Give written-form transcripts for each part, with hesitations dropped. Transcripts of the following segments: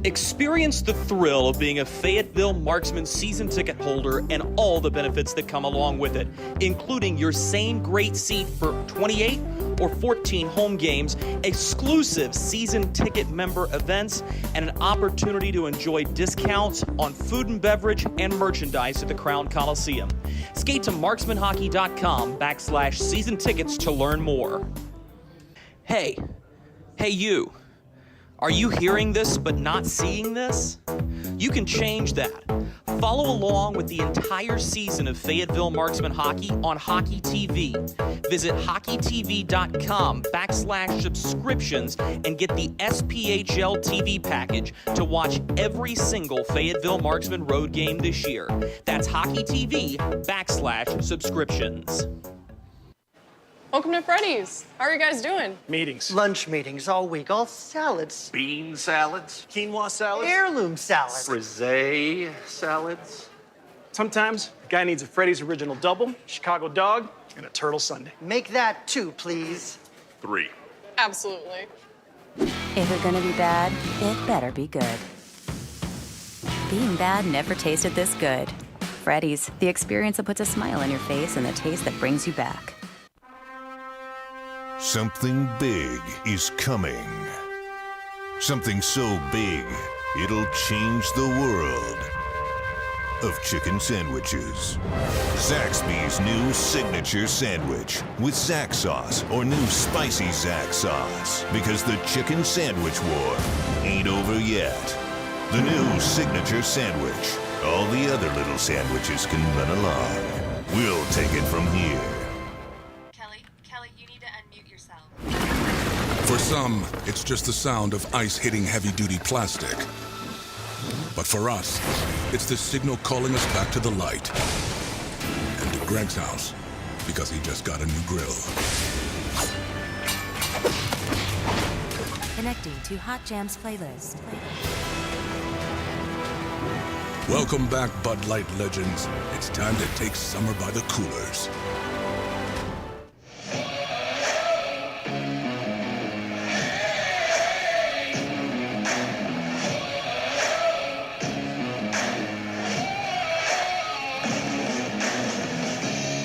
Experience the thrill of being a Fayetteville Marksmen season ticket holder and all the benefits that come along with it, including your same great seat for 28 or 14 home games, exclusive season ticket member events, and an opportunity to enjoy discounts on food and beverage and merchandise at the Crown Coliseum. Skate to marksmanhockey.com/season tickets to learn more. Hey you. Are you hearing this but not seeing this? You can change that. Follow along with the entire season of Fayetteville Marksmen hockey on Hockey TV. Visit hockeytv.com/subscriptions and get the SPHL TV package to watch every single Fayetteville Marksmen road game this year. That's hockeytv.com/subscriptions. Welcome to Freddy's. How are you guys doing? Meetings. Lunch meetings all week, all salads. Bean salads. Quinoa salads. Heirloom salads. Frisee salads. Sometimes a guy needs a Freddy's original double, Chicago dog, and a turtle sundae. Make that 2, please. 3. Absolutely. If it's gonna be bad, it better be good. Being bad never tasted this good. Freddy's, the experience that puts a smile on your face and the taste that brings you back. Something big is coming. Something so big, it'll change the world of chicken sandwiches. Zaxby's new signature sandwich with Zax sauce or new spicy Zax sauce. Because the chicken sandwich war ain't over yet. The new signature sandwich. All the other little sandwiches can run along. We'll take it from here. Kelly, you need to unmute yourself. For some, it's just the sound of ice hitting heavy-duty plastic. But for us, it's the signal calling us back to the light. And to Greg's house, because he just got a new grill. Connecting to Hot Jams playlist. Welcome back, Bud Light legends. It's time to take summer by the coolers.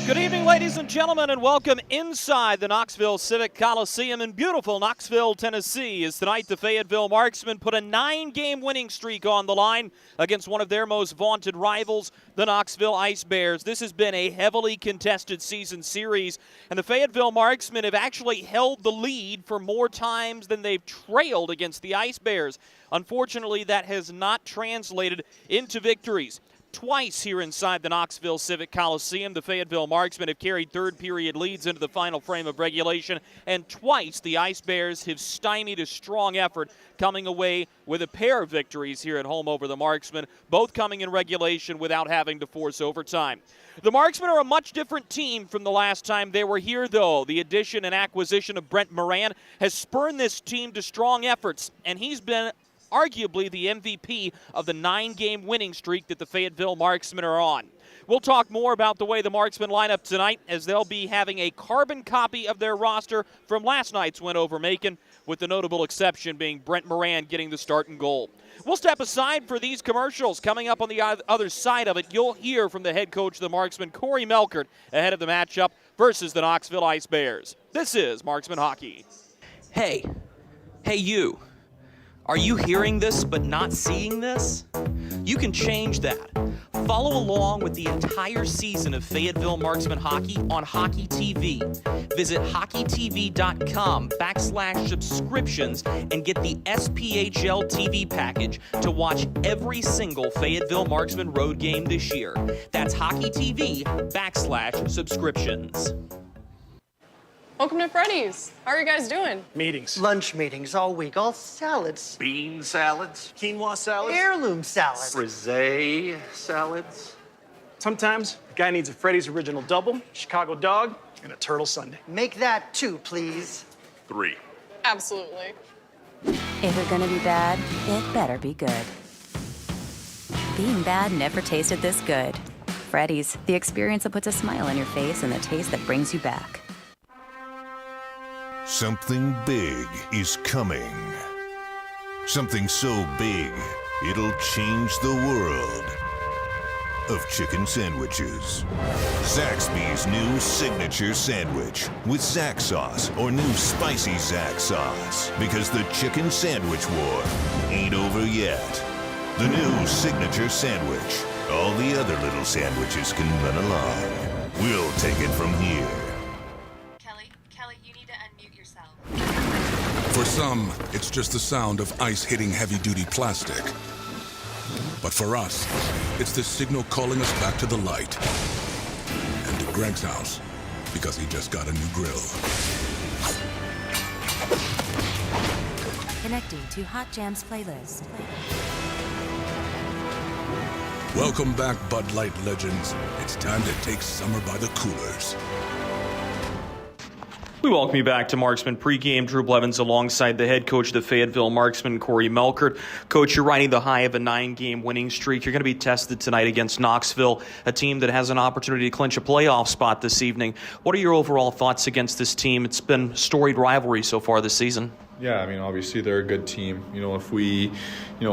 Good evening, ladies and gentlemen, and welcome inside the Knoxville Civic Coliseum in beautiful Knoxville, Tennessee. As tonight the Fayetteville Marksmen put a 9-game winning streak on the line against one of their most vaunted rivals, the Knoxville Ice Bears. This has been a heavily contested season series, and the Fayetteville Marksmen have actually held the lead for more times than they've trailed against the Ice Bears. Unfortunately, that has not translated into victories. Twice here inside the Knoxville Civic Coliseum, the Fayetteville Marksmen have carried third-period leads into the final frame of regulation, and twice the Ice Bears have stymied a strong effort, coming away with a pair of victories here at home over the Marksmen, both coming in regulation without having to force overtime. The Marksmen are a much different team from the last time they were here, though. The addition and acquisition of Brent Moran has spurred this team to strong efforts, and he's been arguably the MVP of the 9-game winning streak that the Fayetteville Marksmen are on. We'll talk more about the way the Marksmen line up tonight, as they'll be having a carbon copy of their roster from last night's win over Macon, with the notable exception being Brent Moran getting the start and goal. We'll step aside for these commercials. Coming up on the other side of it, you'll hear from the head coach of the Marksmen, Corey Melkert, ahead of the matchup versus the Knoxville Ice Bears. This is Marksmen Hockey. Hey you. Are you hearing this but not seeing this? You can change that. Follow along with the entire season of Fayetteville Marksmen hockey on Hockey TV. Visit hockeytv.com/subscriptions and get the SPHL TV package to watch every single Fayetteville Marksmen road game this year. That's hockeytv.com/subscriptions. Welcome to Freddy's. How are you guys doing? Meetings. Lunch meetings all week, all salads. Bean salads. Quinoa salads. Heirloom salads. Frisee salads. Sometimes a guy needs a Freddy's original double, Chicago dog, and a turtle sundae. Make that 2, please. 3. Absolutely. If it's gonna be bad, it better be good. Being bad never tasted this good. Freddy's, the experience that puts a smile on your face and the taste that brings you back. Something big is coming. Something so big, it'll change the world of chicken sandwiches. Zaxby's new signature sandwich with Zax sauce or new spicy Zax sauce. Because the chicken sandwich war ain't over yet. The new signature sandwich. All the other little sandwiches can run along. We'll take it from here. Kelly, you need to unmute yourself. For some, it's just the sound of ice hitting heavy-duty plastic. But for us, it's the signal calling us back to the light. And to Greg's house, because he just got a new grill. Connecting to Hot Jams playlist. Welcome back, Bud Light legends. It's time to take summer by the coolers. We welcome you back to Marksman pregame. Drew Blevins alongside the head coach of the Fayetteville Marksmen, Corey Melkert. Coach, you're riding the high of a 9-game winning streak. You're going to be tested tonight against Knoxville, a team that has an opportunity to clinch a playoff spot this evening. What are your overall thoughts against this team? It's been storied rivalry so far this season. Yeah, I mean, obviously they're a good team. If we,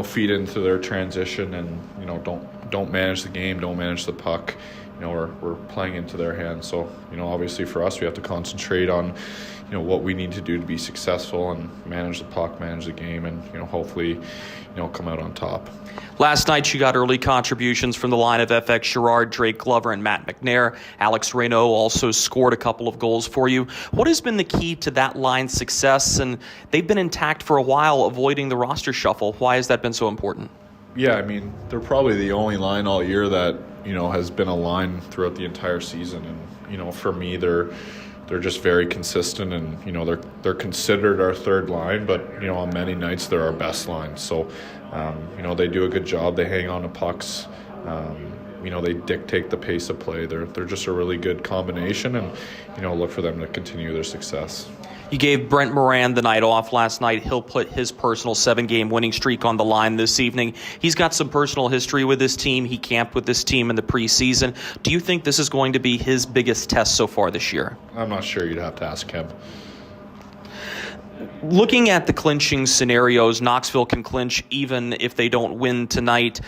feed into their transition and, don't manage the game, don't manage the puck, we're playing into their hands. So, obviously for us, we have to concentrate on, what we need to do to be successful and manage the puck, manage the game, and, hopefully, come out on top. Last night, you got early contributions from the line of FX Sherrard, Drake Glover, and Matt McNair. Alex Reynaud also scored a couple of goals for you. What has been the key to that line's success? And they've been intact for a while, avoiding the roster shuffle. Why has that been so important? Yeah, I mean, they're probably the only line all year that, has been a line throughout the entire season. And, for me, they're just very consistent, and they're considered our third line, but on many nights they're our best line. So they do a good job. They hang on to pucks. They dictate the pace of play. They're just a really good combination, and look for them to continue their success. You gave Brent Moran the night off last night. He'll put his personal 7-game winning streak on the line this evening. He's got some personal history with this team. He camped with this team in the preseason. Do you think this is going to be his biggest test so far this year? I'm not sure. You'd have to ask him. Looking at the clinching scenarios, Knoxville can clinch even if they don't win tonight.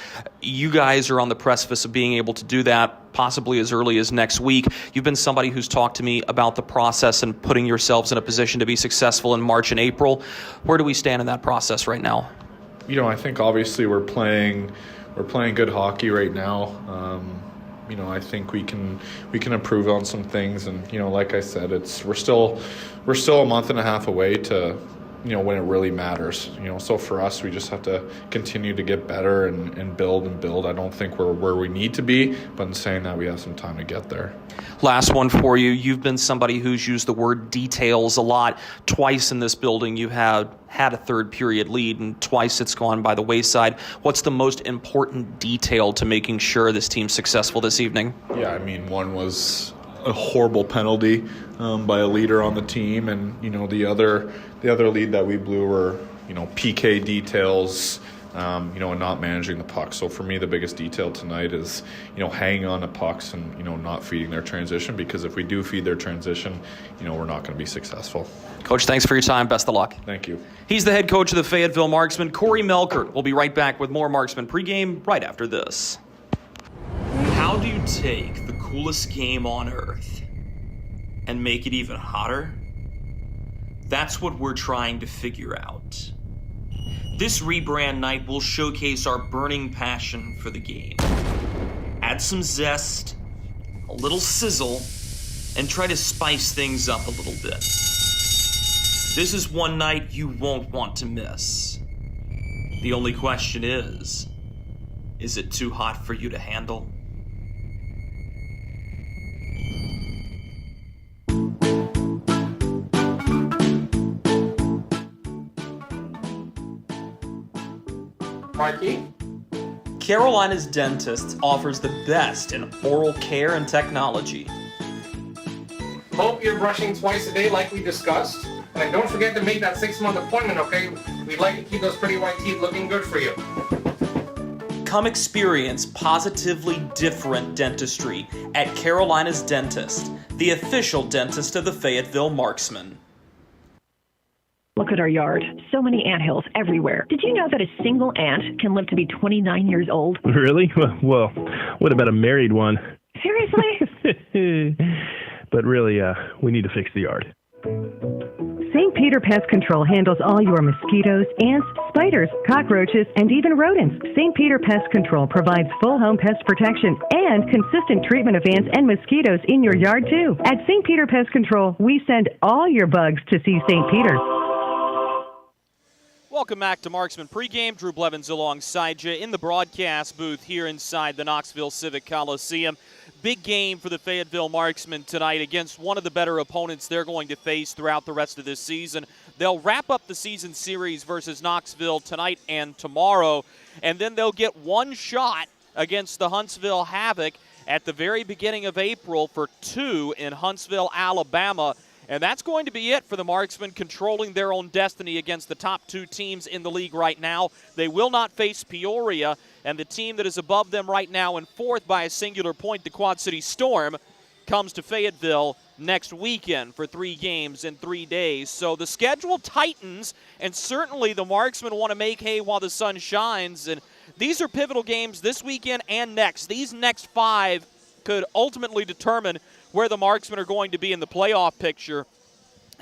You guys are on the precipice of being able to do that possibly as early as next week. You've been somebody who's talked to me about the process and putting yourselves in a position to be successful in March and April. Where do we stand in that process right now? I think obviously we're playing good hockey right now. I think we can improve on some things, and like I said, we're still a month and a half away to when it really matters. So for us, we just have to continue to get better and build. I don't think we're where we need to be, but in saying that, we have some time to get there. Last one for you. You've been somebody who's used the word details a lot. Twice in this building you have had a third period lead, and twice it's gone by the wayside. What's the most important detail to making sure this team's successful this evening? Yeah, I mean, one was a horrible penalty by a leader on the team, and the other lead that we blew were PK details, and not managing the puck. So for me, the biggest detail tonight is hanging on to pucks and not feeding their transition, because if we do feed their transition, we're not going to be successful. Coach, thanks for your time. Best of luck. Thank you. He's the head coach of the Fayetteville Marksmen, Corey Melkert. We'll be right back with more Marksman pregame right after this. How do you take the coolest game on earth and make it even hotter? That's what we're trying to figure out. This rebrand night will showcase our burning passion for the game. Add some zest, a little sizzle, and try to spice things up a little bit. This is one night you won't want to miss. The only question is it too hot for you to handle? Marky? Carolina's Dentist offers the best in oral care and technology. Hope you're brushing twice a day like we discussed. And don't forget to make that 6-month appointment, okay? We'd like to keep those pretty white teeth looking good for you. Come experience positively different dentistry at Carolina's Dentist, the official dentist of the Fayetteville Marksmen. Look at our yard. So many anthills everywhere. Did you know that a single ant can live to be 29 years old? Really? Well, what about a married one? Seriously? But really, we need to fix the yard. St. Peter Pest Control handles all your mosquitoes, ants, spiders, cockroaches, and even rodents. St. Peter Pest Control provides full home pest protection and consistent treatment of ants and mosquitoes in your yard, too. At St. Peter Pest Control, we send all your bugs to see St. Peter. Welcome back to Marksman Pregame. Drew Blevins alongside you in the broadcast booth here inside the Knoxville Civic Coliseum. Big game for the Fayetteville Marksmen tonight against one of the better opponents they're going to face throughout the rest of this season. They'll wrap up the season series versus Knoxville tonight and tomorrow, and then they'll get one shot against the Huntsville Havoc at the very beginning of April for 2 in Huntsville, Alabama. And that's going to be it for the Marksmen, controlling their own destiny against the top 2 teams in the league right now. They will not face Peoria, and the team that is above them right now in 4th by a singular point, the Quad City Storm, comes to Fayetteville next weekend for 3 games in 3 days. So the schedule tightens, and certainly the Marksmen want to make hay while the sun shines. And these are pivotal games this weekend and next. These next 5 could ultimately determine where the Marksmen are going to be in the playoff picture,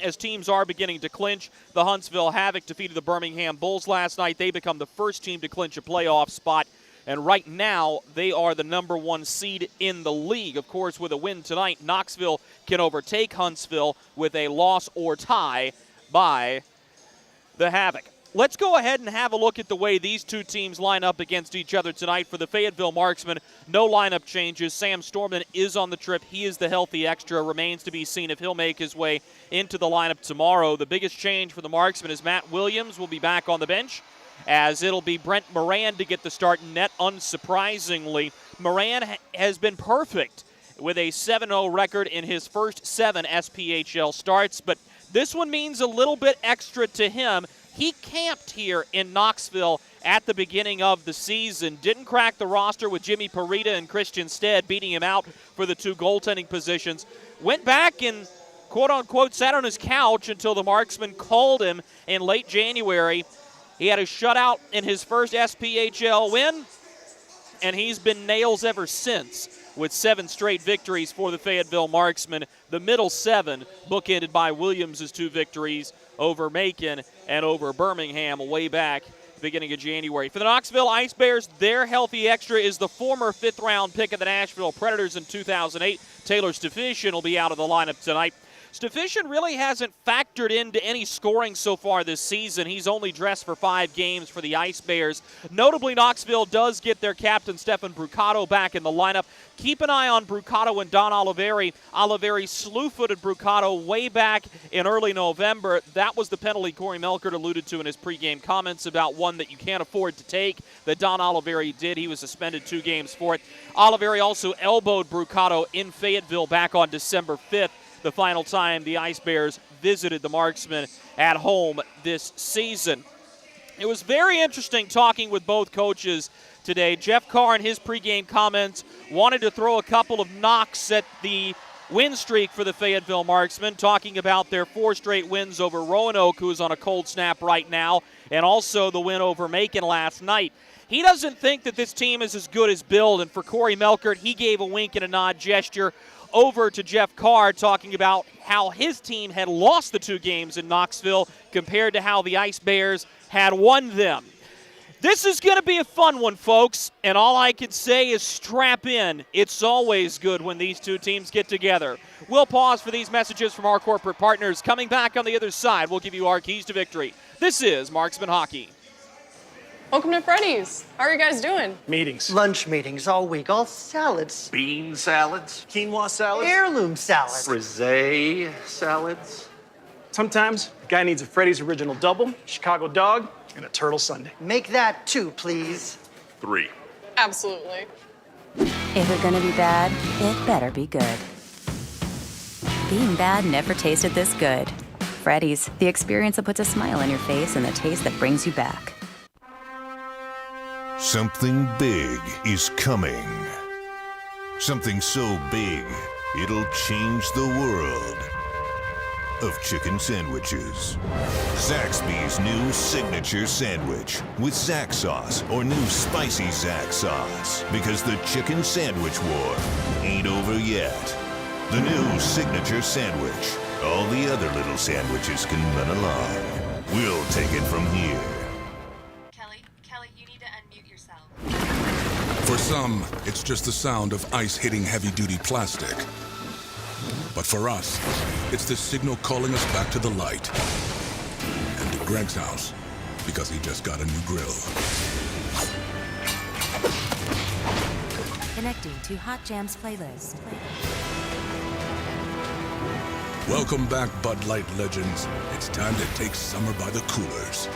as teams are beginning to clinch. The Huntsville Havoc defeated the Birmingham Bulls last night. They become the first team to clinch a playoff spot, and right now they are the number 1 seed in the league. Of course, with a win tonight, Knoxville can overtake Huntsville with a loss or tie by the Havoc. Let's go ahead and have a look at the way these 2 teams line up against each other tonight. For the Fayetteville Marksmen, no lineup changes. Sam Storman is on the trip. He is the healthy extra. Remains to be seen if he'll make his way into the lineup tomorrow. The biggest change for the Marksmen is Matt Williams will be back on the bench, as it'll be Brent Moran to get the start in net, unsurprisingly. Moran has been perfect with a 7-0 record in his first 7 SPHL starts, but this one means a little bit extra to him. He camped here in Knoxville at the beginning of the season. Didn't crack the roster with Jimmy Parita and Christian Stead beating him out for the 2 goaltending positions. Went back and, quote-unquote, sat on his couch until the Marksmen called him in late January. He had a shutout in his first SPHL win, and he's been nails ever since, with 7 straight victories for the Fayetteville Marksmen. The middle 7 bookended by Williams' 2 victories over Macon and over Birmingham way back beginning of January. For the Knoxville Ice Bears, their healthy extra is the former 5th-round pick of the Nashville Predators in 2008. Taylor Stefishin will be out of the lineup tonight. Stefishin really hasn't factored into any scoring so far this season. He's only dressed for 5 games for the Ice Bears. Notably, Knoxville does get their captain, Stefan Brucato, back in the lineup. Keep an eye on Brucato and Don Oliveri. Oliveri slew-footed Brucato way back in early November. That was the penalty Corey Melkert alluded to in his pregame comments about one that you can't afford to take, that Don Oliveri did. He was suspended 2 games for it. Oliveri also elbowed Brucato in Fayetteville back on December 5th. The final time the Ice Bears visited the Marksmen at home this season. It was very interesting talking with both coaches today. Jeff Carr in his pregame comments wanted to throw a couple of knocks at the win streak for the Fayetteville Marksmen, talking about their 4 straight wins over Roanoke, who is on a cold snap right now, and also the win over Macon last night. He doesn't think that this team is as good as billed, and for Corey Melkert, he gave a wink and a nod gesture over to Jeff Carr, talking about how his team had lost the 2 games in Knoxville compared to how the Ice Bears had won them. This is going to be a fun one, folks, and all I can say is strap in. It's always good when these 2 teams get together. We'll pause for these messages from our corporate partners. Coming back on the other side, we'll give you our keys to victory. This is Marksman Hockey. Welcome to Freddy's. How are you guys doing? Meetings. Lunch meetings all week, all salads. Bean salads. Quinoa salads. Heirloom salads. Frisee salads. Sometimes a guy needs a Freddy's Original Double, Chicago Dog, and a Turtle Sundae. Make that 2, please. 3. Absolutely. If it's gonna be bad, it better be good. Being bad never tasted this good. Freddy's, the experience that puts a smile on your face and the taste that brings you back. Something big is coming. Something so big, it'll change the world. of chicken sandwiches. Zaxby's new signature sandwich with Zax sauce or new spicy Zax sauce. Because the chicken sandwich war ain't over yet. The new signature sandwich. All the other little sandwiches can run along. We'll take it from here. Kelly, you need to unmute yourself. For some, it's just the sound of ice hitting heavy-duty plastic. But for us, it's the signal calling us back to the light. And to Greg's house, because he just got a new grill. Connecting to Hot Jams playlist. Welcome back, Bud Light legends. It's time to take summer by the coolers.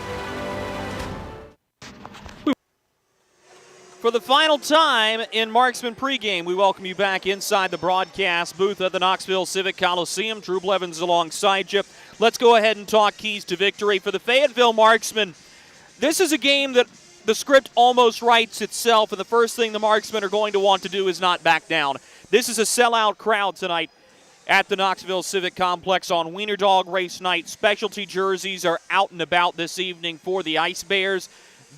For the final time in Marksman pregame, we welcome you back inside the broadcast booth at the Knoxville Civic Coliseum. Drew Blevins alongside you. Let's go ahead and talk keys to victory. For the Fayetteville Marksmen, this is a game that the script almost writes itself, and the first thing the Marksmen are going to want to do is not back down. This is a sellout crowd tonight at the Knoxville Civic Complex on Wiener Dog Race Night. Specialty jerseys are out and about this evening for the Ice Bears.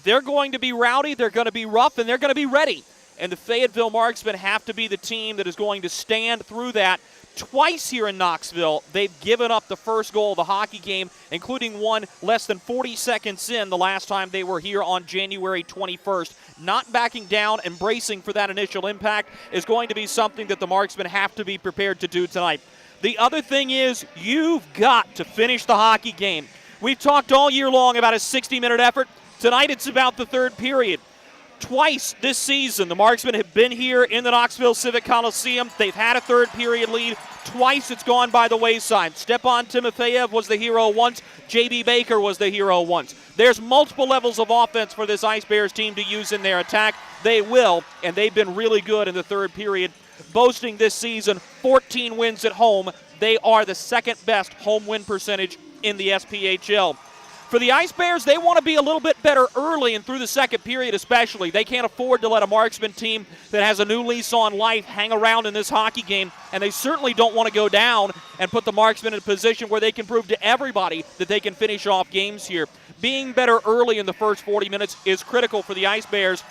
They're going to be rowdy, they're going to be rough, and they're going to be ready. And the Fayetteville Marksmen have to be the team that is going to stand through that. Twice here in Knoxville, they've given up the first goal of the hockey game, including one less than 40 seconds in the last time they were here on January 21st. Not backing down and bracing for that initial impact is going to be something that the Marksmen have to be prepared to do tonight. The other thing is you've got to finish the hockey game. We've talked all year long about a 60-minute effort. Tonight it's about the third period. Twice this season, the Marksmen have been here in the Knoxville Civic Coliseum. They've had a third period lead. Twice it's gone by the wayside. Stepan Timofeyev was the hero once. J.B. Baker was the hero once. There's multiple levels of offense for this Ice Bears team to use in their attack. They will, and they've been really good in the third period, boasting this season 14 wins at home. They are the second best home win percentage in the SPHL. For the Ice Bears, they want to be a little bit better early and through the second period especially. They can't afford to let a Marksman team that has a new lease on life hang around in this hockey game, and they certainly don't want to go down and put the Marksmen in a position where they can prove to everybody that they can finish off games here. Being better early in the first 40 minutes is critical for the Ice Bears,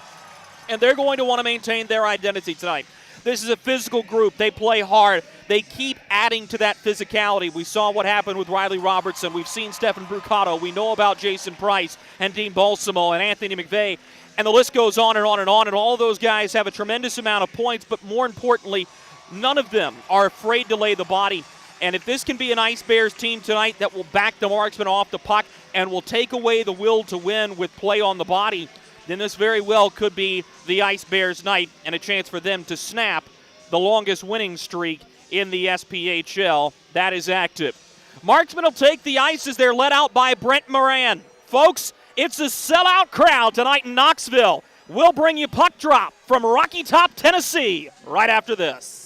and they're going to want to maintain their identity tonight. This is a physical group. They play hard. They keep adding to that physicality. We saw what happened with Riley Robertson. We've seen Stephen Brucato. We know about Jason Price and Dean Balsamo and Anthony McVeigh. And the list goes on and on and on. And all those guys have a tremendous amount of points. But more importantly, none of them are afraid to lay the body. And if this can be an Ice Bears team tonight that will back the Marksmen off the puck and will take away the will to win with play on the body, then this very well could be the Ice Bears night and a chance for them to snap the longest winning streak in the SPHL. That is active. Marksmen will take the ice as they're led out by Brent Moran. Folks, it's a sellout crowd tonight in Knoxville. We'll bring you Puck Drop from Rocky Top, Tennessee, right after this.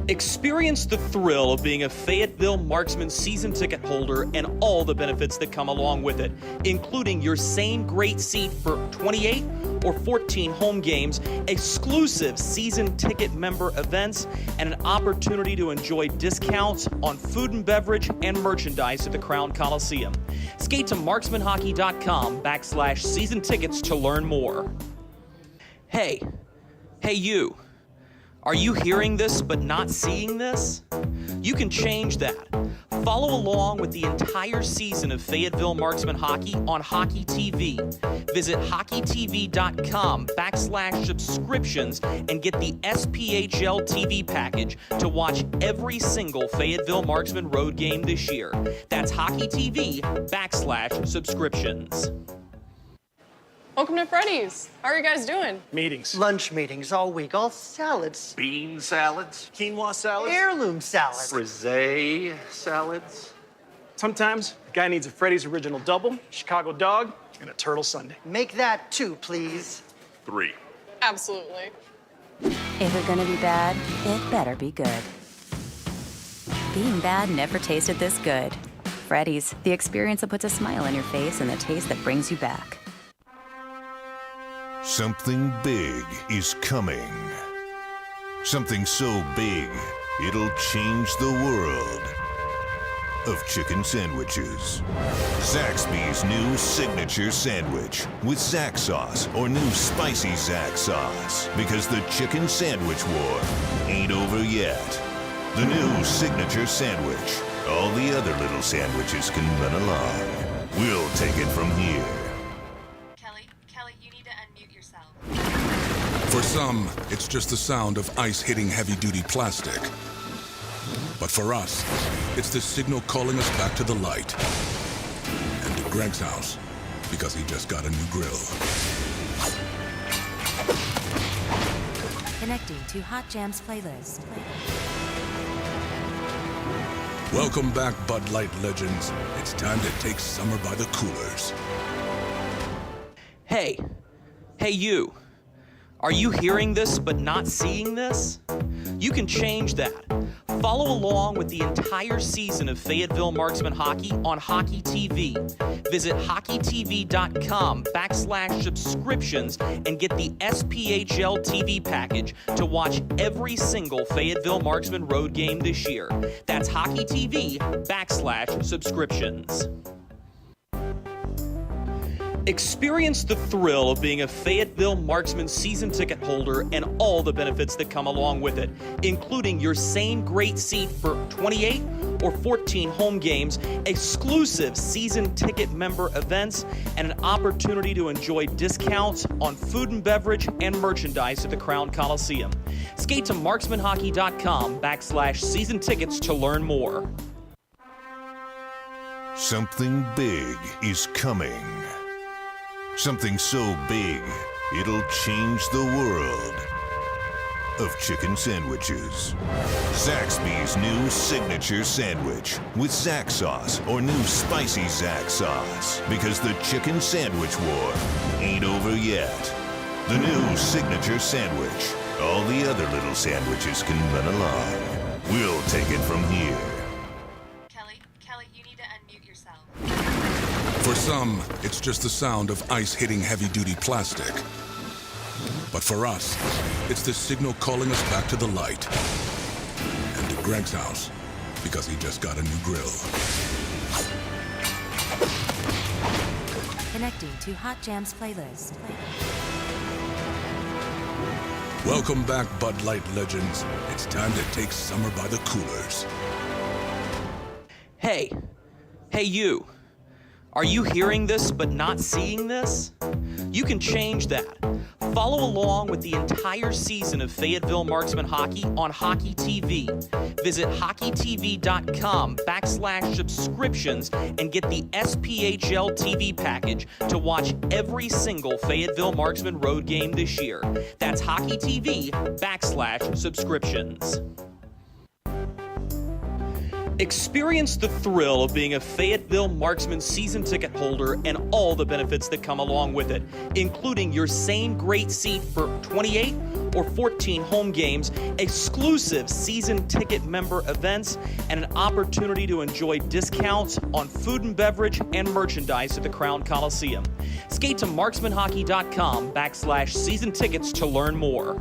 Experience the thrill of being a Fayetteville Marksmen season ticket holder and all the benefits that come along with it, including your same great seat for 28 or 14 home games, exclusive season ticket member events, and an opportunity to enjoy discounts on food and beverage and merchandise at the Crown Coliseum. Skate to marksmanhockey.com/season tickets to learn more. Hey you. Are you hearing this but not seeing this? You can change that. Follow along with the entire season of Fayetteville Marksmen hockey on Hockey TV. Visit hockeytv.com/subscriptions and get the SPHL TV package to watch every single Fayetteville Marksmen road game this year. That's hockeytv.com/subscriptions. Welcome to Freddy's. How are you guys doing? Meetings. Lunch meetings all week, all salads. Bean salads. Quinoa salads. Heirloom salads. Frisee salads. Sometimes a guy needs a Freddy's Original Double, Chicago Dog, and a Turtle Sundae. Make that 2, please. 3. Absolutely. If we're gonna be bad, it better be good. Being bad never tasted this good. Freddy's, the experience that puts a smile on your face and the taste that brings you back. Something big is coming. Something so big, it'll change the world of chicken sandwiches. Zaxby's new signature sandwich with Zax sauce or new spicy Zax sauce. Because the chicken sandwich war ain't over yet. The new signature sandwich. All the other little sandwiches can run along. We'll take it from here. Kelly, you need to unmute yourself. For some, it's just the sound of ice hitting heavy-duty plastic. But for us, it's the signal calling us back to the light. And to Greg's house, because he just got a new grill. Connecting to Hot Jams playlist. Welcome back, Bud Light legends. It's time to take summer by the coolers. Hey you. Are you hearing this but not seeing this? You can change that. Follow along with the entire season of Fayetteville Marksmen hockey on Hockey TV. Visit hockeytv.com/subscriptions and get the SPHL TV package to watch every single Fayetteville Marksmen road game this year. That's hockeytv.com/subscriptions. Experience the thrill of being a Fayetteville Marksmen season ticket holder and all the benefits that come along with it, including your same great seat for 28 or 14 home games, exclusive season ticket member events, and an opportunity to enjoy discounts on food and beverage and merchandise at the Crown Coliseum. Skate to marksmanhockey.com/season tickets to learn more. Something big is coming. Something so big, it'll change the world of chicken sandwiches. Zaxby's new signature sandwich with Zax sauce or new spicy Zax sauce. Because the chicken sandwich war ain't over yet. The new signature sandwich. All the other little sandwiches can run along. We'll take it from here. Kelly, you need to unmute yourself. For some, it's just the sound of ice hitting heavy-duty plastic. But for us, it's the signal calling us back to the light. And to Greg's house, because he just got a new grill. Connecting to Hot Jams playlist. Welcome back, Bud Light legends. It's time to take summer by the coolers. Hey you. Are you hearing this but not seeing this? You can change that. Follow along with the entire season of Fayetteville Marksmen hockey on Hockey TV. Visit hockeytv.com/subscriptions and get the SPHL TV package to watch every single Fayetteville Marksmen road game this year. That's hockeytv.com/subscriptions. Experience the thrill of being a Fayetteville Marksmen season ticket holder and all the benefits that come along with it, including your same great seat for 28 or 14 home games, exclusive season ticket member events, and an opportunity to enjoy discounts on food and beverage and merchandise at the Crown Coliseum. Skate to marksmanhockey.com/season tickets to learn more.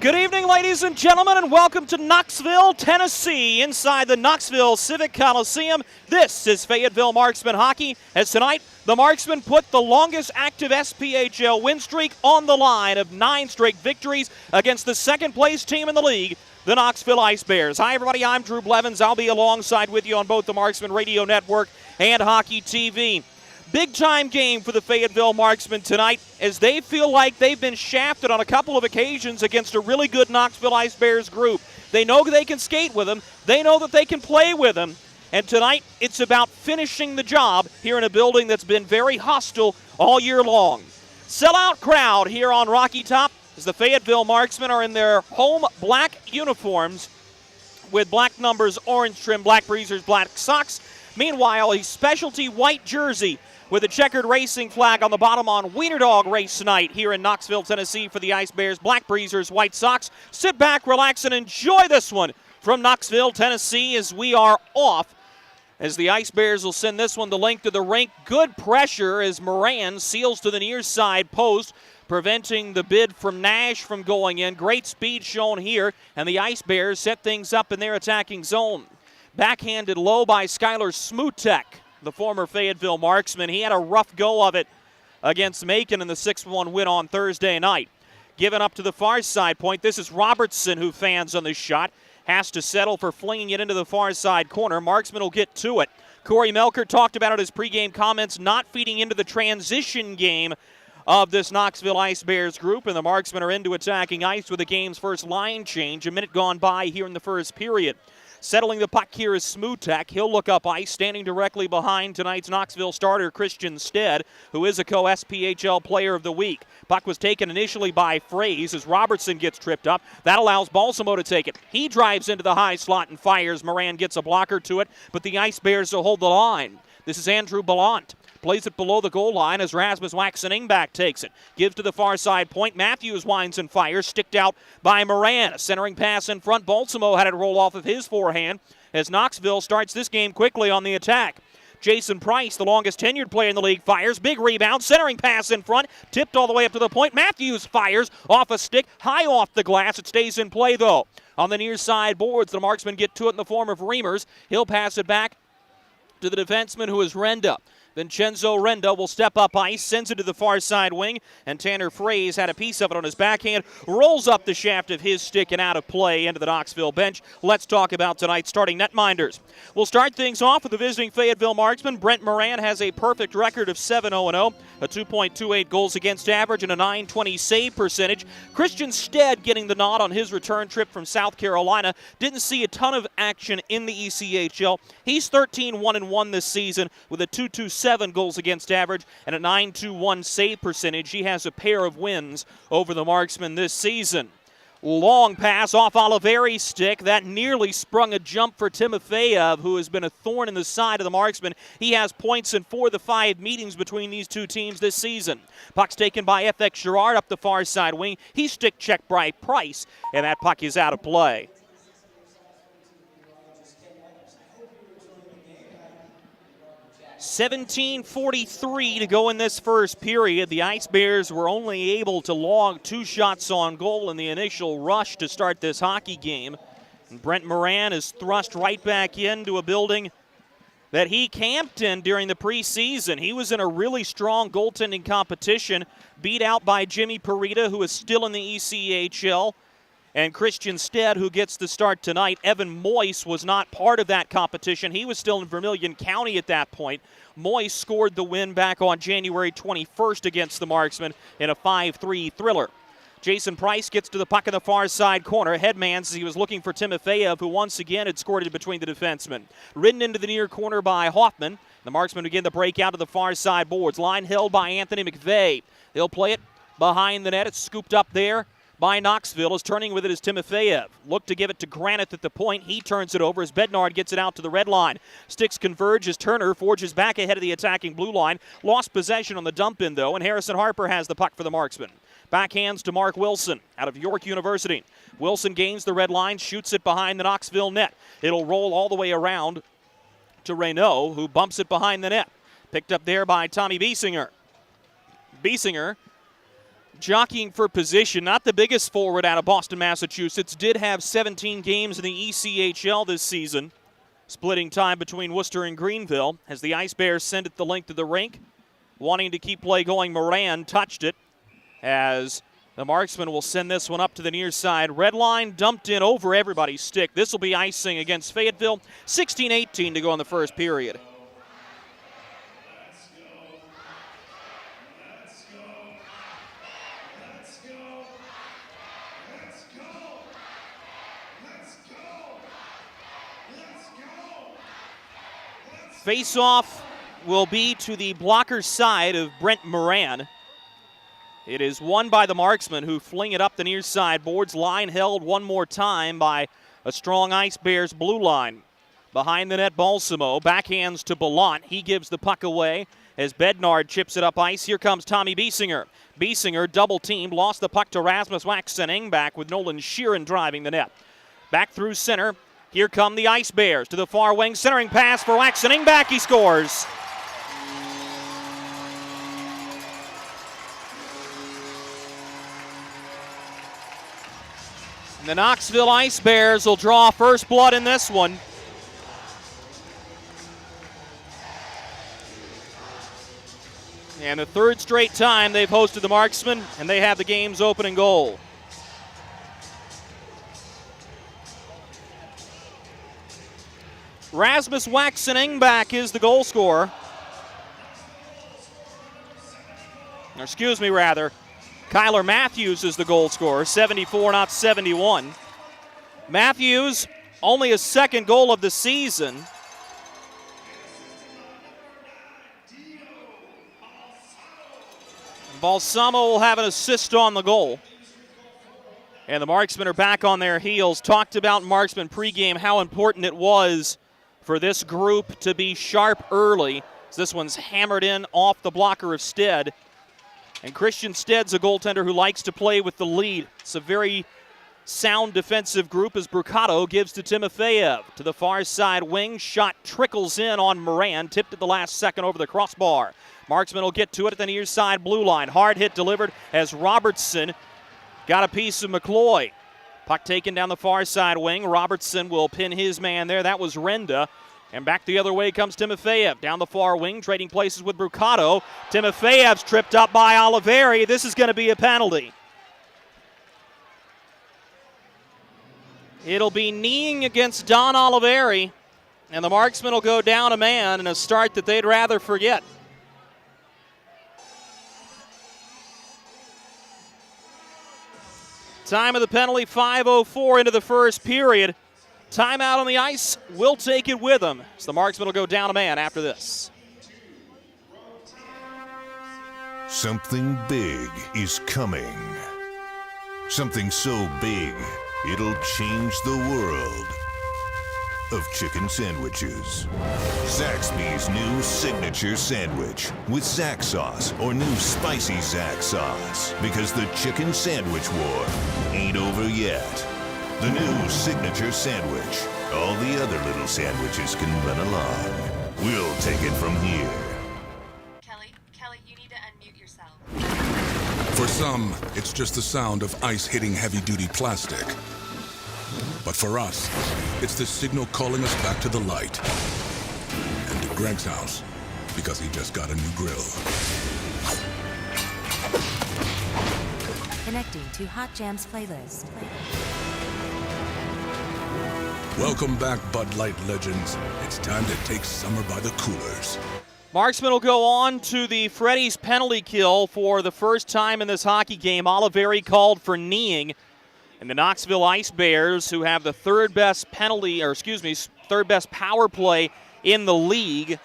Good evening, ladies and gentlemen, and welcome to Knoxville, Tennessee, inside the Knoxville Civic Coliseum. This is Fayetteville Marksmen hockey, as tonight the Marksmen put the longest active SPHL win streak on the line of 9 straight victories against the second-place team in the league, the Knoxville Ice Bears. Hi, everybody. I'm Drew Blevins. I'll be alongside with you on both the Marksmen Radio Network and Hockey TV. Big-time game for the Fayetteville Marksmen tonight as they feel like they've been shafted on a couple of occasions against a really good Knoxville Ice Bears group. They know they can skate with them. They know that they can play with them. And tonight, it's about finishing the job here in a building that's been very hostile all year long. Sellout crowd here on Rocky Top as the Fayetteville Marksmen are in their home black uniforms with black numbers, orange trim, black breezers, black socks. Meanwhile, a specialty white jersey with a checkered racing flag on the bottom on Wiener Dog race night here in Knoxville, Tennessee for the Ice Bears, Black Breezers, White Sox. Sit back, relax, and enjoy this one from Knoxville, Tennessee, as we are off. As the Ice Bears will send this one the length of the rink. Good pressure as Moran seals to the near side post, preventing the bid from Nash from going in. Great speed shown here, and the Ice Bears set things up in their attacking zone. Backhanded low by Skylar Smutek, the former Fayetteville Marksman. He had a rough go of it against Macon in the 6-1 win on Thursday night. Given up to the far side point. This is Robertson who fans on this shot. Has to settle for flinging it into the far side corner. Marksman will get to it. Corey Melker talked about it in his pregame comments, not feeding into the transition game of this Knoxville Ice Bears group, and the Marksmen are into attacking ice with the game's first line change. A minute gone by here in the first period. Settling the puck here is Smutek. He'll look up ice, standing directly behind tonight's Knoxville starter, Christian Stead, who is a co-SPHL Player of the Week. Puck was taken initially by Fraze as Robertson gets tripped up. That allows Balsamo to take it. He drives into the high slot and fires. Moran gets a blocker to it, but the Ice Bears will hold the line. This is Andrew Ballant. Plays it below the goal line as Rasmus Waxeningback takes it. Gives to the far side point. Matthews winds and fires. Sticked out by Moran. A centering pass in front. Balsamo had it roll off of his forehand as Knoxville starts this game quickly on the attack. Jason Price, the longest tenured player in the league, fires. Big rebound. Centering pass in front. Tipped all the way up to the point. Matthews fires off a stick. High off the glass. It stays in play, though. On the near side boards, the Marksmen get to it in the form of Reimers. He'll pass it back to the defenseman, who is Renda. Vincenzo Renda will step up ice, sends it to the far side wing, and Tanner Fraze had a piece of it on his backhand, rolls up the shaft of his stick and out of play into the Knoxville bench. Let's talk about tonight's starting netminders. We'll start things off with the visiting Fayetteville Marksman. Brent Moran has a perfect record of 7-0-0, a 2.28 goals against average and a .920 save percentage. Christian Stead getting the nod on his return trip from South Carolina. Didn't see a ton of action in the ECHL. He's 13-1-1 this season with a 2.27 goals against average and a .921 save percentage. He has a pair of wins over the Marksmen this season. Long pass off Oliveri's stick. That nearly sprung a jump for Timofeyev, who has been a thorn in the side of the Marksmen. He has points in 4 of the 5 meetings between these two teams this season. Puck's taken by FX Girard up the far side wing. He's stick checked by Price, and that puck is out of play. 17:43 to go in this first period. The Ice Bears were only able to log 2 shots on goal in the initial rush to start this hockey game. And Brent Moran is thrust right back into a building that he camped in during the preseason. He was in a really strong goaltending competition, beat out by Jimmy Parita, who is still in the ECHL, and Christian Stead, who gets the start tonight. Evan Moyse was not part of that competition. He was still in Vermilion County at that point. Moyse scored the win back on January 21st against the Marksmen in a 5-3 thriller. Jason Price gets to the puck in the far side corner. Headmans as he was looking for Timofeyev, who once again had scored it between the defensemen. Ridden into the near corner by Hoffman. The Marksmen begin the break out to the far side boards. Line held by Anthony McVeigh. They'll play it behind the net. It's scooped up there by Knoxville. Is turning with it is Timofeyev. Look to give it to Granite at the point. He turns it over as Bednard gets it out to the red line. Sticks converge as Turner forges back ahead of the attacking blue line. Lost possession on the dump in, though, and Harrison Harper has the puck for the Marksmen. Backhands to Mark Wilson out of York University. Wilson gains the red line, shoots it behind the Knoxville net. It'll roll all the way around to Reynaud, who bumps it behind the net. Picked up there by Tommy Biesinger. Biesinger jockeying for position, not the biggest forward out of Boston, Massachusetts. Did have 17 games in the ECHL this season, splitting time between Worcester and Greenville. As the Ice Bears send it the length of the rink, wanting to keep play going, Moran touched it as the Marksmen will send this one up to the near side. Red line dumped in over everybody's stick. This will be icing against Fayetteville. 16-18 to go in the first period. Face-off will be to the blocker side of Brent Moran. It is won by the Marksmen, who fling it up the near side boards. Line held one more time by a strong Ice Bears blue line. Behind the net, Balsamo. Backhands to Ballant. He gives the puck away as Bednard chips it up ice. Here comes Tommy Biesinger. Biesinger double-teamed, lost the puck to Rasmus Waxening, back with Nolan Sheeran driving the net. Back through center. Here come the Ice Bears to the far wing. Centering pass for Waxening. Back, he scores. And the Knoxville Ice Bears will draw first blood in this one. And the third straight time they've hosted the Marksmen, and they have the game's opening goal. Rasmus Waxening back is the goal scorer. Or excuse me, rather. Kyler Matthews is the goal scorer, 74, not 71. Matthews, only his second goal of the season. Balsamo will have an assist on the goal. And the Marksmen are back on their heels. Talked about Marksmen pregame, how important it was for this group to be sharp early. This one's hammered in off the blocker of Stead. And Christian Stead's a goaltender who likes to play with the lead. It's a very sound defensive group as Brucato gives to Timofeyev. To the far side wing, shot trickles in on Moran, tipped at the last second over the crossbar. Marksman will get to it at the near side blue line. Hard hit delivered as Robertson got a piece of McCloy. Puck taken down the far side wing. Robertson will pin his man there. That was Renda. And back the other way comes Timofeyev. Down the far wing, trading places with Brucato. Timofeyev's tripped up by Oliveri. This is going to be a penalty. It'll be kneeing against Don Oliveri. And the Marksmen will go down a man in a start that they'd rather forget. Time of the penalty, 5:04 into the first period. Timeout on the ice, we'll take it with them. So the Marksmen will go down a man after this. Something big is coming. Something so big, it'll change the world of chicken sandwiches. Zaxby's new signature sandwich with Zax sauce or new spicy Zax sauce. Because the chicken sandwich war ain't over yet. The new signature sandwich. All the other little sandwiches can run along. We'll take it from here. Kelly, you need to unmute yourself. For some, it's just the sound of ice hitting heavy-duty plastic. But for us, it's the signal calling us back to the light. And to Greg's house, because he just got a new grill. Connecting to Hot Jams playlist. Welcome back, Bud Light legends. It's time to take summer by the coolers. Marksmen will go on to the Freddy's penalty kill for the first time in this hockey game. Oliveri called for kneeing. And the Knoxville Ice Bears, who have the third best power play in the league,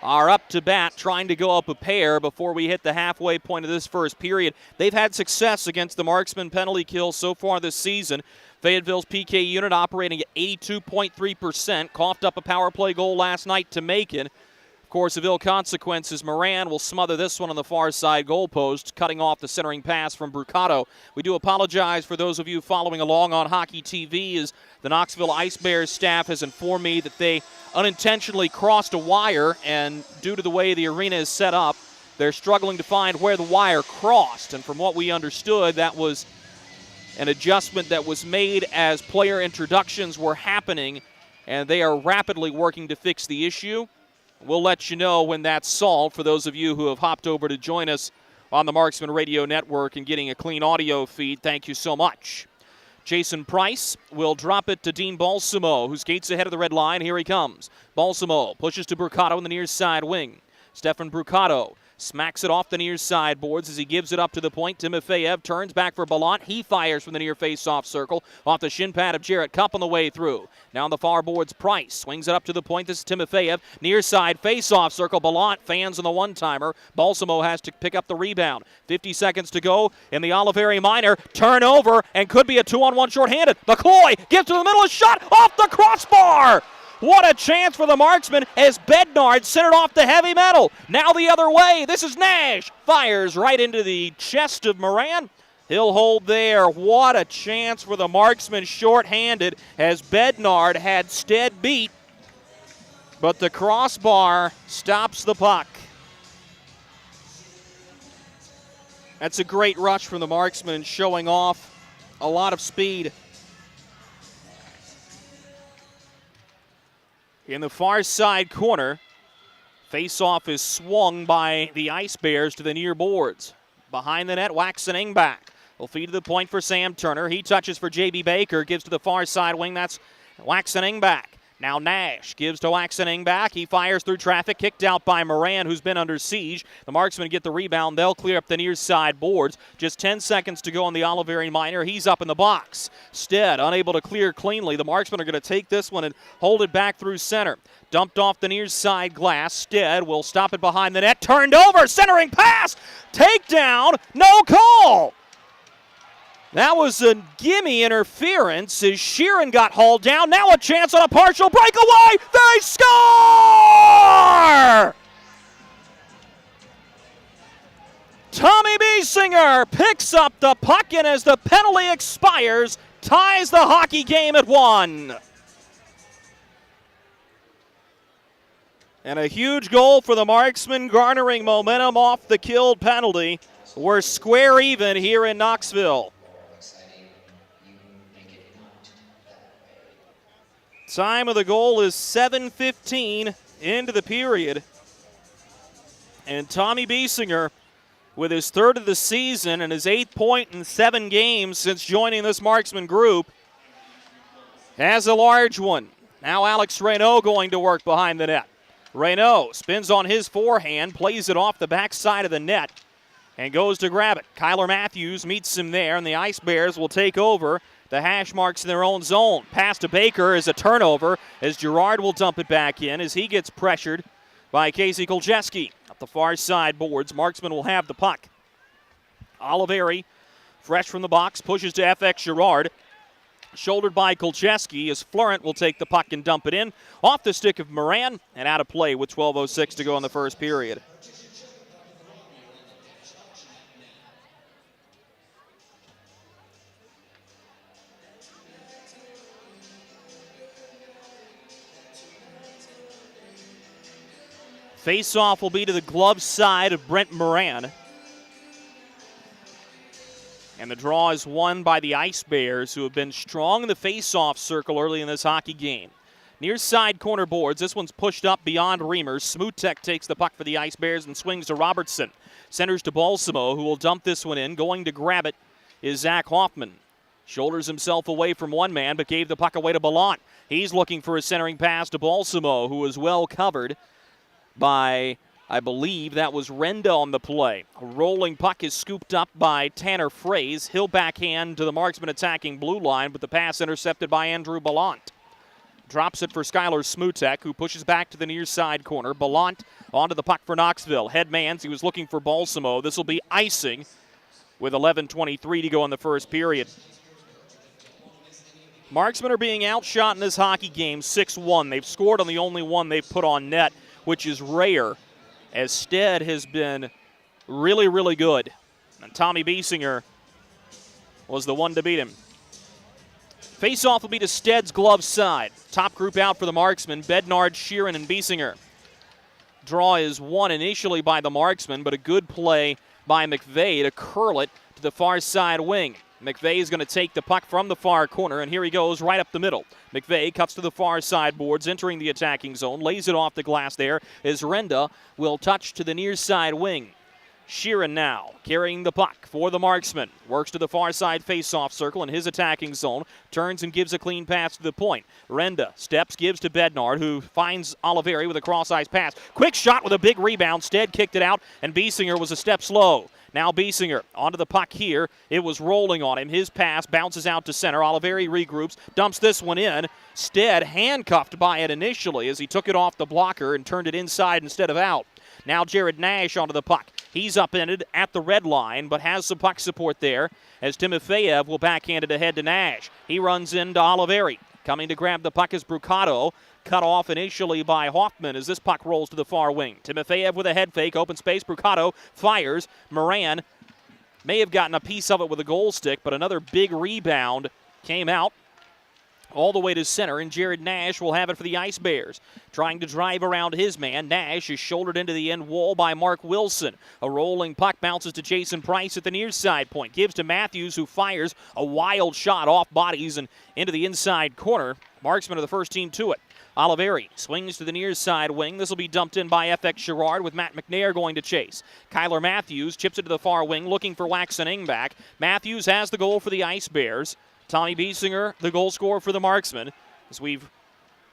are up to bat trying to go up a pair before we hit the halfway point of this first period. They've had success against the Marksmen penalty kill so far this season. Fayetteville's PK unit operating at 82.3%, coughed up a power play goal last night to make it. Of course, of ill consequences, Moran will smother this one on the far side goalpost, cutting off the centering pass from Brucato. We do apologize for those of you following along on Hockey TV, as the Knoxville Ice Bears staff has informed me that they unintentionally crossed a wire, and due to the way the arena is set up, they're struggling to find where the wire crossed. And from what we understood, that was an adjustment that was made as player introductions were happening, and they are rapidly working to fix the issue. We'll let you know when that's solved for those of you who have hopped over to join us on the Marksman Radio Network and getting a clean audio feed. Thank you so much. Jason Price will drop it to Dean Balsamo, who skates ahead of the red line. Here he comes. Balsamo pushes to Brucato in the near side wing. Stefan Brucato smacks it off the near side boards as he gives it up to the point. Timofeyev turns back for Ballant. He fires from the near face-off circle off the shin pad of Jarrett Cup on the way through. Now on the far boards, Price swings it up to the point. This is Timofeyev. Near side face-off circle. Ballant fans on the one-timer. Balsamo has to pick up the rebound. 50 seconds to go in the Oliveri minor. Turnover and could be a 2-on-1 shorthanded. McCloy gives to the middle. A shot off the crossbar. What a chance for the Marksmen as Bednard centered off the heavy metal. Now the other way. This is Nash. Fires right into the chest of Moran. He'll hold there. What a chance for the Marksmen short-handed as Bednard had Stead beat. But the crossbar stops the puck. That's a great rush from the Marksmen, showing off a lot of speed. In the far side corner, face-off is swung by the Ice Bears to the near boards. Behind the net, Waxen back. Will feed to the point for Sam Turner. He touches for J.B. Baker, gives to the far side wing. That's Waxen back. Now Nash gives to Waxen back. He fires through traffic, kicked out by Moran, who's been under siege. The Marksmen get the rebound. They'll clear up the near side boards. Just 10 seconds to go on the Oliveri minor. He's up in the box. Stead unable to clear cleanly. The Marksmen are going to take this one and hold it back through center. Dumped off the near side glass. Stead will stop it behind the net. Turned over. Centering pass. Takedown. No call. That was a gimme interference as Sheeran got hauled down. Now a chance on a partial breakaway. They score! Tommy Biesinger picks up the puck, and as the penalty expires, ties the hockey game at 1. And a huge goal for the Marksmen, garnering momentum off the killed penalty. We're square even here in Knoxville. Time of the goal is 7:15 into the period. And Tommy Biesinger, with his third of the season and his 8th point in 7 games since joining this Marksman group, has a large one. Now Alex Reynaud going to work behind the net. Reynaud spins on his forehand, plays it off the backside of the net, and goes to grab it. Kyler Matthews meets him there, and the Ice Bears will take over the hash marks in their own zone. Pass to Baker is a turnover as Girard will dump it back in as he gets pressured by Casey Kolcheski. Up the far side boards, Marksman will have the puck. Oliveri, fresh from the box, pushes to FX Girard. Shouldered by Kolcheski as Florent will take the puck and dump it in. Off the stick of Moran and out of play with 12:06 to go in the first period. Face-off will be to the glove side of Brent Moran. And the draw is won by the Ice Bears, who have been strong in the face-off circle early in this hockey game. Near side corner boards. This one's pushed up beyond Reimers. Smutek takes the puck for the Ice Bears and swings to Robertson. Centers to Balsamo, who will dump this one in. Going to grab it is Zach Hoffman. Shoulders himself away from one man, but gave the puck away to Ballant. He's looking for a centering pass to Balsamo, who is well covered by, I believe that was Renda on the play. A rolling puck is scooped up by Tanner Fraze. He'll backhand to the Marksman attacking blue line, but the pass intercepted by Andrew Ballant. Drops it for Skylar Smutek, who pushes back to the near side corner. Ballant onto the puck for Knoxville. Headmans, he was looking for Balsamo. This will be icing with 11:23 to go in the first period. Marksmen are being outshot in this hockey game 6-1. They've scored on the only one they've put on net, which is rare, as Stead has been really, really good. And Tommy Biesinger was the one to beat him. Face-off will be to Stead's glove side. Top group out for the Marksmen, Bednard, Sheeran, and Biesinger. Draw is won initially by the Marksmen, but a good play by McVeigh to curl it to the far side wing. McVeigh is going to take the puck from the far corner, and here he goes right up the middle. McVeigh cuts to the far side boards, entering the attacking zone, lays it off the glass there as Renda will touch to the near side wing. Sheeran now carrying the puck for the Marksman. Works to the far side face-off circle in his attacking zone. Turns and gives a clean pass to the point. Renda steps, gives to Bednard, who finds Oliveri with a cross-ice pass. Quick shot with a big rebound. Stead kicked it out, and Biesinger was a step slow. Now Biesinger onto the puck here. It was rolling on him. His pass bounces out to center. Oliveri regroups, dumps this one in. Stead handcuffed by it initially as he took it off the blocker and turned it inside instead of out. Now Jared Nash onto the puck. He's upended at the red line, but has some puck support there as Timofeyev will backhand it ahead to Nash. He runs into Oliveri. Coming to grab the puck is Brucato. Cut off initially by Hoffman as this puck rolls to the far wing. Timofeyev with a head fake. Open space. Brucato fires. Moran may have gotten a piece of it with a goal stick, but another big rebound came out all the way to center, and Jared Nash will have it for the Ice Bears. Trying to drive around his man. Nash is shouldered into the end wall by Mark Wilson. A rolling puck bounces to Jason Price at the near side point. Gives to Matthews, who fires a wild shot off bodies and into the inside corner. Marksmen are the first team to it. Oliveri swings to the near side wing. This will be dumped in by FX Girard with Matt McNair going to chase. Kyler Matthews chips it to the far wing looking for Waxen back. Matthews has the goal for the Ice Bears. Tommy Biesinger, the goal scorer for the Marksmen, as we've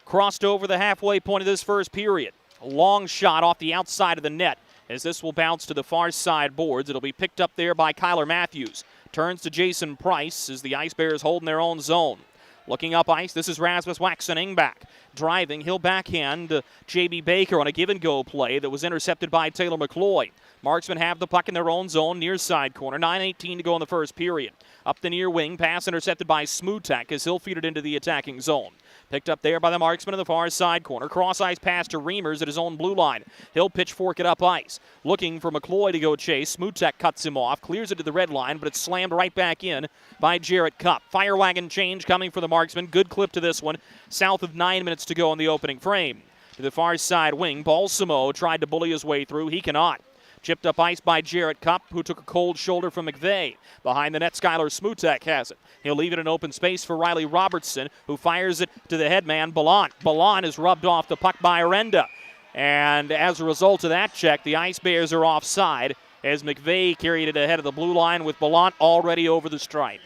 crossed over the halfway point of this first period. A long shot off the outside of the net as this will bounce to the far side boards. It'll be picked up there by Kyler Matthews. Turns to Jason Price as the Ice Bears hold in their own zone. Looking up ice, this is Rasmus Waxen back. Driving, he'll backhand J.B. Baker on a give-and-go play that was intercepted by Taylor McCloy. Marksmen have the puck in their own zone, near side corner. 9:18 to go in the first period. Up the near wing, pass intercepted by Smutek as he'll feed it into the attacking zone. Picked up there by the Marksman in the far side corner. Cross-ice pass to Reimers at his own blue line. He'll pitchfork it up ice. Looking for McCloy to go chase. Smutek cuts him off, clears it to the red line, but it's slammed right back in by Jarrett Cupp. Fire wagon change coming for the Marksman. Good clip to this one. South of 9 minutes to go in the opening frame. To the far side wing, Balsamo tried to bully his way through. He cannot. Chipped up ice by Jarrett Cupp, who took a cold shoulder from McVeigh. Behind the net, Skylar Smutek has it. He'll leave it in open space for Riley Robertson, who fires it to the headman, Ballant. Ballant is rubbed off the puck by Arenda. And as a result of that check, the Ice Bears are offside as McVeigh carried it ahead of the blue line with Ballant already over the stripe.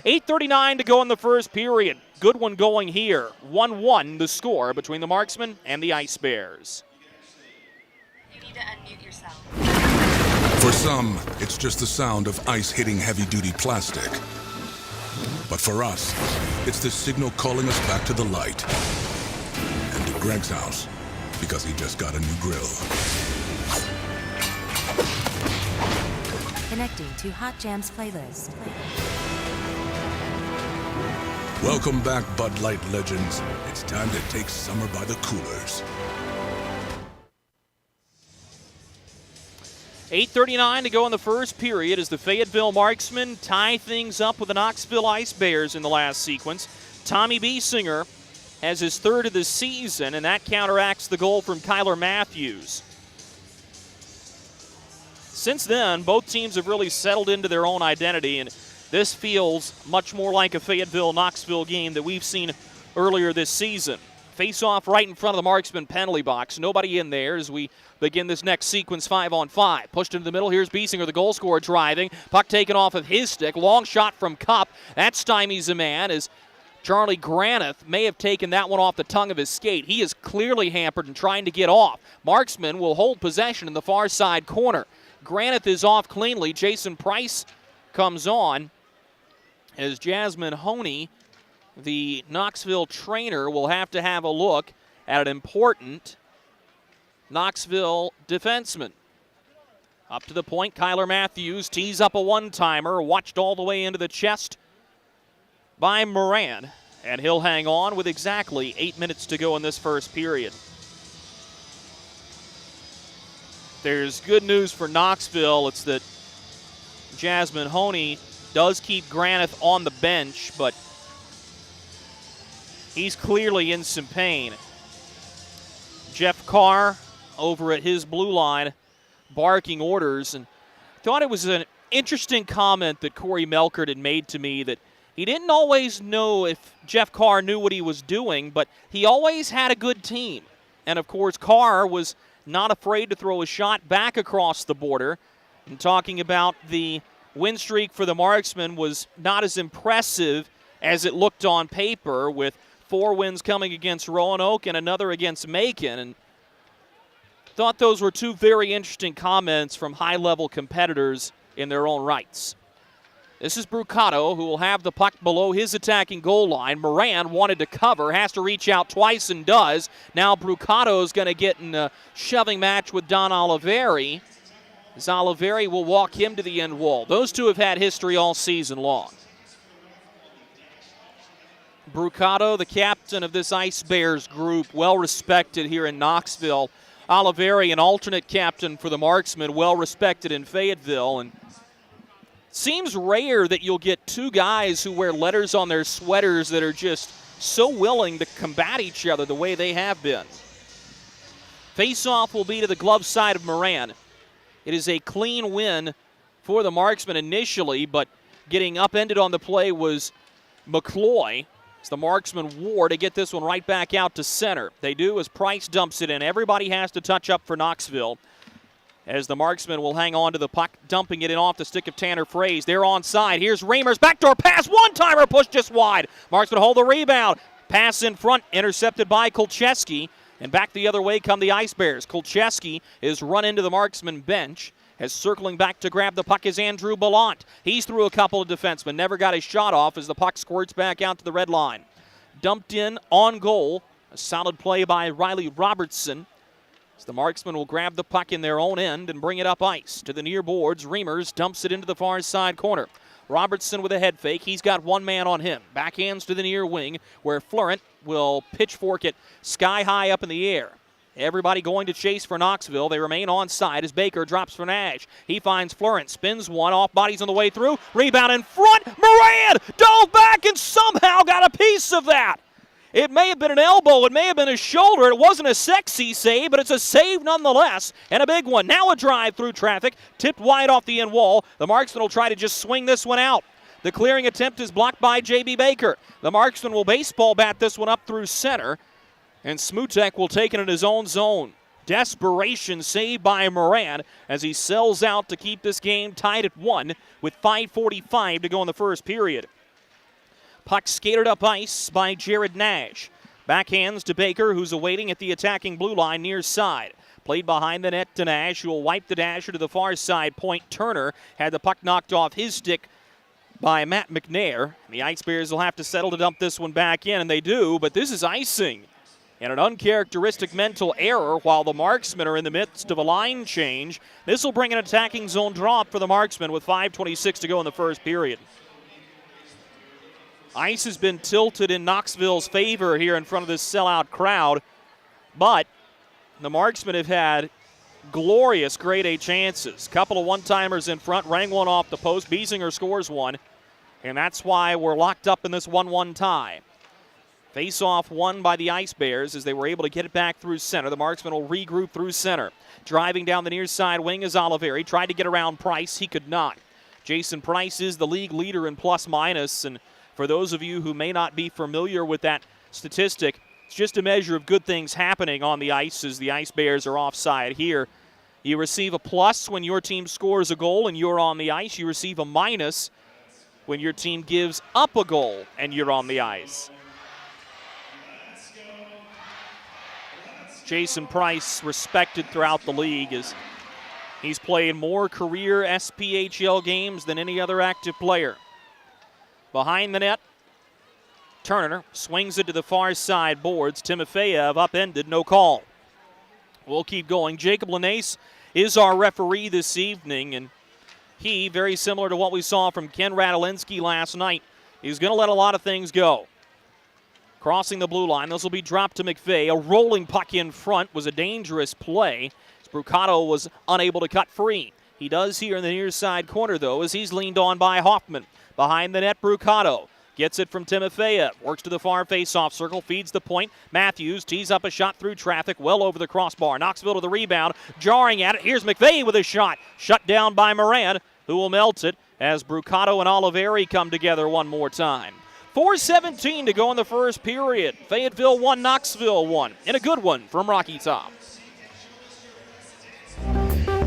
8:39 to go in the first period. Good one going here. 1-1 the score between the Marksmen and the Ice Bears. You need to unmute yourself. For some, it's just the sound of ice hitting heavy-duty plastic. But for us, it's the signal calling us back to the light. And to Greg's house, because he just got a new grill. Connecting to Hot Jams playlist. Welcome back, Bud Light legends. It's time to take summer by the coolers. 8:39 to go in the first period as the Fayetteville Marksmen tie things up with the Knoxville Ice Bears in the last sequence. Tommy Biesinger has his third of the season, and that counteracts the goal from Kyler Matthews. Since then, both teams have really settled into their own identity, and this feels much more like a Fayetteville-Knoxville game that we've seen earlier this season. Face-off right in front of the Marksman penalty box. Nobody in there as we begin this next sequence 5-on-5. Pushed into the middle. Here's Biesinger, the goal scorer, driving. Puck taken off of his stick. Long shot from Cupp. That stymies a man as Charlie Granith may have taken that one off the tongue of his skate. He is clearly hampered and trying to get off. Marksman will hold possession in the far side corner. Granith is off cleanly. Jason Price comes on as Jasmine Honey, the Knoxville trainer, will have to have a look at an important Knoxville defenseman. Up to the point, Kyler Matthews tees up a one-timer, watched all the way into the chest by Moran, and he'll hang on with exactly 8 minutes to go in this first period. There's good news for Knoxville. It's that Jasmine Honey does keep Granith on the bench, but he's clearly in some pain. Jeff Carr over at his blue line barking orders, and thought it was an interesting comment that Corey Melkert had made to me, that he didn't always know if Jeff Carr knew what he was doing, but he always had a good team. And of course, Carr was not afraid to throw a shot back across the border. And talking about the win streak for the Marksmen was not as impressive as it looked on paper, with 4 wins coming against Roanoke and another against Macon. And thought those were two very interesting comments from high-level competitors in their own rights. This is Brucato, who will have the puck below his attacking goal line. Moran wanted to cover, has to reach out twice and does. Now Brucato's going to get in a shoving match with Don Oliveri, as Oliveri will walk him to the end wall. Those two have had history all season long. Brucato, the captain of this Ice Bears group, well respected here in Knoxville. Oliveri, an alternate captain for the Marksmen, well respected in Fayetteville. And seems rare that you'll get two guys who wear letters on their sweaters that are just so willing to combat each other the way they have been. Face-off will be to the glove side of Moran. It is a clean win for the Marksmen initially, but getting upended on the play was McCloy. It's the Marksman war to get this one right back out to center. They do as Price dumps it in. Everybody has to touch up for Knoxville as the Marksman will hang on to the puck, dumping it in off the stick of Tanner Fraze. They're onside. Here's Reimers. Backdoor pass. One-timer push just wide. Marksman hold the rebound. Pass in front, intercepted by Kolcheski. And back the other way come the Ice Bears. Kolcheski is run into the Marksman bench. As circling back to grab the puck is Andrew Ballant. He's through a couple of defensemen. Never got his shot off as the puck squirts back out to the red line. Dumped in on goal. A solid play by Riley Robertson. As the Marksmen will grab the puck in their own end and bring it up ice. To the near boards, Reimers dumps it into the far side corner. Robertson with a head fake. He's got one man on him. Backhands to the near wing where Florent will pitchfork it sky high up in the air. Everybody going to chase for Knoxville. They remain onside as Baker drops for Nash. He finds Florent, spins one, off bodies on the way through. Rebound in front. Moran dove back and somehow got a piece of that. It may have been an elbow. It may have been a shoulder. It wasn't a sexy save, but it's a save nonetheless, and a big one. Now a drive through traffic, tipped wide off the end wall. The Marksman will try to just swing this one out. The clearing attempt is blocked by J.B. Baker. The Marksman will baseball bat this one up through center. And Smutek will take it in his own zone. Desperation save by Moran as he sells out to keep this game tied at 1 with 5:45 to go in the first period. Puck skated up ice by Jared Nash. Backhands to Baker, who's awaiting at the attacking blue line near side. Played behind the net to Nash, who will wipe the dasher to the far side point. Turner had the puck knocked off his stick by Matt McNair. The Ice Bears will have to settle to dump this one back in, and they do, but this is icing. And an uncharacteristic mental error while the Marksmen are in the midst of a line change. This will bring an attacking zone drop for the Marksmen with 5:26 to go in the first period. Ice has been tilted in Knoxville's favor here in front of this sellout crowd, but the Marksmen have had glorious grade A chances. Couple of one-timers in front, rang one off the post. Biesinger scores one, and that's why we're locked up in this 1-1 tie. Face-off won by the Ice Bears as they were able to get it back through center. The Marksmen will regroup through center. Driving down the near side wing is Oliveri. Tried to get around Price. He could not. Jason Price is the league leader in plus-minus, and for those of you who may not be familiar with that statistic, it's just a measure of good things happening on the ice as the Ice Bears are offside here. You receive a plus when your team scores a goal and you're on the ice. You receive a minus when your team gives up a goal and you're on the ice. Jason Price, respected throughout the league, as he's played more career SPHL games than any other active player. Behind the net, Turner swings it to the far side boards. Timofeyev upended, no call. We'll keep going. Jacob Linnaeus is our referee this evening, and he, very similar to what we saw from Ken Radolinski last night, he's going to let a lot of things go. Crossing the blue line, this will be dropped to McVeigh. A rolling puck in front was a dangerous play. Brucato was unable to cut free. He does here in the near side corner, though, as he's leaned on by Hoffman. Behind the net, Brucato gets it from Timofeyev. Works to the far face-off circle, feeds the point. Matthews tees up a shot through traffic, well over the crossbar. Knoxville to the rebound, jarring at it. Here's McVeigh with a shot. Shut down by Moran, who will melt it as Brucato and Oliveri come together one more time. 4:17 to go in the first period. Fayetteville 1, Knoxville 1. And a good one from Rocky Top.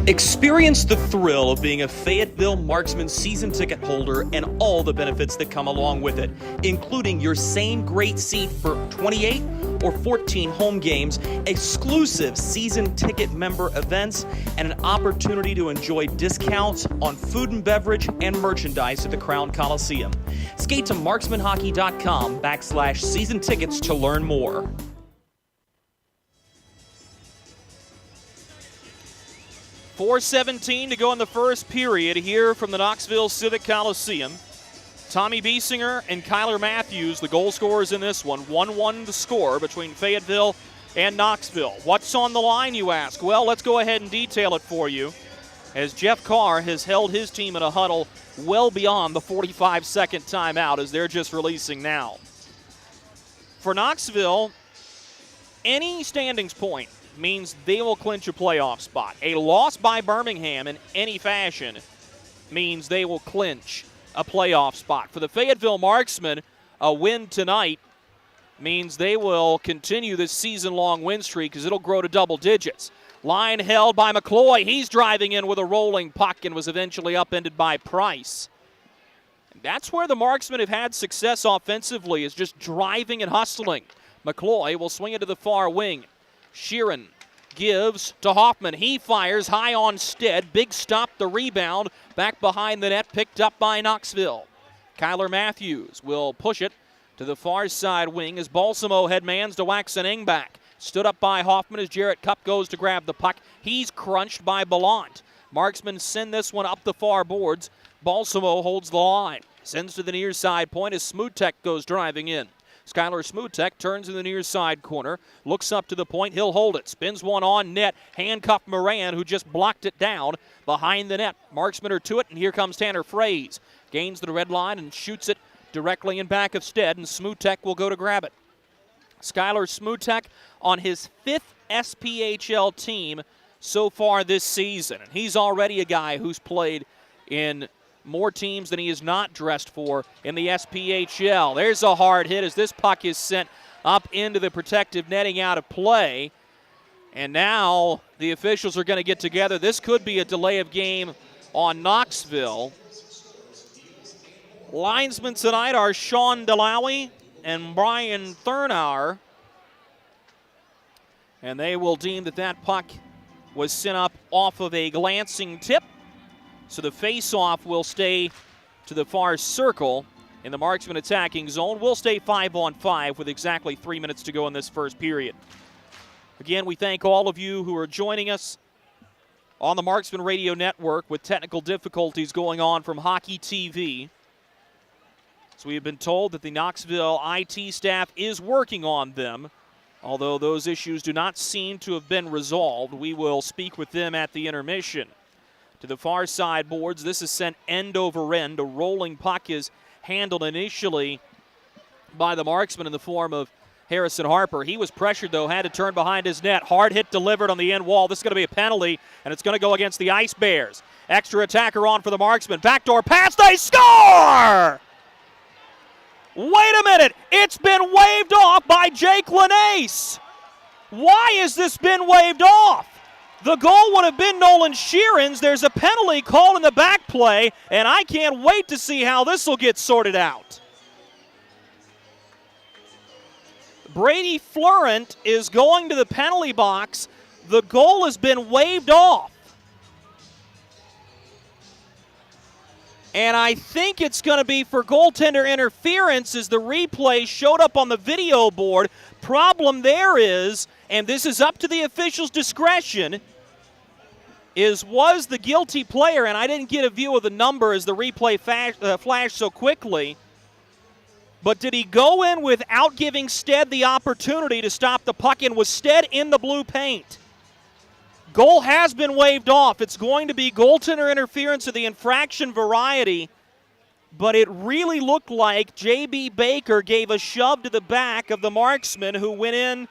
Experience the thrill of being a Fayetteville Marksmen season ticket holder and all the benefits that come along with it, including your same great seat for 28 or 14 home games, exclusive season ticket member events, and an opportunity to enjoy discounts on food and beverage and merchandise at the Crown Coliseum. Skate to marksmanhockey.com/season tickets to learn more. 4:17 to go in the first period here from the Knoxville Civic Coliseum. Tommy Biesinger and Kyler Matthews, the goal scorers in this one. 1-1 the score between Fayetteville and Knoxville. What's on the line, you ask? Well, let's go ahead and detail it for you, as Jeff Carr has held his team in a huddle well beyond the 45-second timeout, as they're just releasing now. For Knoxville, any standings point means they will clinch a playoff spot. A loss by Birmingham in any fashion means they will clinch a playoff spot. For the Fayetteville Marksmen, a win tonight means they will continue this season-long win streak, because it'll grow to double digits. Line held by McCloy. He's driving in with a rolling puck and was eventually upended by Price. And that's where the Marksmen have had success offensively, is just driving and hustling. McCloy will swing it to the far wing. Sheeran gives to Hoffman. He fires high on Stead. Big stop, the rebound. Back behind the net, picked up by Knoxville. Kyler Matthews will push it to the far side wing as Balsamo headmans to Waxen back. Stood up by Hoffman as Jarrett Cupp goes to grab the puck. He's crunched by Bellant. Marksmen send this one up the far boards. Balsamo holds the line. Sends to the near side point as Smutek goes driving in. Skylar Smutek turns in the near side corner, looks up to the point, he'll hold it, spins one on net, handcuffed Moran, who just blocked it down behind the net. Marksmen are to it, and here comes Tanner Fraze. Gains the red line and shoots it directly in back of Stead, and Smutek will go to grab it. Skylar Smutek on his 5th SPHL team so far this season, and he's already a guy who's played in more teams than he is not dressed for in the SPHL. There's a hard hit as this puck is sent up into the protective netting out of play. And now the officials are going to get together. This could be a delay of game on Knoxville. Linesmen tonight are Sean Delawy and Brian Thurnauer. And they will deem that that puck was sent up off of a glancing tip. So the face-off will stay to the far circle in the Marksman attacking zone. We'll stay 5-on-5 with exactly 3 minutes to go in this first period. Again, we thank all of you who are joining us on the Marksman Radio Network with technical difficulties going on from Hockey TV. So we have been told that the Knoxville IT staff is working on them. Although those issues do not seem to have been resolved, we will speak with them at the intermission. To the far side boards, this is sent end over end. A rolling puck is handled initially by the Marksman in the form of Harrison Harper. He was pressured, though, had to turn behind his net. Hard hit delivered on the end wall. This is going to be a penalty, and it's going to go against the Ice Bears. Extra attacker on for the Marksman. Backdoor pass, they score! Wait a minute, it's been waved off by Jake Lanace. Why has this been waved off? The goal would have been Nolan Sheeran's. There's a penalty called in the back play, and I can't wait to see how this will get sorted out. Brady Florent is going to the penalty box. The goal has been waved off. And I think it's going to be for goaltender interference, as the replay showed up on the video board. Problem there is, and this is up to the official's discretion, was the guilty player, and I didn't get a view of the number as the replay flashed so quickly, but did he go in without giving Stead the opportunity to stop the puck, and was Stead in the blue paint? Goal has been waved off. It's going to be goaltender interference of the infraction variety, but it really looked like J.B. Baker gave a shove to the back of the Marksman, who went in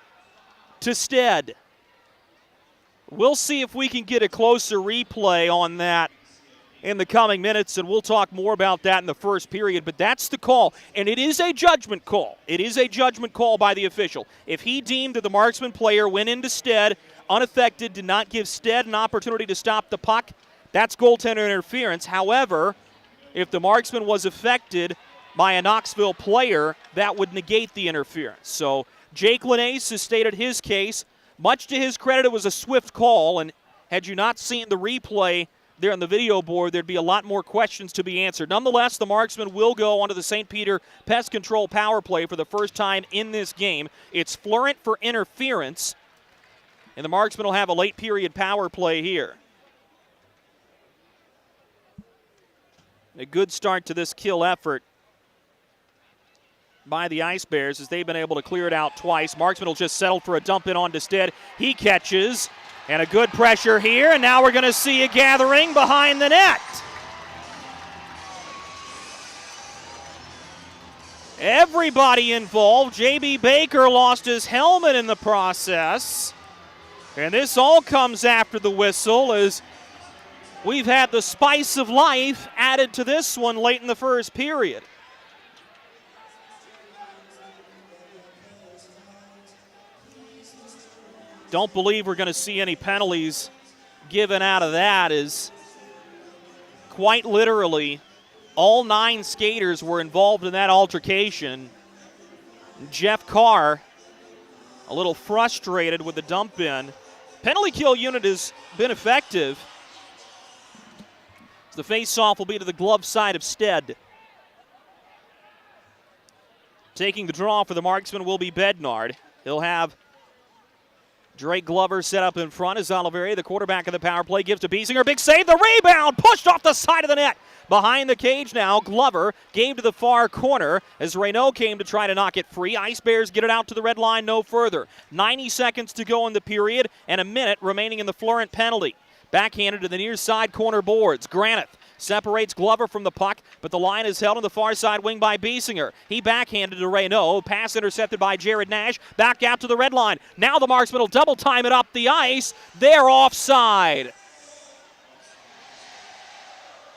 to Stead. We'll see if we can get a closer replay on that in the coming minutes, and we'll talk more about that in the first period, but that's the call, and it is a judgment call. It is a judgment call by the official. If he deemed that the Marksman player went into Stead unaffected, did not give Stead an opportunity to stop the puck, that's goaltender interference. However, if the Marksman was affected by a Knoxville player, that would negate the interference. So Jake Lanace has stated his case. Much to his credit, it was a swift call, and had you not seen the replay there on the video board, there'd be a lot more questions to be answered. Nonetheless, the Marksmen will go onto the St. Peter Pest Control power play for the first time in this game. It's Florent for interference, and the Marksmen will have a late period power play here. A good start to this kill effort by the Ice Bears as they've been able to clear it out twice. Marksman will just settle for a dump in on Stead. He catches, and a good pressure here, and now we're going to see a gathering behind the net. Everybody involved. J.B. Baker lost his helmet in the process. And this all comes after the whistle as we've had the spice of life added to this one late in the first period. Don't believe we're going to see any penalties given out of that, as quite literally all 9 skaters were involved in that altercation. Jeff Carr a little frustrated with the dump in. Penalty kill unit has been effective. The face-off will be to the glove side of Stead. Taking the draw for the Marksman will be Bednard. He'll have Drake Glover set up in front as Oliveira, the quarterback of the power play, gives to Biesinger. Big save, the rebound, pushed off the side of the net. Behind the cage now, Glover gave to the far corner as Reynaud came to try to knock it free. Ice Bears get it out to the red line, no further. 90 seconds to go in the period and a minute remaining in the Florent penalty. Backhanded to the near side corner boards. Granith separates Glover from the puck, but the line is held on the far side wing by Biesinger. He backhanded to Reynaud. Pass intercepted by Jared Nash. Back out to the red line. Now the Marksmen will double time it up the ice. They're offside.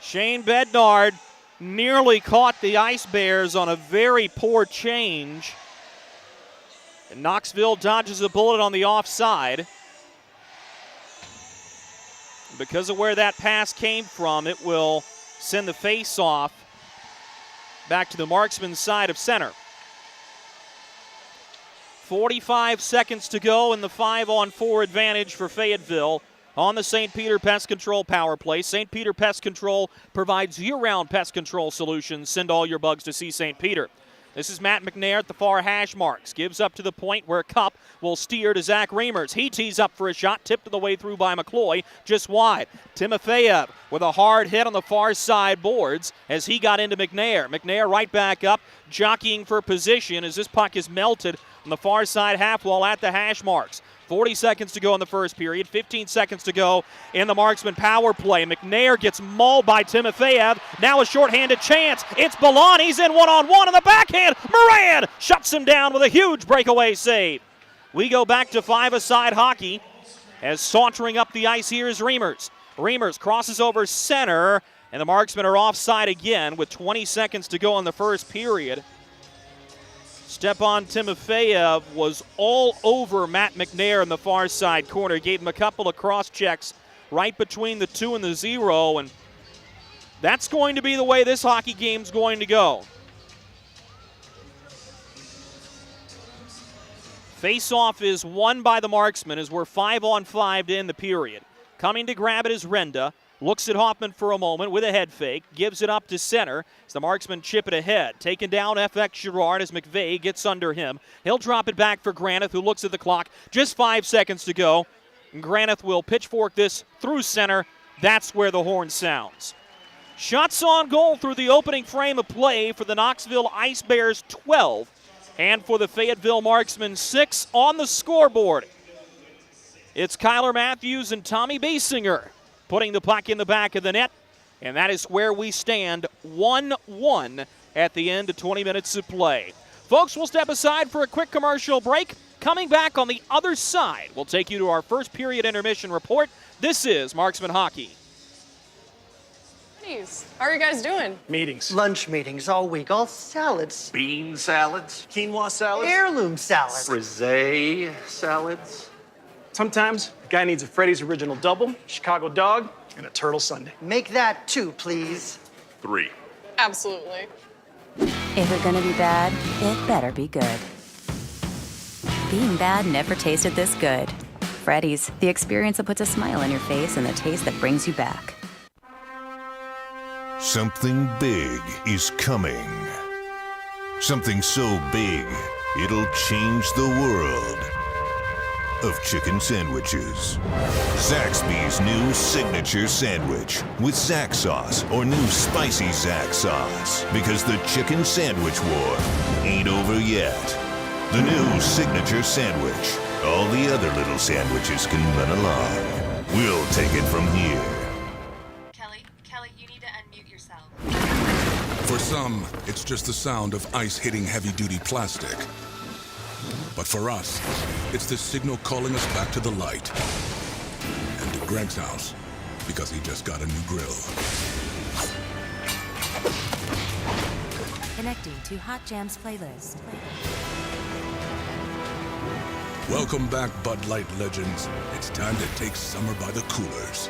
Shane Bednard nearly caught the Ice Bears on a very poor change. And Knoxville dodges a bullet on the offside. Because of where that pass came from, it will send the face-off back to the Marksman side of center. 45 seconds to go in the 5-on-4 advantage for Fayetteville on the St. Peter Pest Control power play. St. Peter Pest Control provides year-round pest control solutions. Send all your bugs to see St. Peter. This is Matt McNair at the far hash marks. Gives up to the point where Cup will steer to Zach Reimers. He tees up for a shot, tipped the way through by McCloy, just wide. Timofeyev with a hard hit on the far side boards as he got into McNair. McNair right back up, jockeying for position as this puck is melted on the far side half wall at the hash marks. 40 seconds to go in the first period, 15 seconds to go in the Marksman power play. McNair gets mauled by Timofeyev. Now a shorthanded chance. It's Balan. He's in one-on-one on the backhand. Moran shuts him down with a huge breakaway save. We go back to 5-a-side hockey as sauntering up the ice here is Reimers. Reimers crosses over center, and the Marksmen are offside again with 20 seconds to go in the first period. Stepan Timofeyev was all over Matt McNair in the far side corner. Gave him a couple of cross checks right between the 2 and the 0, and that's going to be the way this hockey game's going to go. Face-off is won by the Marksmen as we're 5-on-5 to end the period. Coming to grab it is Renda. Looks at Hoffman for a moment with a head fake. Gives it up to center as the Marksmen chip it ahead. Taken down FX Girard as McVeigh gets under him. He'll drop it back for Granith, who looks at the clock. Just 5 seconds to go. And Granith will pitchfork this through center. That's where the horn sounds. Shots on goal through the opening frame of play for the Knoxville Ice Bears 12. And for the Fayetteville Marksmen 6 on the scoreboard. It's Kyler Matthews and Tommy Biesinger putting the puck in the back of the net, and that is where we stand 1-1 at the end of 20 minutes of play. Folks, we'll step aside for a quick commercial break. Coming back on the other side, we'll take you to our first period intermission report. This is Marksman Hockey. How are you guys doing? Meetings. Lunch meetings all week, all salads. Bean salads. Quinoa salads. Heirloom salads. Frisee salads. Sometimes a guy needs a Freddy's Original Double, Chicago Dog, and a Turtle Sundae. Make that 2, please. 3. Absolutely. If it's gonna be bad, it better be good. Being bad never tasted this good. Freddy's, the experience that puts a smile on your face and the taste that brings you back. Something big is coming. Something so big, it'll change the world. of chicken sandwiches. Zaxby's new signature sandwich with Zax sauce or new spicy Zax sauce, because the chicken sandwich war ain't over yet. The new signature sandwich. All the other little sandwiches can run along. We'll take it from here. Kelly, you need to unmute yourself. For some, it's just the sound of ice hitting heavy-duty plastic. But for us, it's the signal calling us back to the light. And to Greg's house, because he just got a new grill. Connecting to Hot Jams playlist. Welcome back, Bud Light legends. It's time to take summer by the coolers.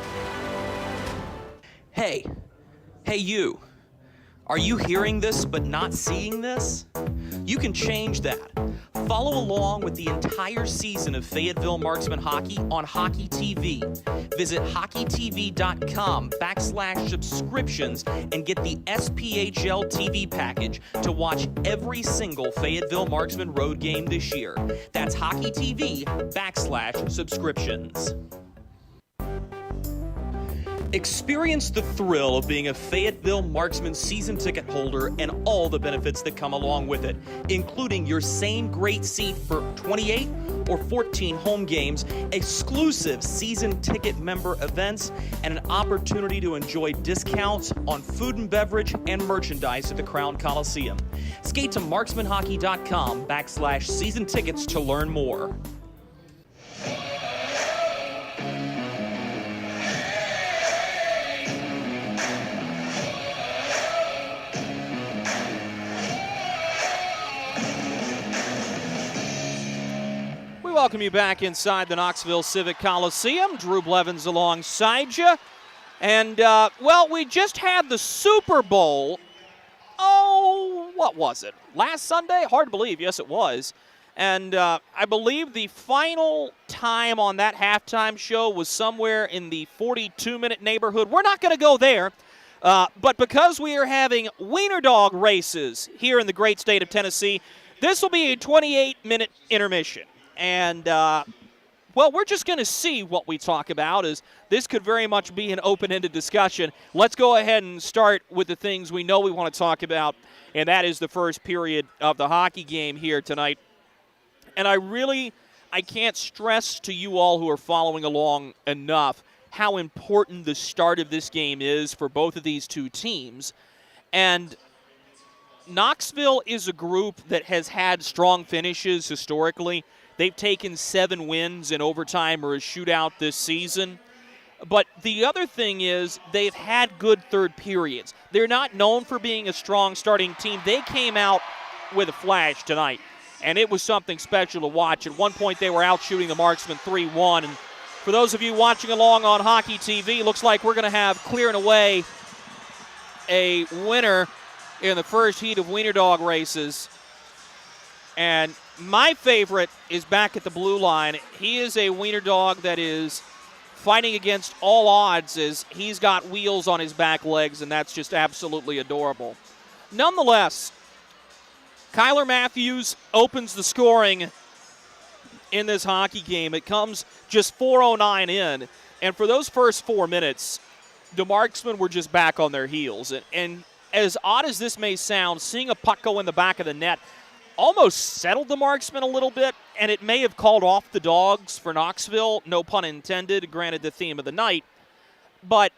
Hey you. Are you hearing this but not seeing this? You can change that. Follow along with the entire season of Fayetteville Marksmen hockey on Hockey TV. Visit hockeytv.com/subscriptions and get the SPHL TV package to watch every single Fayetteville Marksmen road game this year. That's hockeytv.com/subscriptions. Experience the thrill of being a Fayetteville Marksmen season ticket holder and all the benefits that come along with it, including your same great seat for 28 or 14 home games, exclusive season ticket member events, and an opportunity to enjoy discounts on food and beverage and merchandise at the Crown Coliseum. Skate to marksmanhockey.com/season tickets to learn more. We welcome you back inside the Knoxville Civic Coliseum. Drew Blevins alongside you. And, well, we just had the Super Bowl. Oh, what was it? Last Sunday? Hard to believe. Yes, it was. And I believe the final time on that halftime show was somewhere in the 42-minute neighborhood. We're not going to go there. But because we are having wiener dog races here in the great state of Tennessee, this will be a 28-minute intermission. And, well, we're just going to see what we talk about, as this could very much be an open-ended discussion. Let's go ahead and start with the things we know we want to talk about, and that is the first period of the hockey game here tonight. And I can't stress to you all who are following along enough how important the start of this game is for both of these two teams. And Knoxville is a group that has had strong finishes historically. They've taken 7 wins in overtime or a shootout this season. But the other thing is they've had good third periods. They're not known for being a strong starting team. They came out with a flash tonight, and it was something special to watch. At one point, they were out shooting the Marksmen 3-1. And for those of you watching along on Hockey TV, looks like we're going to have clearing away a winner in the first heat of wiener dog races. And my favorite is back at the blue line. He is a wiener dog that is fighting against all odds, as he's got wheels on his back legs, and that's just absolutely adorable. Nonetheless, Kyler Matthews opens the scoring in this hockey game. It comes just 4:09 in, and for those first 4 minutes, the Marksmen were just back on their heels. And as odd as this may sound, seeing a puck go in the back of the net almost settled the Marksmen a little bit, and it may have called off the dogs for Knoxville, no pun intended, granted the theme of the night. But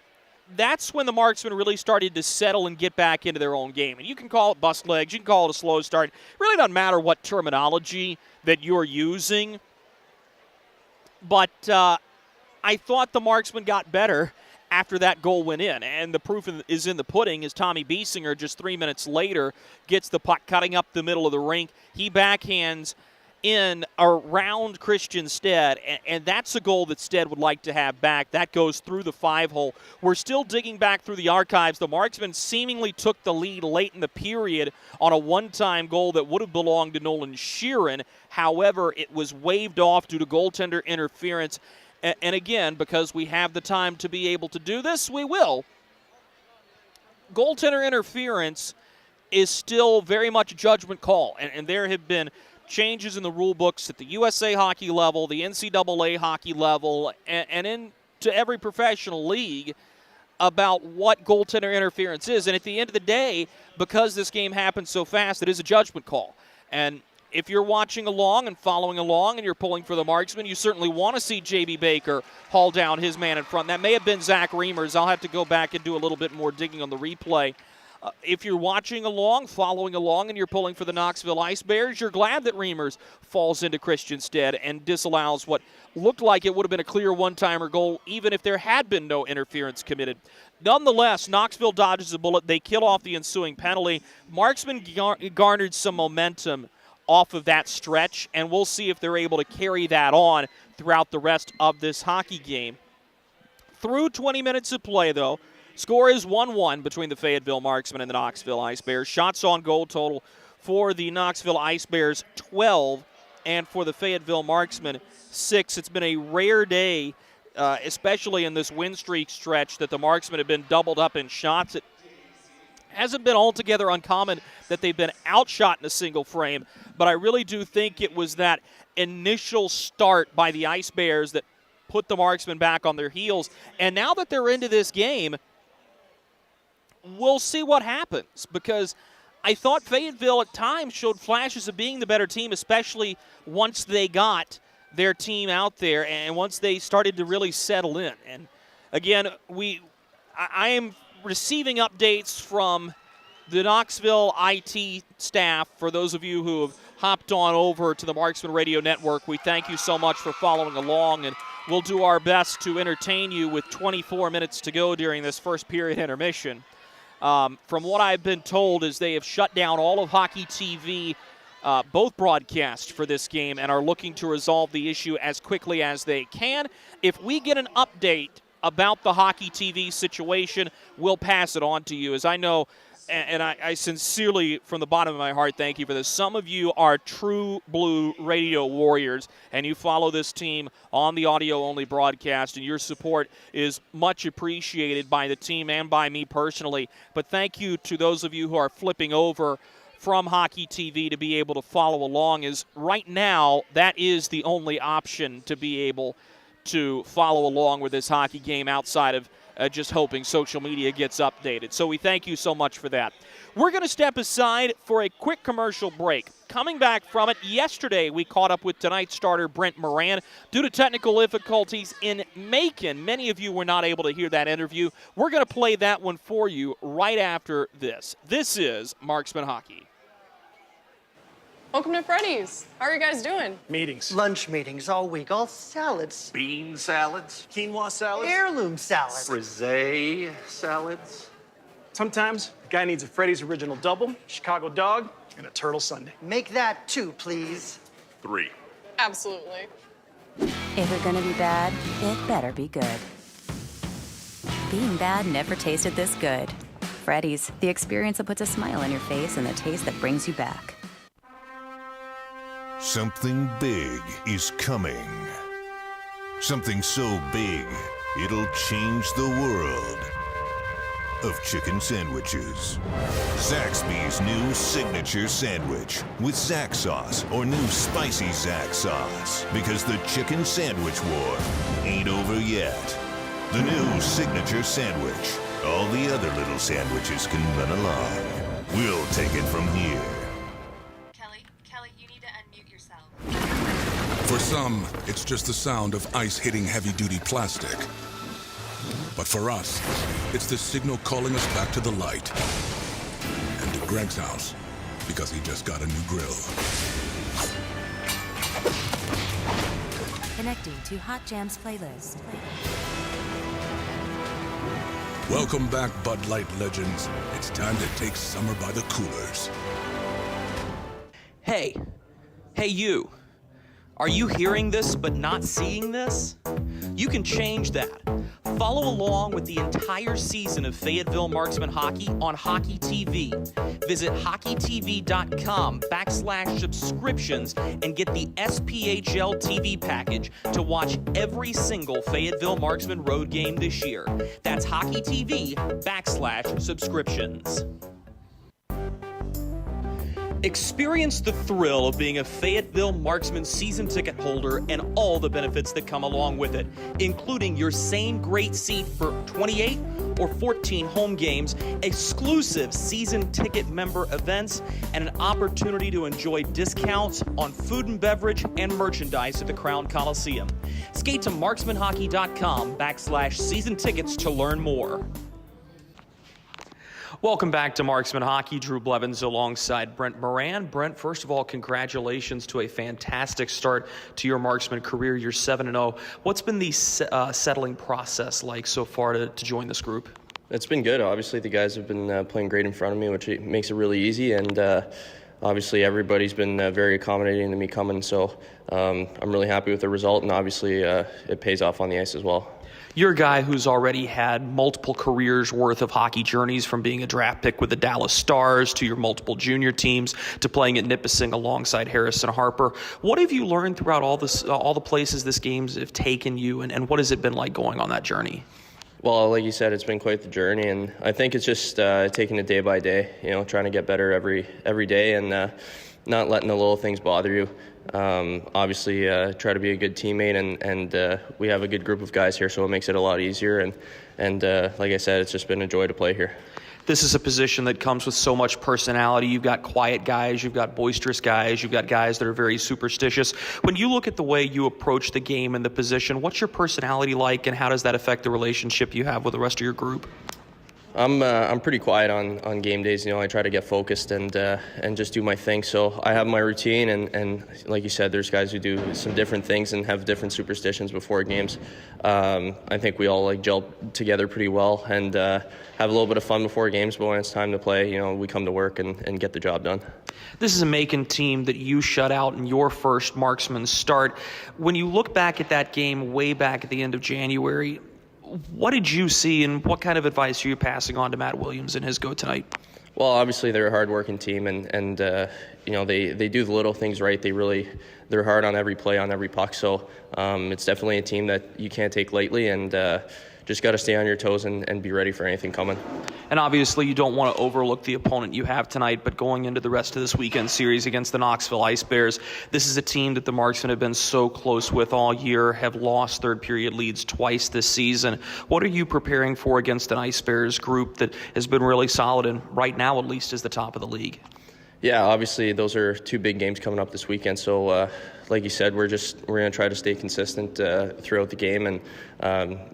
that's when the Marksmen really started to settle and get back into their own game. And you can call it bust legs, you can call it a slow start. It really doesn't matter what terminology that you're using. But I thought the Marksmen got better after that goal went in. And the proof is in the pudding, as Tommy Biesinger just 3 minutes later gets the puck cutting up the middle of the rink. He backhands in around Christian Stead, and that's a goal that Stead would like to have back. That goes through the 5-hole. We're still digging back through the archives. The Marksmen seemingly took the lead late in the period on a one-time goal that would have belonged to Nolan Sheeran. However, it was waved off due to goaltender interference. And again, because we have the time to be able to do this, we will. Goaltender interference is still very much a judgment call. And there have been changes in the rule books at the USA hockey level, the NCAA hockey level, and into every professional league about what goaltender interference is. And at the end of the day, because this game happens so fast, it is a judgment call. And if you're watching along and following along and you're pulling for the Marksmen, you certainly want to see J.B. Baker haul down his man in front. That may have been Zach Reimers. I'll have to go back and do a little bit more digging on the replay. If you're watching along, following along, and you're pulling for the Knoxville Ice Bears, you're glad that Reimers falls into Christian's stead and disallows what looked like it would have been a clear one-timer goal, even if there had been no interference committed. Nonetheless, Knoxville dodges a bullet. They kill off the ensuing penalty. Marksmen garnered some momentum off of that stretch, and we'll see if they're able to carry that on throughout the rest of this hockey game. Through 20 minutes of play, though, score is 1-1 between the Fayetteville Marksmen and the Knoxville Ice Bears. Shots on goal total for the Knoxville Ice Bears, 12, and for the Fayetteville Marksmen, 6. It's been a rare day, especially in this win streak stretch, that the Marksmen have been doubled up in shots. It hasn't been altogether uncommon that they've been outshot in a single frame, but I really do think it was that initial start by the Ice Bears that put the Marksmen back on their heels. And now that they're into this game, we'll see what happens, because I thought Fayetteville at times showed flashes of being the better team, especially once they got their team out there and once they started to really settle in. And again, I am receiving updates from the Knoxville IT staff. For those of you who have hopped on over to the Marksman Radio Network, we thank you so much for following along, and we'll do our best to entertain you with 24 minutes to go during this first period intermission. From what I've been told is they have shut down all of Hockey TV, both broadcasts for this game, and are looking to resolve the issue as quickly as they can. If we get an update about the Hockey TV situation, we'll pass it on to you. As I know, and I sincerely, from the bottom of my heart, thank you for this. Some of you are true blue radio warriors, and you follow this team on the audio-only broadcast, and your support is much appreciated by the team and by me personally. But thank you to those of you who are flipping over from Hockey TV to be able to follow along, as right now that is the only option to be able to follow along with this hockey game outside of just hoping social media gets updated. So we thank you so much for that. We're going to step aside for a quick commercial break. Coming back from it, yesterday we caught up with tonight's starter Brent Moran. Due to technical difficulties in Macon, many of you were not able to hear that interview. We're going to play that one for you right after this. This is Marksman Hockey. Welcome to Freddy's. How are you guys doing? Meetings. Lunch meetings all week, all salads. Bean salads. Quinoa salads. Heirloom salads. Frisee salads. Sometimes a guy needs a Freddy's Original Double, Chicago Dog, and a Turtle Sundae. Make that 2, please. 3. Absolutely. If you're gonna be bad, it better be good. Being bad never tasted this good. Freddy's, the experience that puts a smile on your face and the taste that brings you back. Something big is coming. Something so big, it'll change the world of chicken sandwiches. Zaxby's new signature sandwich with Zax sauce or new spicy Zax sauce. Because the chicken sandwich war ain't over yet. The new signature sandwich. All the other little sandwiches can run along. We'll take it from here. Kelly, you need to unmute yourself. For some, it's just the sound of ice hitting heavy-duty plastic. But for us, it's the signal calling us back to the light. And to Greg's house, because he just got a new grill. Connecting to Hot Jams playlist. Welcome back, Bud Light legends. It's time to take summer by the coolers. Hey you. Are you hearing this but not seeing this? You can change that. Follow along with the entire season of Fayetteville Marksmen hockey on Hockey TV. Visit hockeytv.com/subscriptions and get the SPHL TV package to watch every single Fayetteville Marksmen road game this year. That's hockeytv.com/subscriptions. Experience the thrill of being a Fayetteville Marksmen season ticket holder and all the benefits that come along with it, including your same great seat for 28 or 14 home games, exclusive season ticket member events, and an opportunity to enjoy discounts on food and beverage and merchandise at the Crown Coliseum. Skate to marksmanhockey.com/season tickets to learn more. Welcome back to Marksman Hockey. Drew Blevins alongside Brent Moran. Brent, first of all, congratulations to a fantastic start to your Marksman career. You're 7-0. What's been the settling process like so far to join this group? It's been good. Obviously, the guys have been playing great in front of me, which makes it really easy. And obviously, everybody's been very accommodating to me coming. So I'm really happy with the result. And obviously, it pays off on the ice as well. You're a guy who's already had multiple careers worth of hockey journeys, from being a draft pick with the Dallas Stars to your multiple junior teams to playing at Nipissing alongside Harrison Harper. What have you learned throughout all the places this game's have taken you, and what has it been like going on that journey? Well, like you said, it's been quite the journey, and I think it's just taking it day by day, trying to get better every day and not letting the little things bother you. Obviously, try to be a good teammate, and we have a good group of guys here, so it makes it a lot easier. And like I said, it's just been a joy to play here. This is a position that comes with so much personality. You've got quiet guys, you've got boisterous guys, you've got guys that are very superstitious. When you look at the way you approach the game and the position, what's your personality like, and how does that affect the relationship you have with the rest of your group? I'm pretty quiet on game days. I try to get focused and just do my thing. So I have my routine, and like you said, there's guys who do some different things and have different superstitions before games. I think we all gel together pretty well and have a little bit of fun before games. But when it's time to play, we come to work and get the job done. This is a Macon team that you shut out in your first Marksman start. When you look back at that game way back at the end of January, what did you see, and what kind of advice are you passing on to Matt Williams in his go tonight? Well, obviously they're a hard-working team, and they do the little things right. They're hard on every play, on every puck. So it's definitely a team that you can't take lightly, and just got to stay on your toes and be ready for anything coming. And obviously you don't want to overlook the opponent you have tonight, but going into the rest of this weekend series against the Knoxville Ice Bears, this is a team that the Marksmen have been so close with all year, have lost third period leads twice this season. What are you preparing for against an Ice Bears group that has been really solid and right now at least is the top of the league? Yeah, obviously those are two big games coming up this weekend. So like you said, we're going to try to stay consistent throughout the game and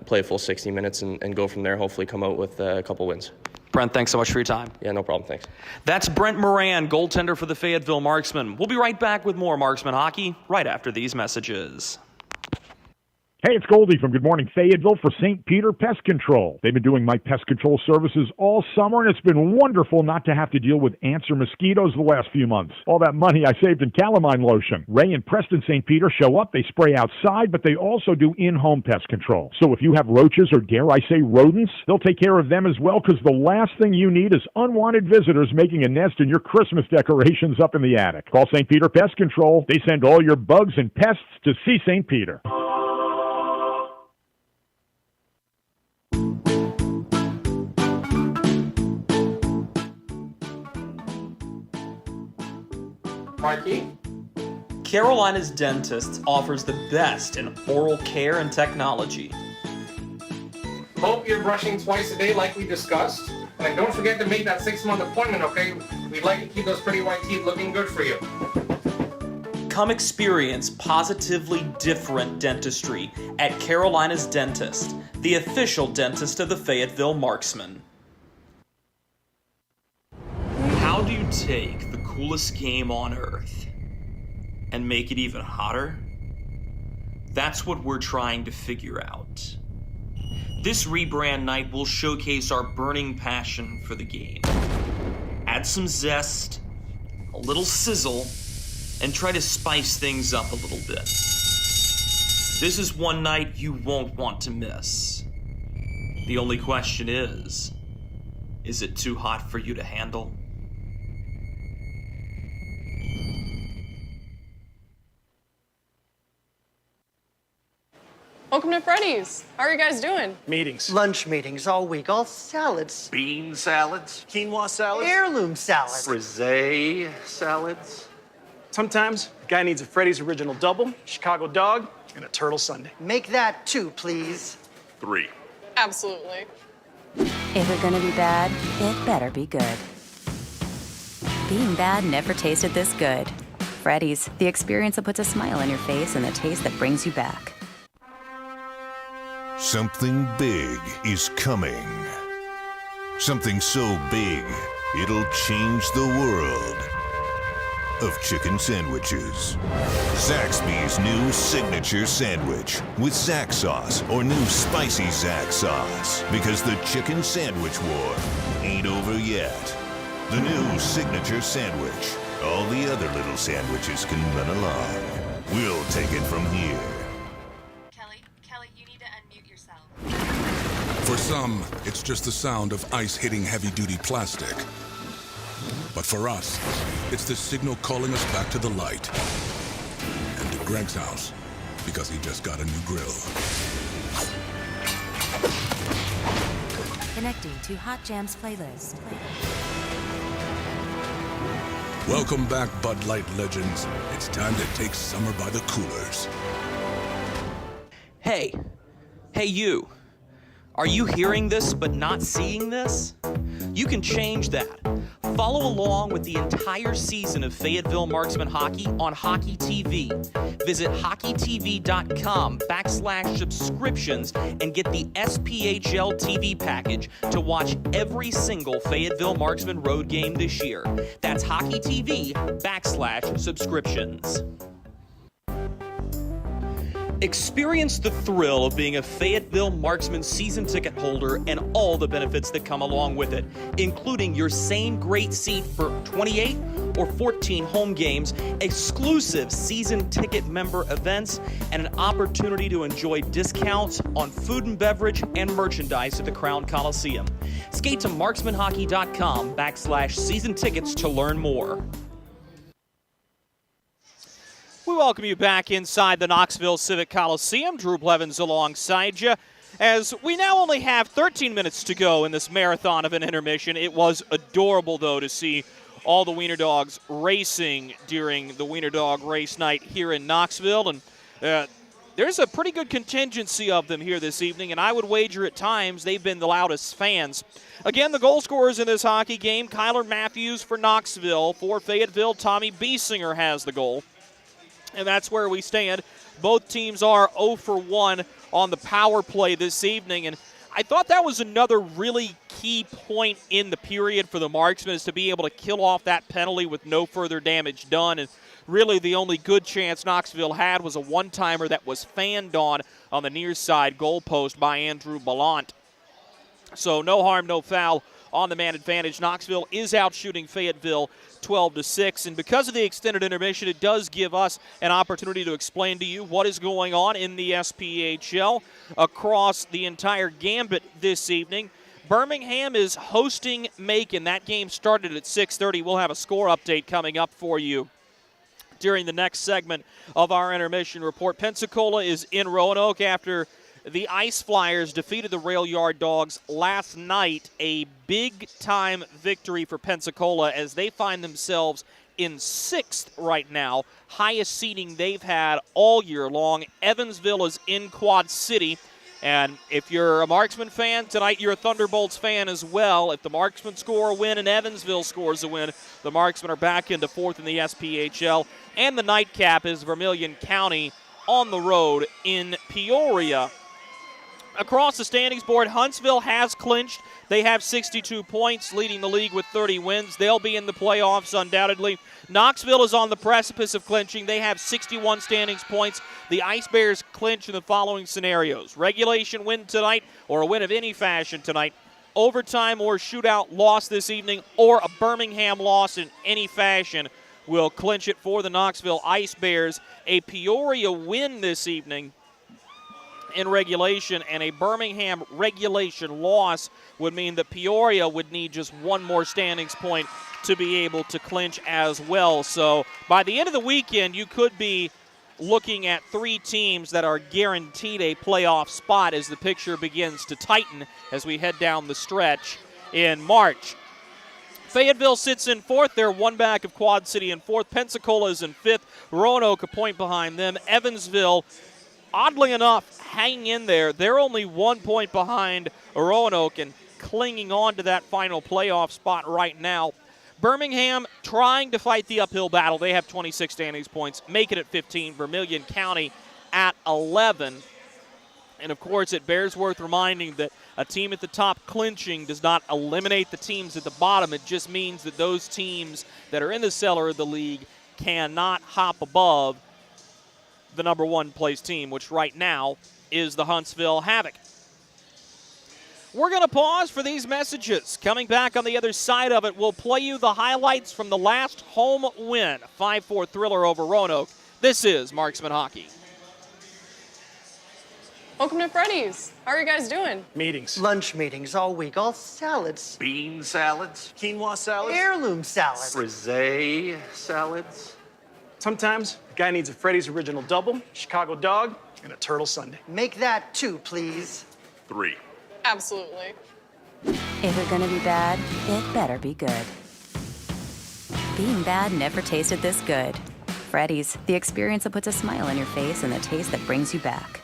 play a full 60 minutes and go from there, hopefully come out with a couple wins. Brent, thanks so much for your time. Yeah, no problem. Thanks. That's Brent Moran, goaltender for the Fayetteville Marksmen. We'll be right back with more Marksman Hockey right after these messages. Hey, it's Goldie from Good Morning Fayetteville for St. Peter Pest Control. They've been doing my pest control services all summer, and it's been wonderful not to have to deal with ants or mosquitoes the last few months. All that money I saved in calamine lotion. Ray and Preston St. Peter show up. They spray outside, but they also do in-home pest control. So if you have roaches or, dare I say, rodents, they'll take care of them as well, because the last thing you need is unwanted visitors making a nest in your Christmas decorations up in the attic. Call St. Peter Pest Control. They send all your bugs and pests to see St. Peter. Marky? Carolina's Dentists offers the best in oral care and technology. Hope you're brushing twice a day like we discussed. And don't forget to make that 6-month appointment, okay? We'd like to keep those pretty white teeth looking good for you. Come experience positively different dentistry at Carolina's Dentist, the official dentist of the Fayetteville Marksmen. How do you take the coolest game on Earth and make it even hotter? That's what we're trying to figure out. This rebrand night will showcase our burning passion for the game. Add some zest, a little sizzle, and try to spice things up a little bit. This is one night you won't want to miss. The only question is it too hot for you to handle? Welcome to Freddy's. How are you guys doing? Meetings. Lunch meetings all week, all salads. Bean salads. Quinoa salads. Heirloom salads. Frisee salads. Sometimes a guy needs a Freddy's Original Double, Chicago Dog, and a Turtle Sundae. Make that 2, please. 3. Absolutely. If you're gonna be bad, it better be good. Being bad never tasted this good. Freddy's, the experience that puts a smile on your face and the taste that brings you back. Something big is coming. Something so big, it'll change the world of chicken sandwiches. Zaxby's new signature sandwich with Zax sauce or new spicy Zax sauce. Because the chicken sandwich war ain't over yet. The new signature sandwich. All the other little sandwiches can run along. We'll take it from here. Kelly, you need to unmute yourself. For some, it's just the sound of ice hitting heavy-duty plastic. But for us, it's the signal calling us back to the light. And to Greg's house, because he just got a new grill. Connecting to Hot Jams playlist. Welcome back, Bud Light legends. It's time to take summer by the coolers. Hey you. Are you hearing this but not seeing this? You can change that. Follow along with the entire season of Fayetteville Marksmen hockey on Hockey TV. Visit hockeytv.com/subscriptions and get the SPHL TV package to watch every single Fayetteville Marksmen road game this year. That's hockeytv.com/subscriptions. Experience the thrill of being a Fayetteville Marksmen season ticket holder and all the benefits that come along with it, including your same great seat for 28 or 14 home games, exclusive season ticket member events, and an opportunity to enjoy discounts on food and beverage and merchandise at the Crown Coliseum. Skate to marksmanhockey.com/season tickets to learn more. We welcome you back inside the Knoxville Civic Coliseum. Drew Blevins alongside you. As we now only have 13 minutes to go in this marathon of an intermission. It was adorable, though, to see all the Wiener Dogs racing during the Wiener Dog race night here in Knoxville. And there's a pretty good contingency of them here this evening, and I would wager at times they've been the loudest fans. Again, the goal scorers in this hockey game, Kyler Matthews for Knoxville. For Fayetteville, Tommy Biesinger has the goal. And that's where we stand. Both teams are 0 for 1 on the power play this evening. And I thought that was another really key point in the period for the Marksmen, is to be able to kill off that penalty with no further damage done. And really the only good chance Knoxville had was a one-timer that was fanned on the near side goal post by Andrew Ballant. So no harm, no foul on the man advantage. Knoxville is out shooting Fayetteville 12-6, and because of the extended intermission, it does give us an opportunity to explain to you what is going on in the SPHL across the entire gambit this evening. Birmingham is hosting Macon. That game started at 6:30. We'll have a score update coming up for you during the next segment of our intermission report. Pensacola is in Roanoke after the Ice Flyers defeated the Rail Yard Dogs last night. A big-time victory for Pensacola as they find themselves in 6th right now, highest seeding they've had all year long. Evansville is in Quad City, and if you're a Marksman fan tonight, you're a Thunderbolts fan as well. If the Marksmen score a win and Evansville scores a win, the Marksmen are back into 4th in the SPHL, and the nightcap is Vermilion County on the road in Peoria. Across the standings board, Huntsville has clinched. They have 62 points, leading the league with 30 wins. They'll be in the playoffs undoubtedly. Knoxville is on the precipice of clinching. They have 61 standings points. The Ice Bears clinch in the following scenarios: regulation win tonight, or a win of any fashion tonight; overtime or shootout loss this evening, or a Birmingham loss in any fashion will clinch it for the Knoxville Ice Bears. A Peoria win this evening in regulation and a Birmingham regulation loss would mean that Peoria would need just one more standings point to be able to clinch as well. So by the end of the weekend, you could be looking at 3 teams that are guaranteed a playoff spot as the picture begins to tighten as we head down the stretch in March. Fayetteville sits in 4th. They're 1 back of Quad City in 4th. Pensacola is in 5th. Roanoke a point behind them. Evansville, oddly enough, hanging in there. They're only 1 point behind Roanoke and clinging on to that final playoff spot right now. Birmingham trying to fight the uphill battle. They have 26 standings points, make it at 15. Vermilion County at 11. And, of course, it bears worth reminding that a team at the top clinching does not eliminate the teams at the bottom. It just means that those teams that are in the cellar of the league cannot hop above the number 1 place team, which right now is the Huntsville Havoc. We're going to pause for these messages. Coming back on the other side of it, we'll play you the highlights from the last home win, 5-4 thriller over Roanoke. This is Marksman Hockey. Welcome to Freddy's. How are you guys doing? Meetings. Lunch meetings all week, all salads. Bean salads. Quinoa salads. Heirloom salads. Frisee salads. Sometimes a guy needs a Freddy's Original Double, Chicago Dog, and a Turtle Sundae. Make that 2, please. 3. Absolutely. If you're gonna be bad, it better be good. Being bad never tasted this good. Freddy's, the experience that puts a smile on your face and the taste that brings you back.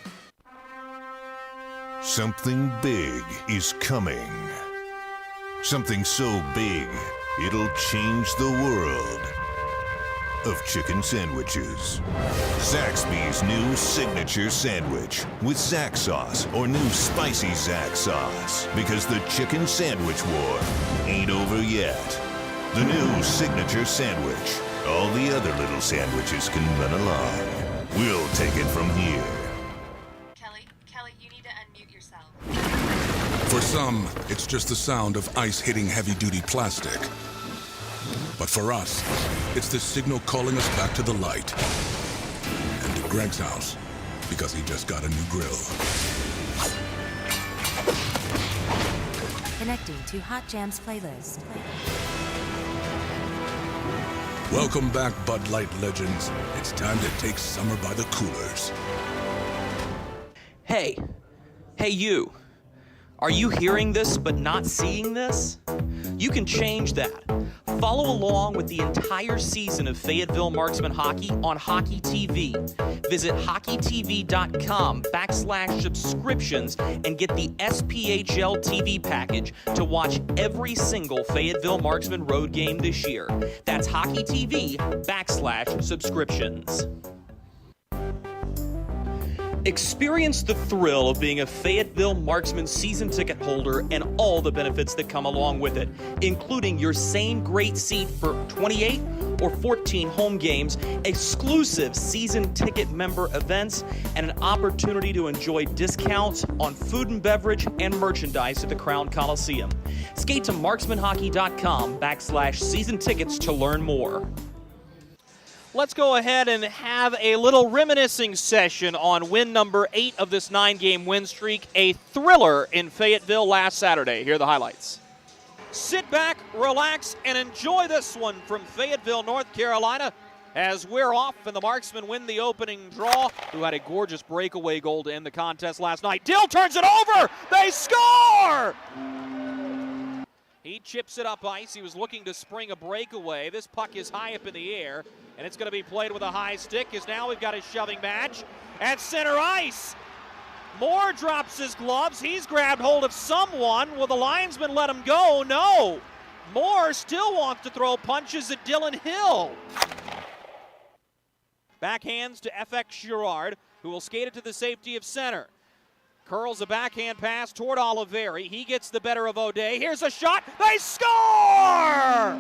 Something big is coming. Something so big, it'll change the world of chicken sandwiches. Zaxby's new signature sandwich with Zax sauce or new spicy Zax sauce. Because the chicken sandwich war ain't over yet. The new signature sandwich. All the other little sandwiches can run along. We'll take it from here. Kelly, you need to unmute yourself. For some, it's just the sound of ice hitting heavy-duty plastic. But for us, it's the signal calling us back to the light. And to Greg's house, because he just got a new grill. Connecting to Hot Jams playlist. Welcome back, Bud Light legends. It's time to take summer by the coolers. Hey you. Are you hearing this but not seeing this? You can change that. Follow along with the entire season of Fayetteville Marksmen hockey on Hockey TV. Visit hockeytv.com/subscriptions and get the SPHL TV package to watch every single Fayetteville Marksmen road game this year. That's hockeytv.com/subscriptions. Experience the thrill of being a Fayetteville Marksmen season ticket holder and all the benefits that come along with it, including your same great seat for 28 or 14 home games, exclusive season ticket member events, and an opportunity to enjoy discounts on food and beverage and merchandise at the Crown Coliseum. Skate to marksmanhockey.com/season tickets to learn more. Let's go ahead and have a little reminiscing session on win number 8 of this 9-game win streak, a thriller in Fayetteville last Saturday. Here are the highlights. Sit back, relax, and enjoy this one from Fayetteville, North Carolina, as we're off and the Marksmen win the opening draw, who had a gorgeous breakaway goal to end the contest last night. Dill turns it over! They score! He chips it up ice. He was looking to spring a breakaway. This puck is high up in the air, and it's going to be played with a high stick, as now we've got a shoving match at center ice. Moore drops his gloves. He's grabbed hold of someone. Will the linesman let him go? No. Moore still wants to throw punches at Dylan Hill. Backhands to FX Girard, who will skate it to the safety of center. Curls a backhand pass toward Oliveri. He gets the better of O'Day. Here's a shot. They score!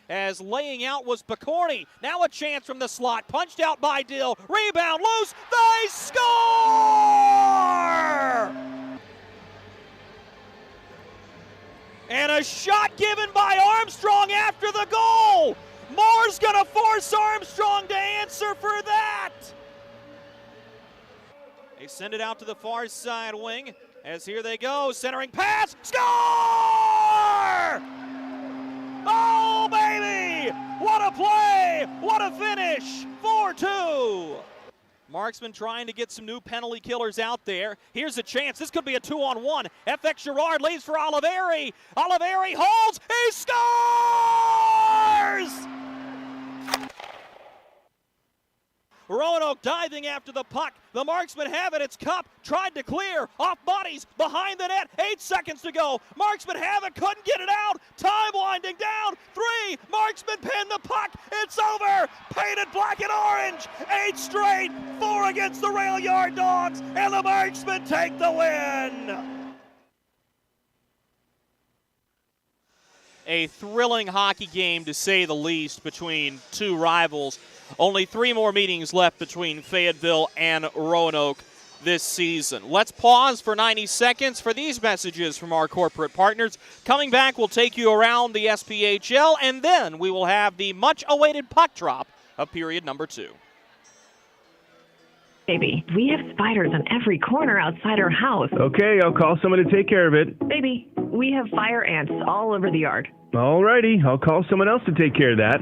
As laying out was Picorni. Now a chance from the slot. Punched out by Dill. Rebound loose. They score! And a shot given by Armstrong after the goal. Moore's going to force Armstrong to answer for that. They send it out to the far side wing, as here they go, centering pass, score! Oh, baby! What a play! What a finish for 4-2. Marksmen trying to get some new penalty killers out there. Here's a chance. This could be a 2-on-1. FX Girard leads for Oliveri. Oliveri holds. He scores! Roanoke diving after the puck. The Marksmen have it. It's Cup. Tried to clear. Off bodies. Behind the net. 8 seconds to go. Marksmen have it. Couldn't get it out. Time winding down. 3. Marksmen pin the puck. It's over. Painted black and orange. 8 straight. 4 against the Rail Yard Dogs. And the Marksmen take the win. A thrilling hockey game, to say the least, between two rivals. Only 3 more meetings left between Fayetteville and Roanoke this season. Let's pause for 90 seconds for these messages from our corporate partners. Coming back, we'll take you around the SPHL, and then we will have the much-awaited puck drop of period number 2. Baby, we have spiders on every corner outside our house. Okay, I'll call someone to take care of it. Baby, we have fire ants all over the yard. All righty, I'll call someone else to take care of that.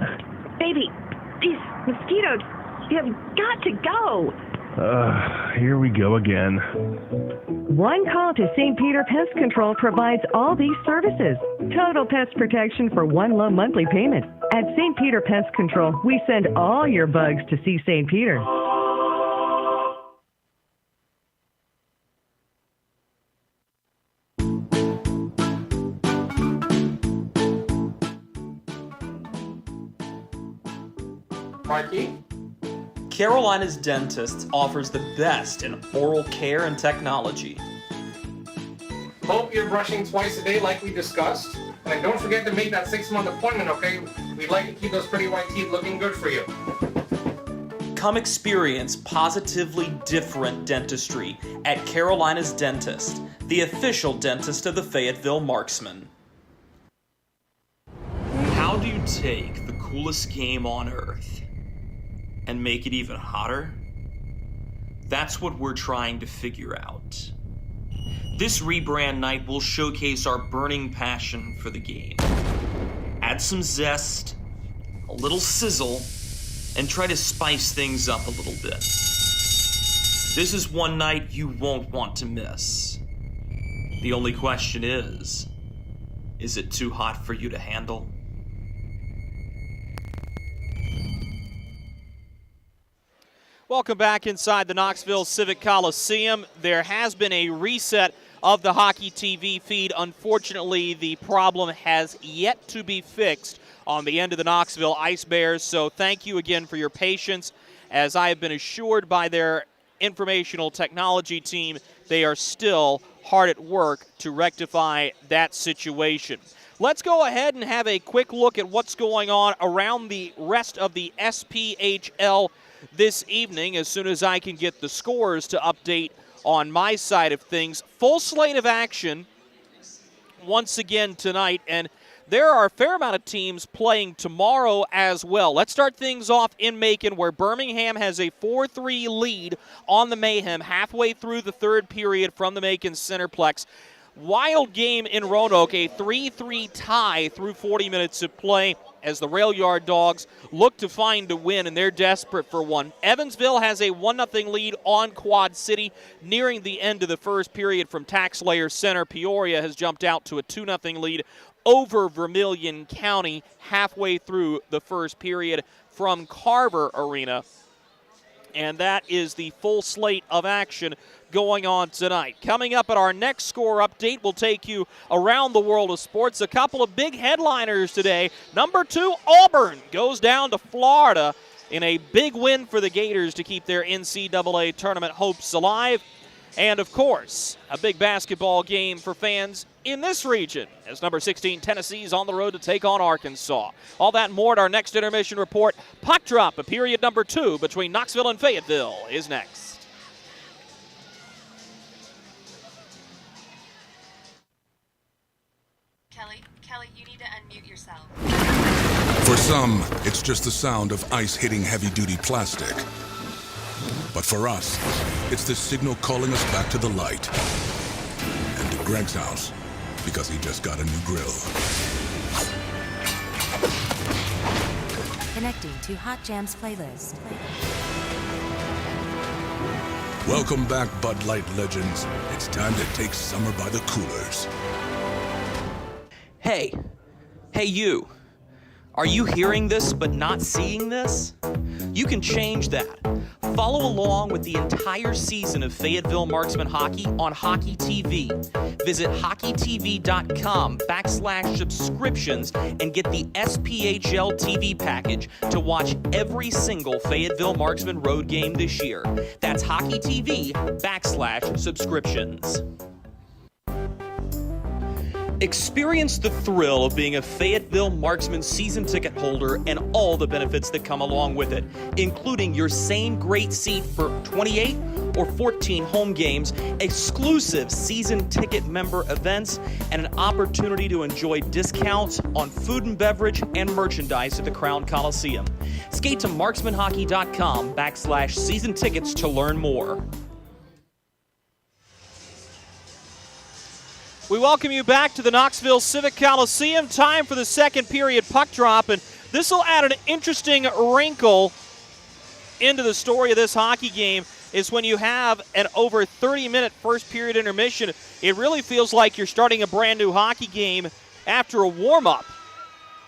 Baby, these mosquitoes, you have got to go. Here we go again. One call to St. Peter Pest Control provides all these services. Total pest protection for one low monthly payment. At St. Peter Pest Control, we send all your bugs to see St. Peter. Mikey? Carolina's Dentist offers the best in oral care and technology. Hope you're brushing twice a day like we discussed. And don't forget to make that 6-month appointment, okay? We'd like to keep those pretty white teeth looking good for you. Come experience positively different dentistry at Carolina's Dentist, the official dentist of the Fayetteville Marksmen. How do you take the coolest game on earth and make it even hotter? That's what we're trying to figure out. This rebrand night will showcase our burning passion for the game. Add some zest, a little sizzle, and try to spice things up a little bit. This is one night you won't want to miss. The only question is it too hot for you to handle? Welcome back inside the Knoxville Civic Coliseum. There has been a reset of the hockey TV feed. Unfortunately, the problem has yet to be fixed on the end of the Knoxville Ice Bears, so thank you again for your patience. As I have been assured by their informational technology team, they are still hard at work to rectify that situation. Let's go ahead and have a quick look at what's going on around the rest of the SPHL this evening as soon as I can get the scores to update on my side of things. Full slate of action once again tonight, and there are a fair amount of teams playing tomorrow as well. Let's start things off in Macon, where Birmingham has a 4-3 lead on the Mayhem halfway through the third period from the Macon Centerplex. Wild game in Roanoke, a 3-3 tie through 40 minutes of play as the Rail Yard Dogs look to find a win, and they're desperate for one. Evansville has a 1-0 lead on Quad City nearing the end of the first period from Taxslayer Center. Peoria has jumped out to a 2-0 lead over Vermilion County halfway through the first period from Carver Arena. And that is the full slate of action going on tonight. Coming up at our next score update, we'll take you around the world of sports. A couple of big headliners today. Number 2, Auburn goes down to Florida in a big win for the Gators to keep their NCAA tournament hopes alive. And, of course, a big basketball game for fans in this region as number 16 Tennessee is on the road to take on Arkansas. All that and more at our next intermission report. Puck drop of period number 2 between Knoxville and Fayetteville is next. Kelly, you need to unmute yourself. For some, it's just the sound of ice hitting heavy-duty plastic. But for us, it's the signal calling us back to the light. And to Greg's house, because he just got a new grill. Connecting to Hot Jams playlist. Welcome back, Bud Light legends. It's time to take summer by the coolers. Hey you. Are you hearing this but not seeing this? You can change that. Follow along with the entire season of Fayetteville Marksmen hockey on Hockey TV. Visit hockeytv.com/subscriptions and get the SPHL TV package to watch every single Fayetteville Marksmen road game this year. That's hockeytv.com/subscriptions. Experience the thrill of being a Fayetteville Marksmen season ticket holder and all the benefits that come along with it, including your same great seat for 28 or 14 home games, exclusive season ticket member events, and an opportunity to enjoy discounts on food and beverage and merchandise at the Crown Coliseum. Skate to marksmanhockey.com/season tickets to learn more. We welcome you back to the Knoxville Civic Coliseum. Time for the second period puck drop, and this will add an interesting wrinkle into the story of this hockey game. Is when you have an over 30-minute first period intermission, it really feels like you're starting a brand new hockey game after a warm-up.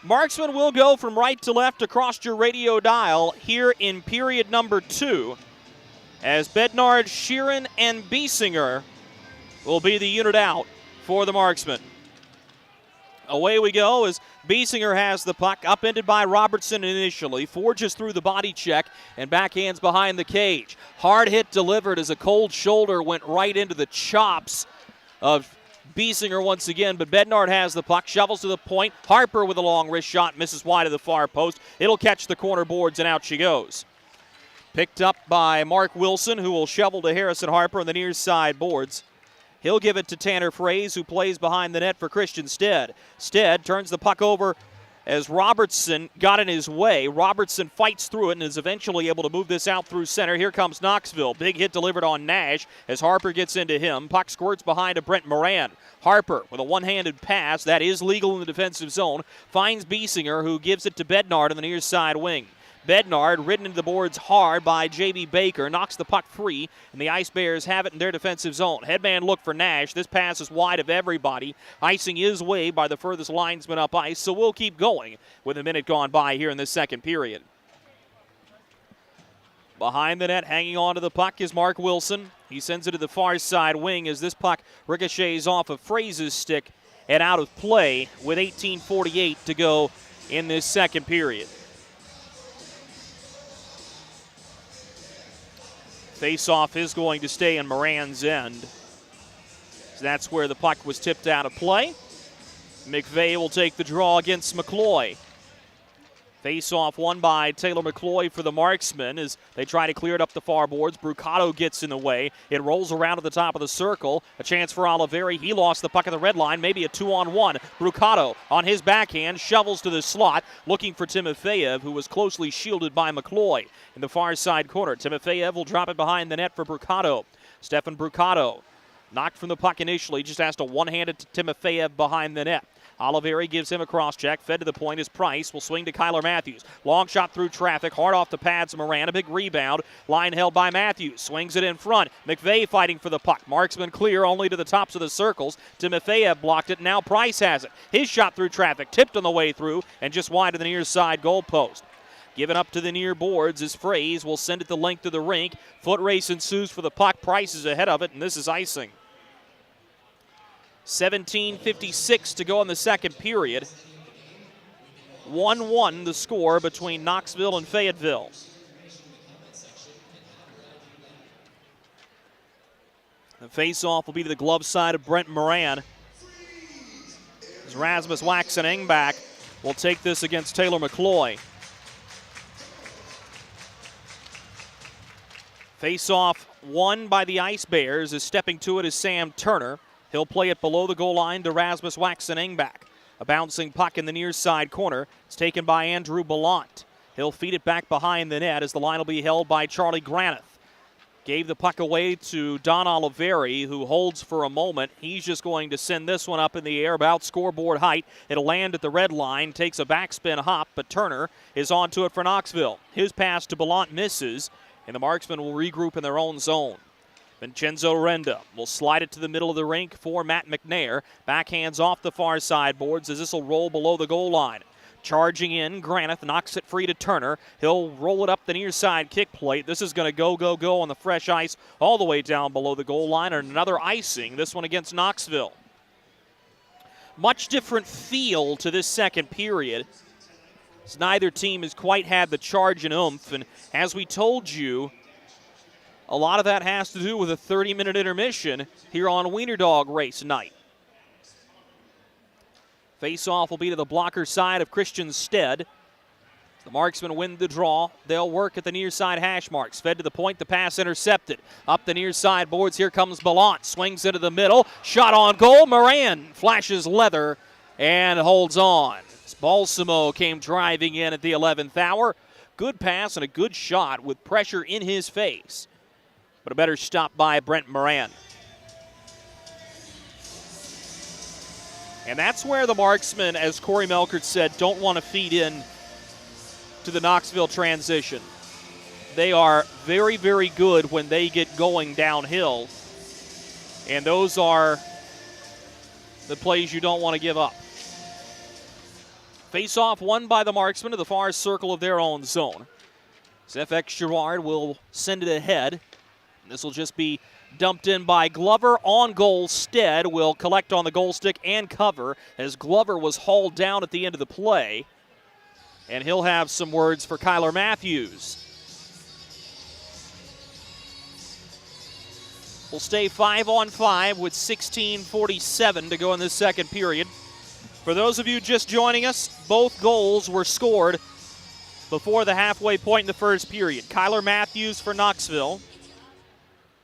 Marksmen will go from right to left across your radio dial here in period number 2, as Bednard, Sheeran, and Biesinger will be the unit out for the Marksmen. Away we go as Biesinger has the puck, upended by Robertson initially, forges through the body check and backhands behind the cage. Hard hit delivered as a cold shoulder went right into the chops of Biesinger once again, but Bednard has the puck, shovels to the point. Harper with a long wrist shot, misses wide of the far post. It'll catch the corner boards and out she goes. Picked up by Mark Wilson, who will shovel to Harrison Harper on the near side boards. He'll give it to Tanner Fraze, who plays behind the net for Christian Stead. Stead turns the puck over as Robertson got in his way. Robertson fights through it and is eventually able to move this out through center. Here comes Knoxville. Big hit delivered on Nash as Harper gets into him. Puck squirts behind to Brent Moran. Harper with a one-handed pass. That is legal in the defensive zone. Finds Biesinger, who gives it to Bednard on the near side wing. Bednard, ridden into the boards hard by J.B. Baker, knocks the puck free, and the Ice Bears have it in their defensive zone. Headman look for Nash. This pass is wide of everybody. Icing his way by the furthest linesman up ice, so we'll keep going with a minute gone by here in this second period. Behind the net, hanging on to the puck is Mark Wilson. He sends it to the far side wing as this puck ricochets off of Fraze's stick and out of play with 18:48 to go in this second period. Face-off is going to stay in Moran's end. So that's where the puck was tipped out of play. McVeigh will take the draw against McCloy. Face-off won by Taylor McCloy for the Marksmen as they try to clear it up the far boards. Brucato gets in the way. It rolls around to the top of the circle. A chance for Oliveri. He lost the puck at the red line. Maybe a 2-on-1. Brucato on his backhand shovels to the slot, looking for Timofeyev, who was closely shielded by McCloy. In the far side corner, Timofeyev will drop it behind the net for Brucato. Stefan Brucato knocked from the puck initially, just has to one-handed to Timofeyev behind the net. Oliveri gives him a cross-check. Fed to the point is Price. Will swing to Kyler Matthews. Long shot through traffic. Hard off the pads of Moran. A big rebound. Line held by Matthews. Swings it in front. McVeigh fighting for the puck. Marksman clear only to the tops of the circles. Timofeyev blocked it. Now Price has it. His shot through traffic. Tipped on the way through and just wide of the near side goal post. Given up to the near boards as Fraze will send it the length of the rink. Foot race ensues for the puck. Price is ahead of it, and this is icing. 17:56 to go in the second period. 1-1 the score between Knoxville and Fayetteville. The face-off will be to the glove side of Brent Moran. As Rasmus Waxen-Engback will take this against Taylor McCloy. Face-off won by the Ice Bears as stepping to it is Sam Turner. He'll play it below the goal line to Rasmus Waxen-Engback. A bouncing puck in the near side corner. It's taken by Andrew Ballant. He'll feed it back behind the net as the line will be held by Charlie Granith. Gave the puck away to Don Oliveri, who holds for a moment. He's just going to send this one up in the air about scoreboard height. It'll land at the red line, takes a backspin hop, but Turner is onto it for Knoxville. His pass to Ballant misses, and the Marksmen will regroup in their own zone. Vincenzo Renda will slide it to the middle of the rink for Matt McNair. Backhands off the far side boards as this will roll below the goal line. Charging in, Granith knocks it free to Turner. He'll roll it up the near side kick plate. This is going to go on the fresh ice all the way down below the goal line. And another icing, this one against Knoxville. Much different feel to this second period, as neither team has quite had the charge and oomph. And as we told you, a lot of that has to do with a 30-minute intermission here on Wiener Dog race night. Face-off will be to the blocker side of Christian Stead. The Marksmen win the draw. They'll work at the near side hash marks. Fed to the point, the pass intercepted. Up the near side boards, here comes Ballant. Swings into the middle. Shot on goal. Moran flashes leather and holds on. Balsamo came driving in at the 11th hour. Good pass and a good shot with pressure in his face. But a better stop by Brent Moran. And that's where the Marksmen, as Corey Melkert said, don't want to feed in to the Knoxville transition. They are very, very good when they get going downhill. And those are the plays you don't want to give up. Face-off won by the Marksmen to the far circle of their own zone. As FX Girard will send it ahead. This will just be dumped in by Glover. On goal, Stead will collect on the goal stick and cover as Glover was hauled down at the end of the play. And he'll have some words for Kyler Matthews. We'll stay 5-on-5 with 16:47 to go in this second period. For those of you just joining us, both goals were scored before the halfway point in the first period. Kyler Matthews for Knoxville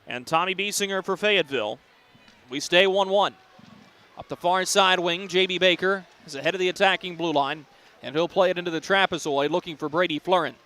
and Tommy Biesinger for Fayetteville. We stay 1-1. Up the far side wing, J.B. Baker is ahead of the attacking blue line, and he'll play it into the trapezoid looking for Brady Florent.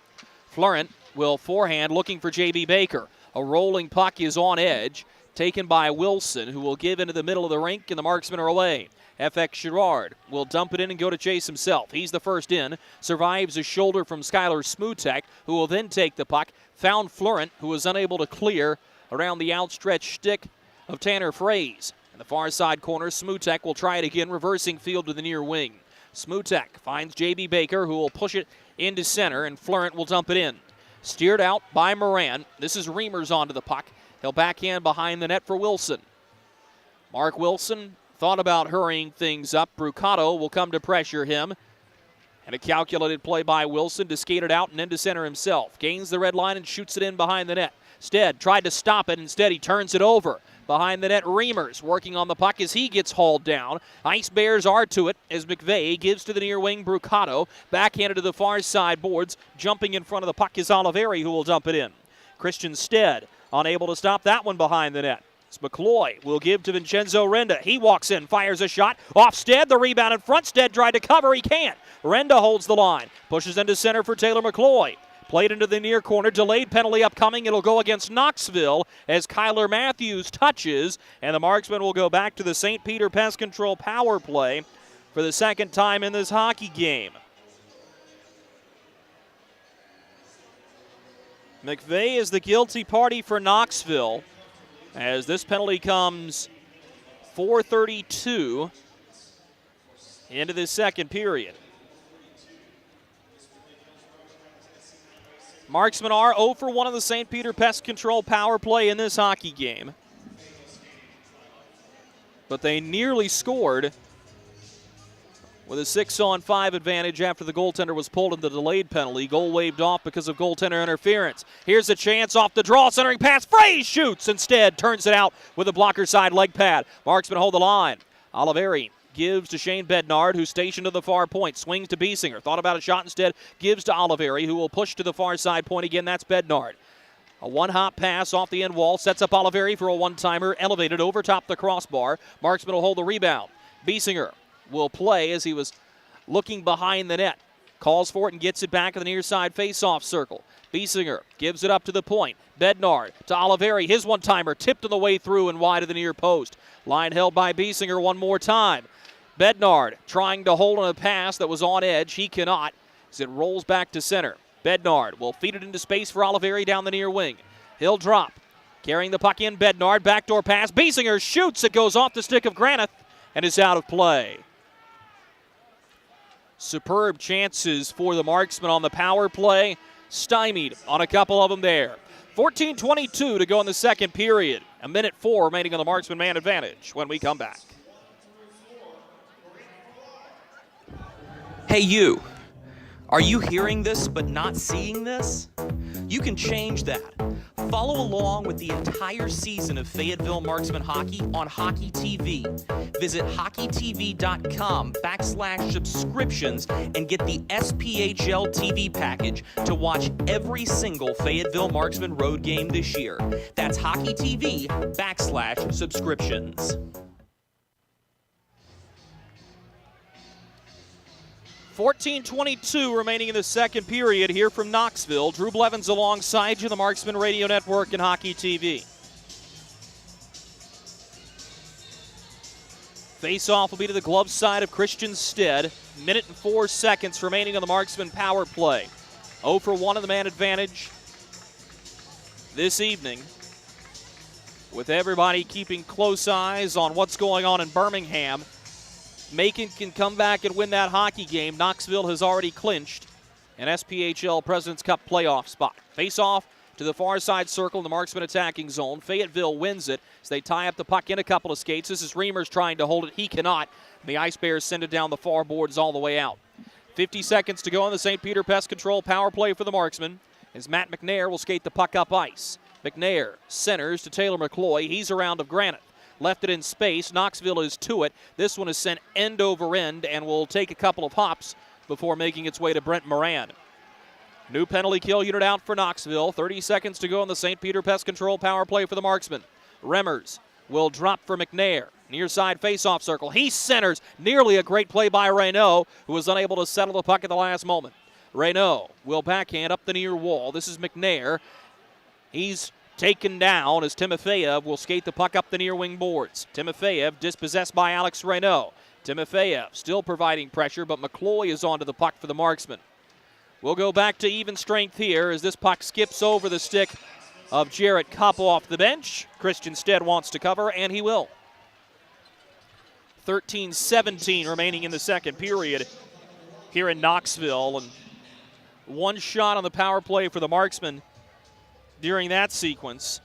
Florent will forehand looking for J.B. Baker. A rolling puck is on edge, taken by Wilson, who will give into the middle of the rink, and the Marksmen are away. FX Girard will dump it in and go to chase himself. He's the first in, survives a shoulder from Skylar Smutek, who will then take the puck. Found Florent, who was unable to clear around the outstretched stick of Tanner Fraze. In the far side corner, Smutek will try it again, reversing field to the near wing. Smutek finds J.B. Baker, who will push it into center, and Florent will dump it in. Steered out by Moran. This is Reimers onto the puck. He'll backhand behind the net for Wilson. Mark Wilson thought about hurrying things up. Brucato will come to pressure him. And a calculated play by Wilson to skate it out and into center himself. Gains the red line and shoots it in behind the net. Stead tried to stop it. Instead, he turns it over. Behind the net, Reimers working on the puck as he gets hauled down. Ice Bears are to it as McVeigh gives to the near wing Brucato. Backhanded to the far side boards. Jumping in front of the puck is Oliveri, who will dump it in. Christian Stead unable to stop that one behind the net. It's McCloy will give to Vincenzo Renda. He walks in, fires a shot. Off Stead, the rebound in front. Stead tried to cover. He can't. Renda holds the line. Pushes into center for Taylor McCloy. Played into the near corner. Delayed penalty upcoming. It'll go against Knoxville as Kyler Matthews touches. And the Marksmen will go back to the St. Peter Pest Control power play for the second time in this hockey game. McVeigh is the guilty party for Knoxville as this penalty comes 4:32 into this second period. Marksmen are 0 for 1 of the St. Peter Pest Control power play in this hockey game. But they nearly scored with a 6-on-5 advantage after the goaltender was pulled in the delayed penalty. Goal waved off because of goaltender interference. Here's a chance off the draw, centering pass. Fraze shoots instead, turns it out with a blocker side leg pad. Marksmen hold the line. Oliveri gives to Shane Bednard, who's stationed to the far point. Swings to Biesinger. Thought about a shot instead. Gives to Oliveri, who will push to the far side point again. That's Bednard. A one-hop pass off the end wall. Sets up Oliveri for a one-timer. Elevated over top the crossbar. Marksman will hold the rebound. Biesinger will play as he was looking behind the net. Calls for it and gets it back in the near side face-off circle. Biesinger gives it up to the point. Bednard to Oliveri. His one-timer tipped on the way through and wide of the near post. Line held by Biesinger one more time. Bednard trying to hold on a pass that was on edge. He cannot as it rolls back to center. Bednard will feed it into space for Oliveri down the near wing. He'll drop. Carrying the puck in, Bednard, backdoor pass. Biesinger shoots. It goes off the stick of Granith and is out of play. Superb chances for the Marksmen on the power play. Stymied on a couple of them there. 14:22 to go in the second period. 1:04 remaining on the Marksman man advantage when we come back. Hey, you. Are you hearing this but not seeing this? You can change that. Follow along with the entire season of Fayetteville Marksmen hockey on Hockey TV. Visit hockeytv.com/subscriptions and get the SPHL TV package to watch every single Fayetteville Marksmen road game this year. That's hockeytv.com/subscriptions. 14:22 remaining in the second period here from Knoxville. Drew Blevins alongside you, the Marksman Radio Network and Hockey TV. Face-off will be to the glove side of Christian Stead. 1:04 remaining on the Marksman power play. 0 for 1 in the man advantage this evening, with everybody keeping close eyes on what's going on in Birmingham. Macon can come back and win that hockey game. Knoxville has already clinched an SPHL President's Cup playoff spot. Face-off to the far side circle in the Marksman attacking zone. Fayetteville wins it as they tie up the puck in a couple of skates. This is Reimers trying to hold it. He cannot. The Ice Bears send it down the far boards all the way out. 50 seconds to go on the St. Peter Pest Control power play for the Marksmen as Matt McNair will skate the puck up ice. McNair centers to Taylor McCloy. He's around of Granite. Left it in space. Knoxville is to it. This one is sent end over end and will take a couple of hops before making its way to Brent Moran. New penalty kill unit out for Knoxville. 30 seconds to go in the St. Peter Pest Control power play for the Marksmen. Reimers will drop for McNair. Near side face-off circle. He centers. Nearly a great play by Reynaud, who was unable to settle the puck at the last moment. Reynaud will backhand up the near wall. This is McNair. He's taken down as Timofeyev will skate the puck up the near wing boards. Timofeyev dispossessed by Alex Reynaud. Timofeyev still providing pressure, but McCloy is onto the puck for the Marksmen. We'll go back to even strength here as this puck skips over the stick of Jarrett Kopp off the bench. Christian Stead wants to cover, and he will. 13:17 remaining in the second period here in Knoxville. And one shot on the power play for the Marksmen during that sequence.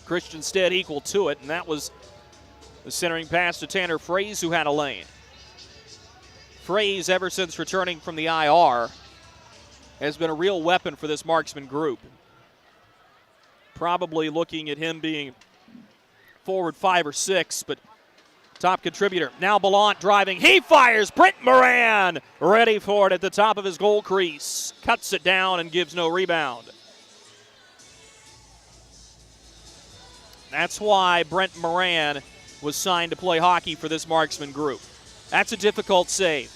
Christian Stead equal to it, and that was the centering pass to Tanner Fraze, who had a lane. Fraze, ever since returning from the IR, has been a real weapon for this Marksman group. Probably looking at him being forward 5 or 6, but top contributor. Now Ballant driving. He fires. Brent Moran ready for it at the top of his goal crease. Cuts it down and gives no rebound. That's why Brent Moran was signed to play hockey for this Marksman group. That's a difficult save.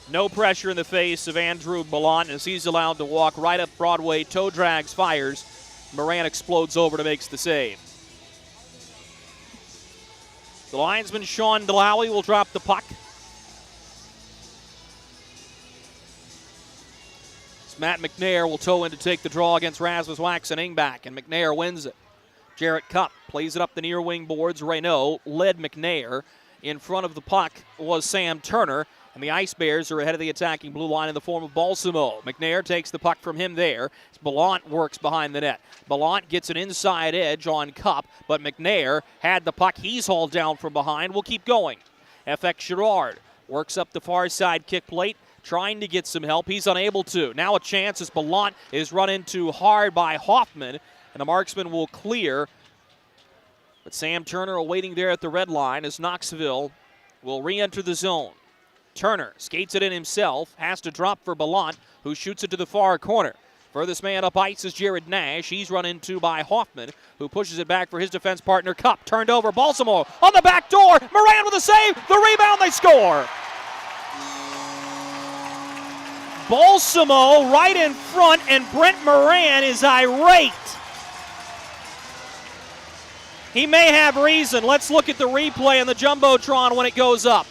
No pressure in the face of Andrew Ballant as he's allowed to walk right up Broadway. Toe drags, fires. Moran explodes over to makes the save. The linesman Sean Delawy will drop the puck. Matt McNair will toe in to take the draw against Rasmus Waxen-Ingback, and McNair wins it. Jarrett Kopp plays it up the near wing boards. Reynaud led McNair. In front of the puck was Sam Turner, and the Ice Bears are ahead of the attacking blue line in the form of Balsamo. McNair takes the puck from him there. Ballant works behind the net. Ballant gets an inside edge on Kopp, but McNair had the puck. He's hauled down from behind. Will keep going. FX Girard works up the far side kick plate, trying to get some help. He's unable to. Now a chance as Ballant is run into hard by Hoffman, and the Marksman will clear. But Sam Turner awaiting there at the red line as Knoxville will re-enter the zone. Turner skates it in himself, has to drop for Ballant, who shoots it to the far corner. Furthest man up ice is Jared Nash. He's run into by Hoffman, who pushes it back for his defense partner, Kopp. Turned over, Balsamo on the back door. Moran with a save, the rebound, they score. Balsamo right in front, and Brent Moran is irate. He may have reason. Let's look at the replay on the Jumbotron when it goes up.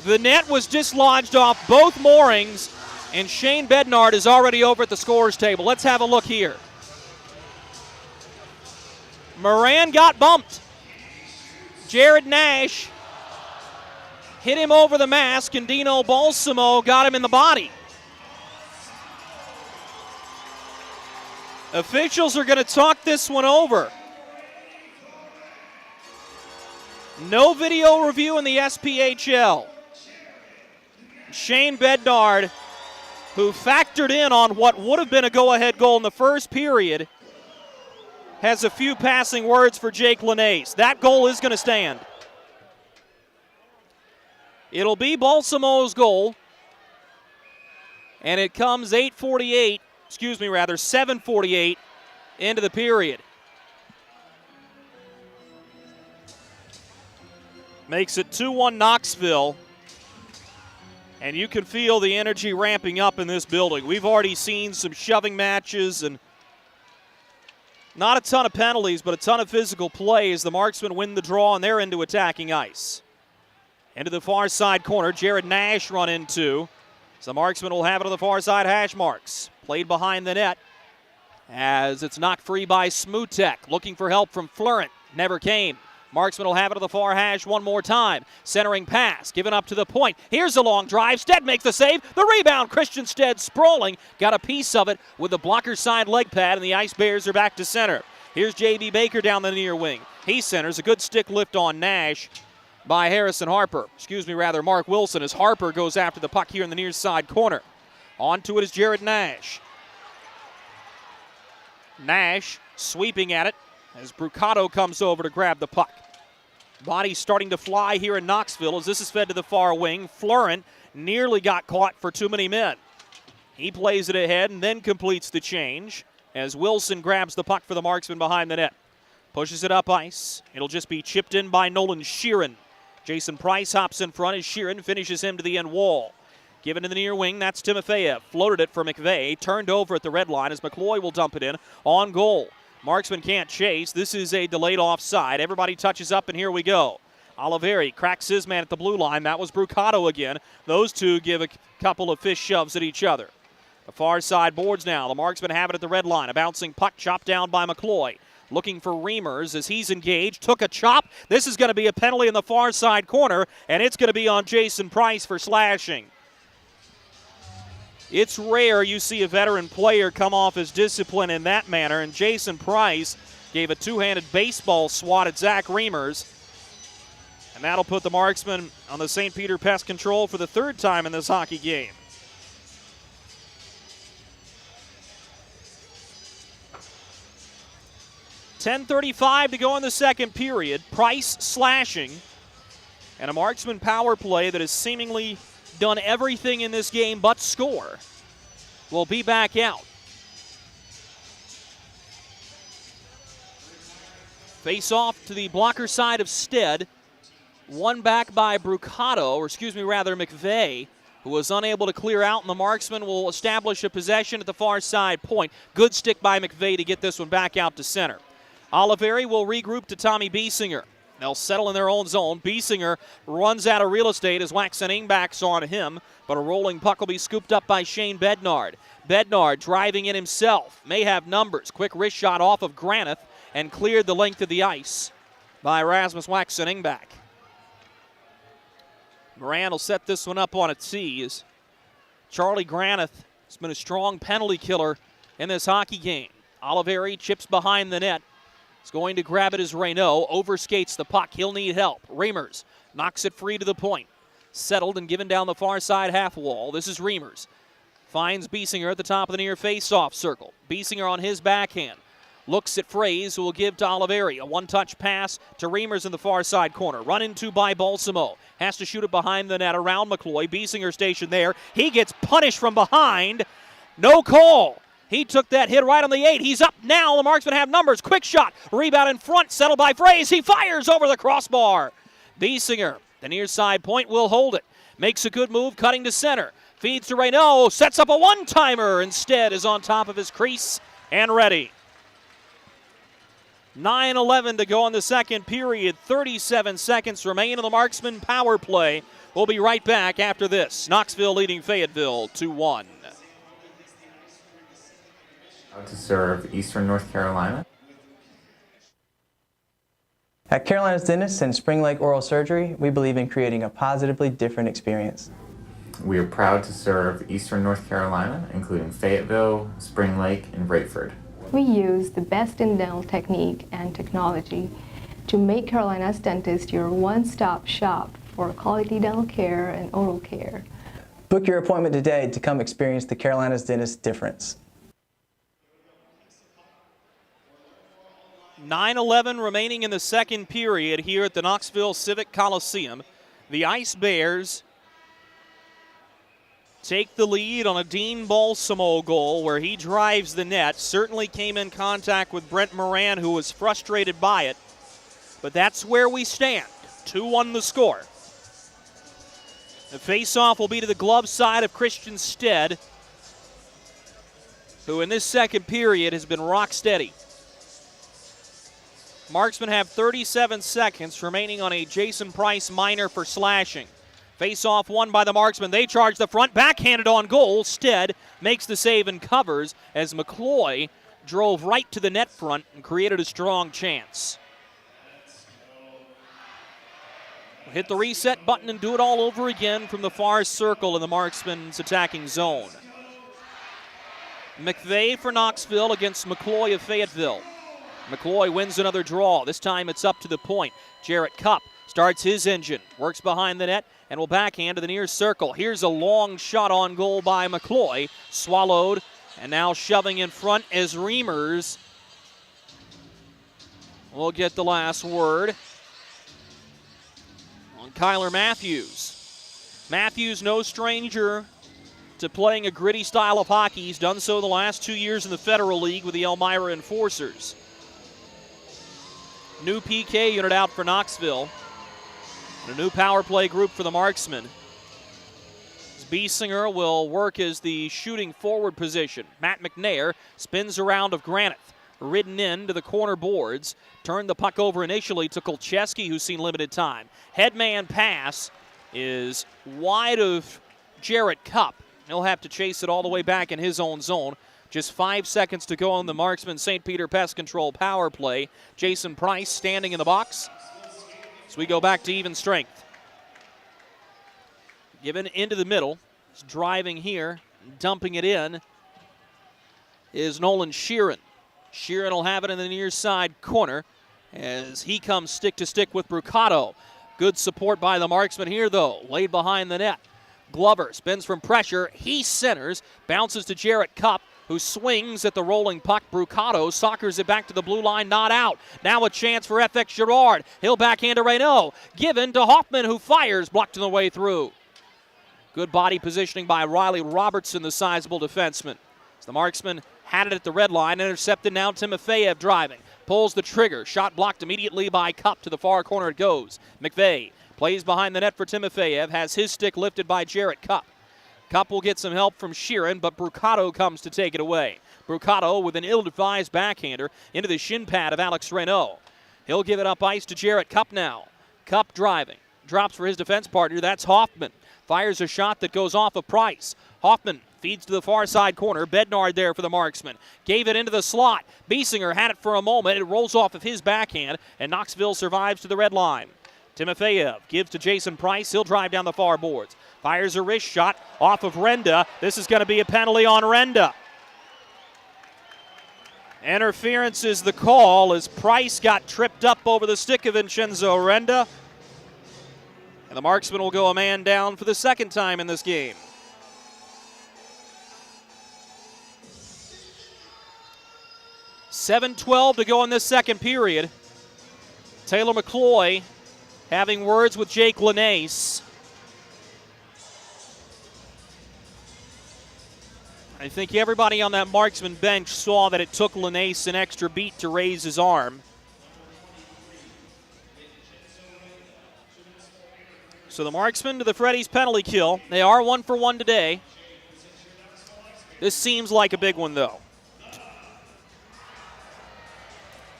The net was dislodged off both moorings, And Shane Bednard is already over at the scores table. Let's have a look here. Moran got bumped. Jared Nash hit him over the mask, and Dino Balsamo got him in the body. Officials are going to talk this one over. No video review in the SPHL. Shane Bednard, who factored in on what would have been a go-ahead goal in the first period, has a few passing words for Jake Linnaeus. That goal is going to stand. It'll be Balsamo's goal, and it comes 7:48 into the period. Makes it 2-1 Knoxville, and you can feel the energy ramping up in this building. We've already seen some shoving matches and not a ton of penalties, but a ton of physical play as the Marksmen win the draw and they're into attacking ice. Into the far side corner, Jared Nash run into. So the Marksmen will have it on the far side hash marks. Played behind the net as it's knocked free by Smutek. Looking for help from Florent. Never came. Marksmen will have it on the far hash one more time. Centering pass, given up to the point. Here's a long drive. Stead makes the save. The rebound, Christian Stead sprawling. Got a piece of it with the blocker side leg pad, and the Ice Bears are back to center. Here's J.B. Baker down the near wing. He centers. A good stick lift on Nash by Mark Wilson, as Harper goes after the puck here in the near side corner. On to it is Jared Nash. Nash sweeping at it as Brucato comes over to grab the puck. Body starting to fly here in Knoxville as this is fed to the far wing. Florent nearly got caught for too many men. He plays it ahead and then completes the change as Wilson grabs the puck for the Marksman behind the net. Pushes it up ice. It'll just be chipped in by Nolan Sheeran. Jason Price hops in front as Sheeran finishes him to the end wall. Given to the near wing, that's Timofeyev. Floated it for McVeigh. Turned over at the red line as McCloy will dump it in on goal. Marksman can't chase. This is a delayed offside. Everybody touches up, and here we go. Oliveri cracks his man at the blue line. That was Brucato again. Those two give a couple of fist shoves at each other. The far side boards now. The Marksmen have it at the red line. A bouncing puck chopped down by McCloy. Looking for Reimers as he's engaged. Took a chop. This is going to be a penalty in the far side corner, and it's going to be on Jason Price for slashing. It's rare you see a veteran player come off his discipline in that manner, and Jason Price gave a two-handed baseball swat at Zach Reimers. And that'll put the Marksmen on the St. Peter Pest Control for the third time in this hockey game. .10:35 to go in the second period. Price slashing. And a Marksman power play that has seemingly done everything in this game but score will be back out. Face off to the blocker side of Stead. One back by McVeigh, who was unable to clear out, and the Marksman will establish a possession at the far side point. Good stick by McVeigh to get this one back out to center. Oliveri will regroup to Tommy Biesinger. They'll settle in their own zone. Biesinger runs out of real estate as Waxening backs on him, but a rolling puck will be scooped up by Shane Bednard. Bednard driving in himself. May have numbers. Quick wrist shot off of Granith and cleared the length of the ice by Rasmus Waxening back. Moran will set this one up on a tee as Charlie Granith has been a strong penalty killer in this hockey game. Oliveri chips behind the net. He's going to grab it as Reynaud overskates the puck. He'll need help. Reimers knocks it free to the point. Settled and given down the far side half wall. This is Reimers. Finds Biesinger at the top of the near face-off circle. Biesinger on his backhand. Looks at Fraze, who will give to Oliveri. A one-touch pass to Reimers in the far side corner. Run into by Balsamo. Has to shoot it behind the net around McCloy. Biesinger stationed there. He gets punished from behind. No call. He took that hit right on the 8. He's up now. The Marksmen have numbers. Quick shot. Rebound in front. Settled by Fraze. He fires over the crossbar. Biesinger, the near side point, will hold it. Makes a good move, cutting to center. Feeds to Reynaud. Sets up a one-timer. Instead is on top of his crease and ready. 9:11 to go in the second period. 37 seconds remain in the Marksman power play. We'll be right back after this. Knoxville leading Fayetteville 2-1. To serve Eastern North Carolina. At Carolina's Dentists and Spring Lake Oral Surgery, we believe in creating a positively different experience. We are proud to serve Eastern North Carolina, including Fayetteville, Spring Lake, and Wrateford. We use the best in dental technique and technology to make Carolina's Dentist your one-stop shop for quality dental care and oral care. Book your appointment today to come experience the Carolina's Dentist difference. 9:11 remaining in the second period here at the Knoxville Civic Coliseum. The Ice Bears take the lead on a Dean Balsamo goal where he drives the net. Certainly came in contact with Brent Moran, who was frustrated by it. But that's where we stand. 2-1 the score. The face-off will be to the glove side of Christian Stead, who in this second period has been rock steady. Marksmen have 37 seconds remaining on a Jason Price minor for slashing. Face-off won by the Marksmen. They charge the front, backhanded on goal. Stead makes the save and covers as McCloy drove right to the net front and created a strong chance. Hit the reset button and do it all over again from the far circle in the Marksmen's attacking zone. McVeigh for Knoxville against McCloy of Fayetteville. McCloy wins another draw. This time it's up to the point. Jarrett Cupp starts his engine, works behind the net, and will backhand to the near circle. Here's a long shot on goal by McCloy. Swallowed, and now shoving in front as Reimers will get the last word on Kyler Matthews. Matthews, no stranger to playing a gritty style of hockey. He's done so the last 2 years in the Federal League with the Elmira Enforcers. New PK unit out for Knoxville. And a new power play group for the Marksmen. Biesinger will work as the shooting forward position. Matt McNair spins around of Granite. Ridden in to the corner boards. Turned the puck over initially to Kolcheski, who's seen limited time. Headman pass is wide of Jarrett Cupp. He'll have to chase it all the way back in his own zone. Just 5 seconds to go on the Marksman St. Peter Pest Control power play. Jason Price standing in the box. So we go back to even strength. Given into the middle. He's driving here, dumping it in, is Nolan Sheeran. Sheeran will have it in the near side corner as he comes stick to stick with Brucato. Good support by the Marksman here, though. Laid behind the net. Glover spins from pressure. He centers, bounces to Jarrett Cupp, who swings at the rolling puck. Brucato soccers it back to the blue line, not out. Now a chance for FX Girard. He'll backhand to Reynaud. Given to Hoffman, who fires, blocked on the way through. Good body positioning by Riley Robertson, the sizable defenseman. As the Marksman had it at the red line, intercepted now Timofeyev driving. Pulls the trigger, shot blocked immediately by Cupp. To the far corner it goes. McVeigh plays behind the net for Timofeyev, has his stick lifted by Jarrett Cupp. Cupp will get some help from Sheeran, but Brucato comes to take it away. Brucato with an ill-advised backhander into the shin pad of Alex Reynaud. He'll give it up ice to Jarrett Cupp now. Cupp driving. Drops for his defense partner. That's Hoffman. Fires a shot that goes off of Price. Hoffman feeds to the far side corner. Bednard there for the Marksman. Gave it into the slot. Biesinger had it for a moment. It rolls off of his backhand, and Knoxville survives to the red line. Timofeyev gives to Jason Price. He'll drive down the far boards. Fires a wrist shot off of Renda. This is going to be a penalty on Renda. Interference is the call as Price got tripped up over the stick of Vincenzo Renda. And the Marksman will go a man down for the second time in this game. $7:12 to go in this second period. Taylor McCloy having words with Jake Linnace. I think everybody on that Marksman bench saw that it took Linnace an extra beat to raise his arm. So the Marksman to the Freddy's penalty kill. They are 1 for 1 today. This seems like a big one, though.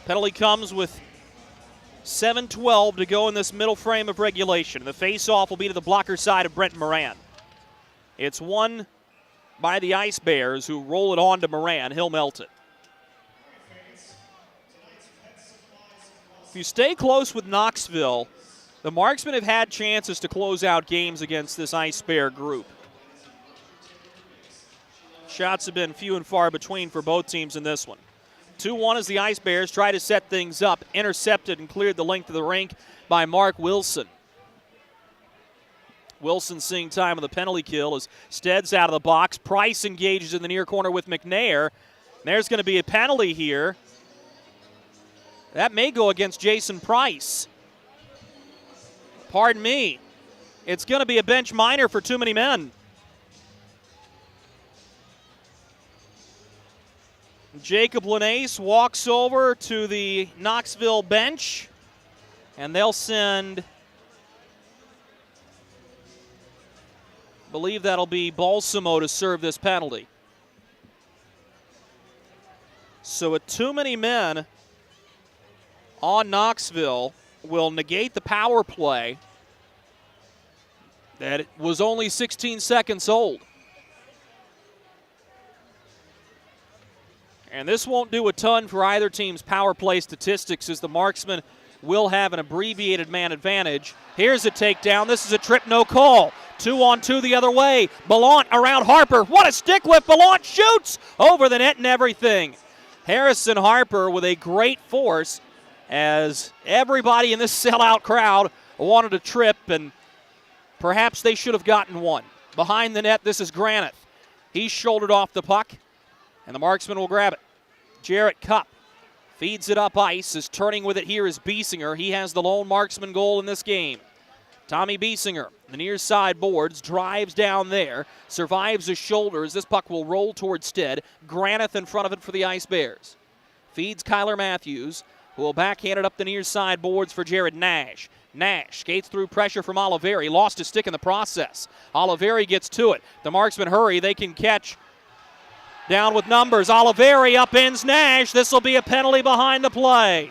Penalty comes with 7:12 to go in this middle frame of regulation. The face-off will be to the blocker side of Brent Moran. It's won by the Ice Bears, who roll it on to Moran. He'll melt it. If you stay close with Knoxville, the Marksmen have had chances to close out games against this Ice Bear group. Shots have been few and far between for both teams in this one. 2-1 as the Ice Bears try to set things up. Intercepted and cleared the length of the rink by Mark Wilson. Wilson seeing time on the penalty kill as Stead's out of the box. Price engages in the near corner with McNair. There's going to be a penalty here. That may go against Jason Price. Pardon me. It's going to be a bench minor for too many men. Jacob Linnaeus walks over to the Knoxville bench, and they'll send, I believe that'll be Balsamo to serve this penalty. So with too many men on Knoxville will negate the power play that was only 16 seconds old. And this won't do a ton for either team's power play statistics, as the Marksmen will have an abbreviated man advantage. Here's a takedown. This is a trip, no call. 2-on-2 the other way. Ballant around Harper. What a stick lift. Ballant shoots over the net and everything. Harrison Harper with a great force, as everybody in this sellout crowd wanted a trip, and perhaps they should have gotten one. Behind the net, this is Granith. He's shouldered off the puck, and the Marksman will grab it. Jarrett Cupp feeds it up ice. Is turning with it here is Biesinger. He has the lone Marksman goal in this game. Tommy Biesinger, the near side boards, drives down there, survives his shoulders. This puck will roll towards Stead. Granith in front of it for the Ice Bears. Feeds Kyler Matthews, who will backhand it up the near side boards for Jared Nash. Nash skates through pressure from Oliveri. Lost his stick in the process. Oliveri gets to it. The Marksmen hurry. They can catch down with numbers. Oliveri upends Nash. This will be a penalty behind the play.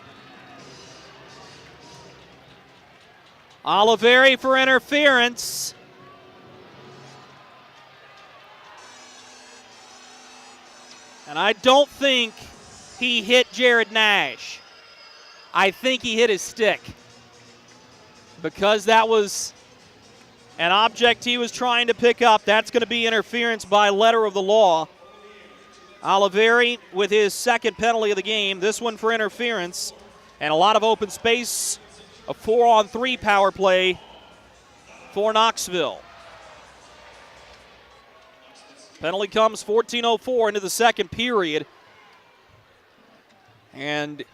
Oliveri for interference. And I don't think he hit Jared Nash. I think he hit his stick, because that was an object he was trying to pick up. That's going to be interference by letter of the law. Oliveri with his second penalty of the game, this one for interference, and a lot of open space. A 4-on-3 power play for Knoxville. Penalty comes 14:04 into the second period, and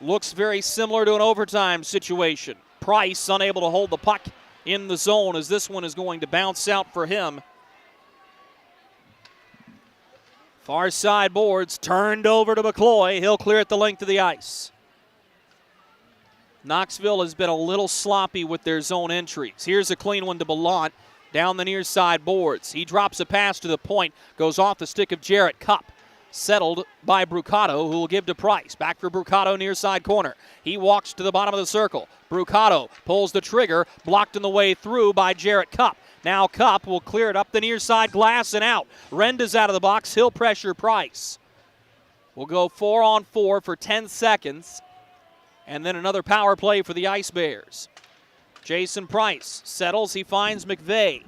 looks very similar to an overtime situation. Price unable to hold the puck in the zone, as this one is going to bounce out for him. Far side boards turned over to McCloy. He'll clear it the length of the ice. Knoxville has been a little sloppy with their zone entries. Here's a clean one to Ballant down the near side boards. He drops a pass to the point, goes off the stick of Jarrett Cupp. Settled by Brucato, who will give to Price. Back for Brucato, near side corner. He walks to the bottom of the circle. Brucato pulls the trigger, blocked on the way through by Jarrett Cupp. Now Cupp will clear it up the near side glass and out. Renda's out of the box. He'll pressure Price. We'll go 4-on-4 for 10 seconds. And then another power play for the Ice Bears. Jason Price settles. He finds McVeigh.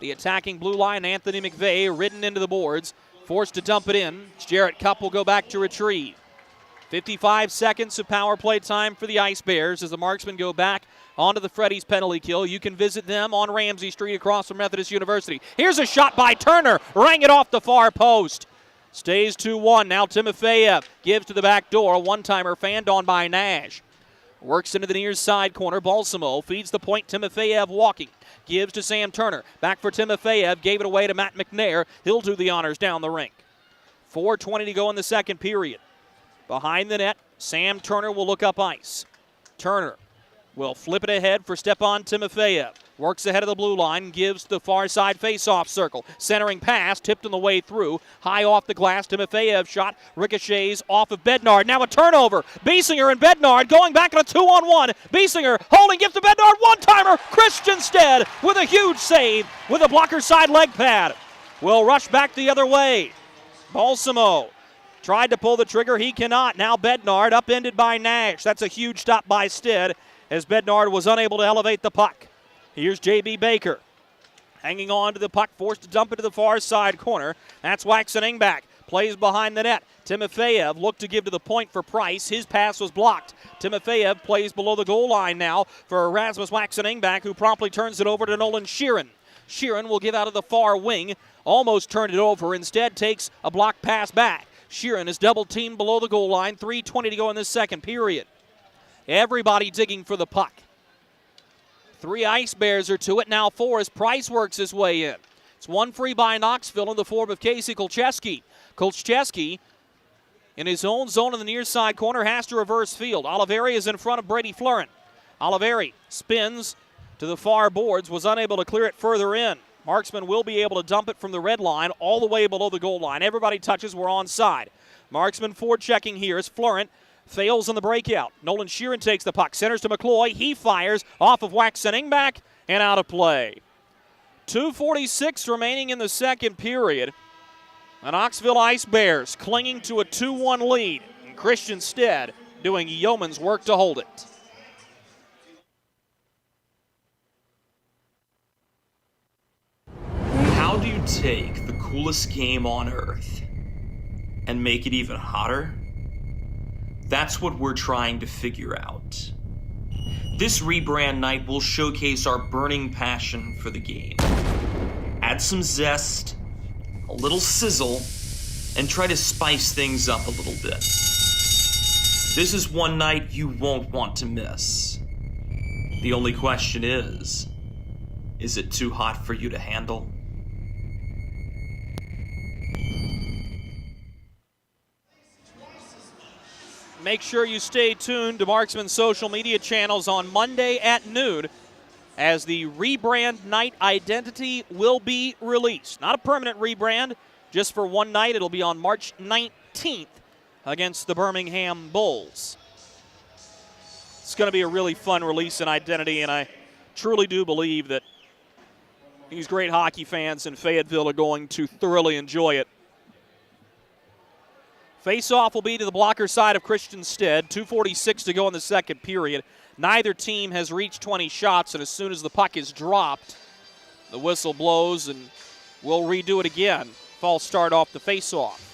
The attacking blue line, Anthony McVeigh, ridden into the boards. Forced to dump it in. Jarrett Cupp will go back to retrieve. 55 seconds of power play time for the Ice Bears as the Marksmen go back onto the Freddy's penalty kill. You can visit them on Ramsey Street across from Methodist University. Here's a shot by Turner. Rang it off the far post. Stays 2-1. Now Timofeyev gives to the back door. A one-timer fanned on by Nash. Works into the near side corner. Balsamo feeds the point. Timofeyev walking. Gives to Sam Turner. Back for Timofeyev. Gave it away to Matt McNair. He'll do the honors down the rink. 4:20 to go in the second period. Behind the net, Sam Turner will look up ice. Turner will flip it ahead for Stepan Timofeyev. Works ahead of the blue line, gives the far side face-off circle. Centering pass, tipped on the way through. High off the glass, Timofeyev shot, ricochets off of Bednard. Now a turnover. Biesinger and Bednard going back on a 2-on-1. Biesinger holding, gives to Bednard, one-timer. Christian Stead with a huge save with a blocker side leg pad. Will rush back the other way. Balsamo tried to pull the trigger, he cannot. Now Bednard upended by Nash. That's a huge stop by Stead as Bednard was unable to elevate the puck. Here's J.B. Baker. Hanging on to the puck, forced to dump it to the far side corner. That's Waxening back. Plays behind the net. Timofeyev looked to give to the point for Price. His pass was blocked. Timofeyev plays below the goal line now for Erasmus Waxening back, who promptly turns it over to Nolan Sheeran. Sheeran will give out of the far wing. Almost turned it over. Instead takes a block pass back. Sheeran is double teamed below the goal line. 3:20 to go in this second period. Everybody digging for the puck. 3 Ice Bears are to it, now 4 as Price works his way in. It's one free by Knoxville in the form of Casey Kolcheski. Kolcheski in his own zone in the near side corner has to reverse field. Oliveri is in front of Brady Fleurin. Oliveri spins to the far boards, was unable to clear it further in. Marksmen will be able to dump it from the red line all the way below the goal line. Everybody touches, we're onside. Marksman forechecking here as Fleurin fails on the breakout. Nolan Sheeran takes the puck, centers to McCloy. He fires off of Waxening back and out of play. 2:46 remaining in the second period. The Knoxville Ice Bears clinging to a 2-1 lead. And Christian Stead doing yeoman's work to hold it. How do you take the coolest game on Earth and make it even hotter? That's what we're trying to figure out. This rebrand night will showcase our burning passion for the game. Add some zest, a little sizzle, and try to spice things up a little bit. This is one night you won't want to miss. The only question is it too hot for you to handle? Make sure you stay tuned to Marksman's social media channels on Monday at noon as the rebrand night identity will be released. Not a permanent rebrand, just for one night. It'll be on March 19th against the Birmingham Bulls. It's going to be a really fun release in identity, and I truly do believe that these great hockey fans in Fayetteville are going to thoroughly enjoy it. Face-off will be to the blocker side of Christian Stead. 2:46 to go in the second period. Neither team has reached 20 shots, and as soon as the puck is dropped, the whistle blows, and we'll redo it again. False start off the face-off.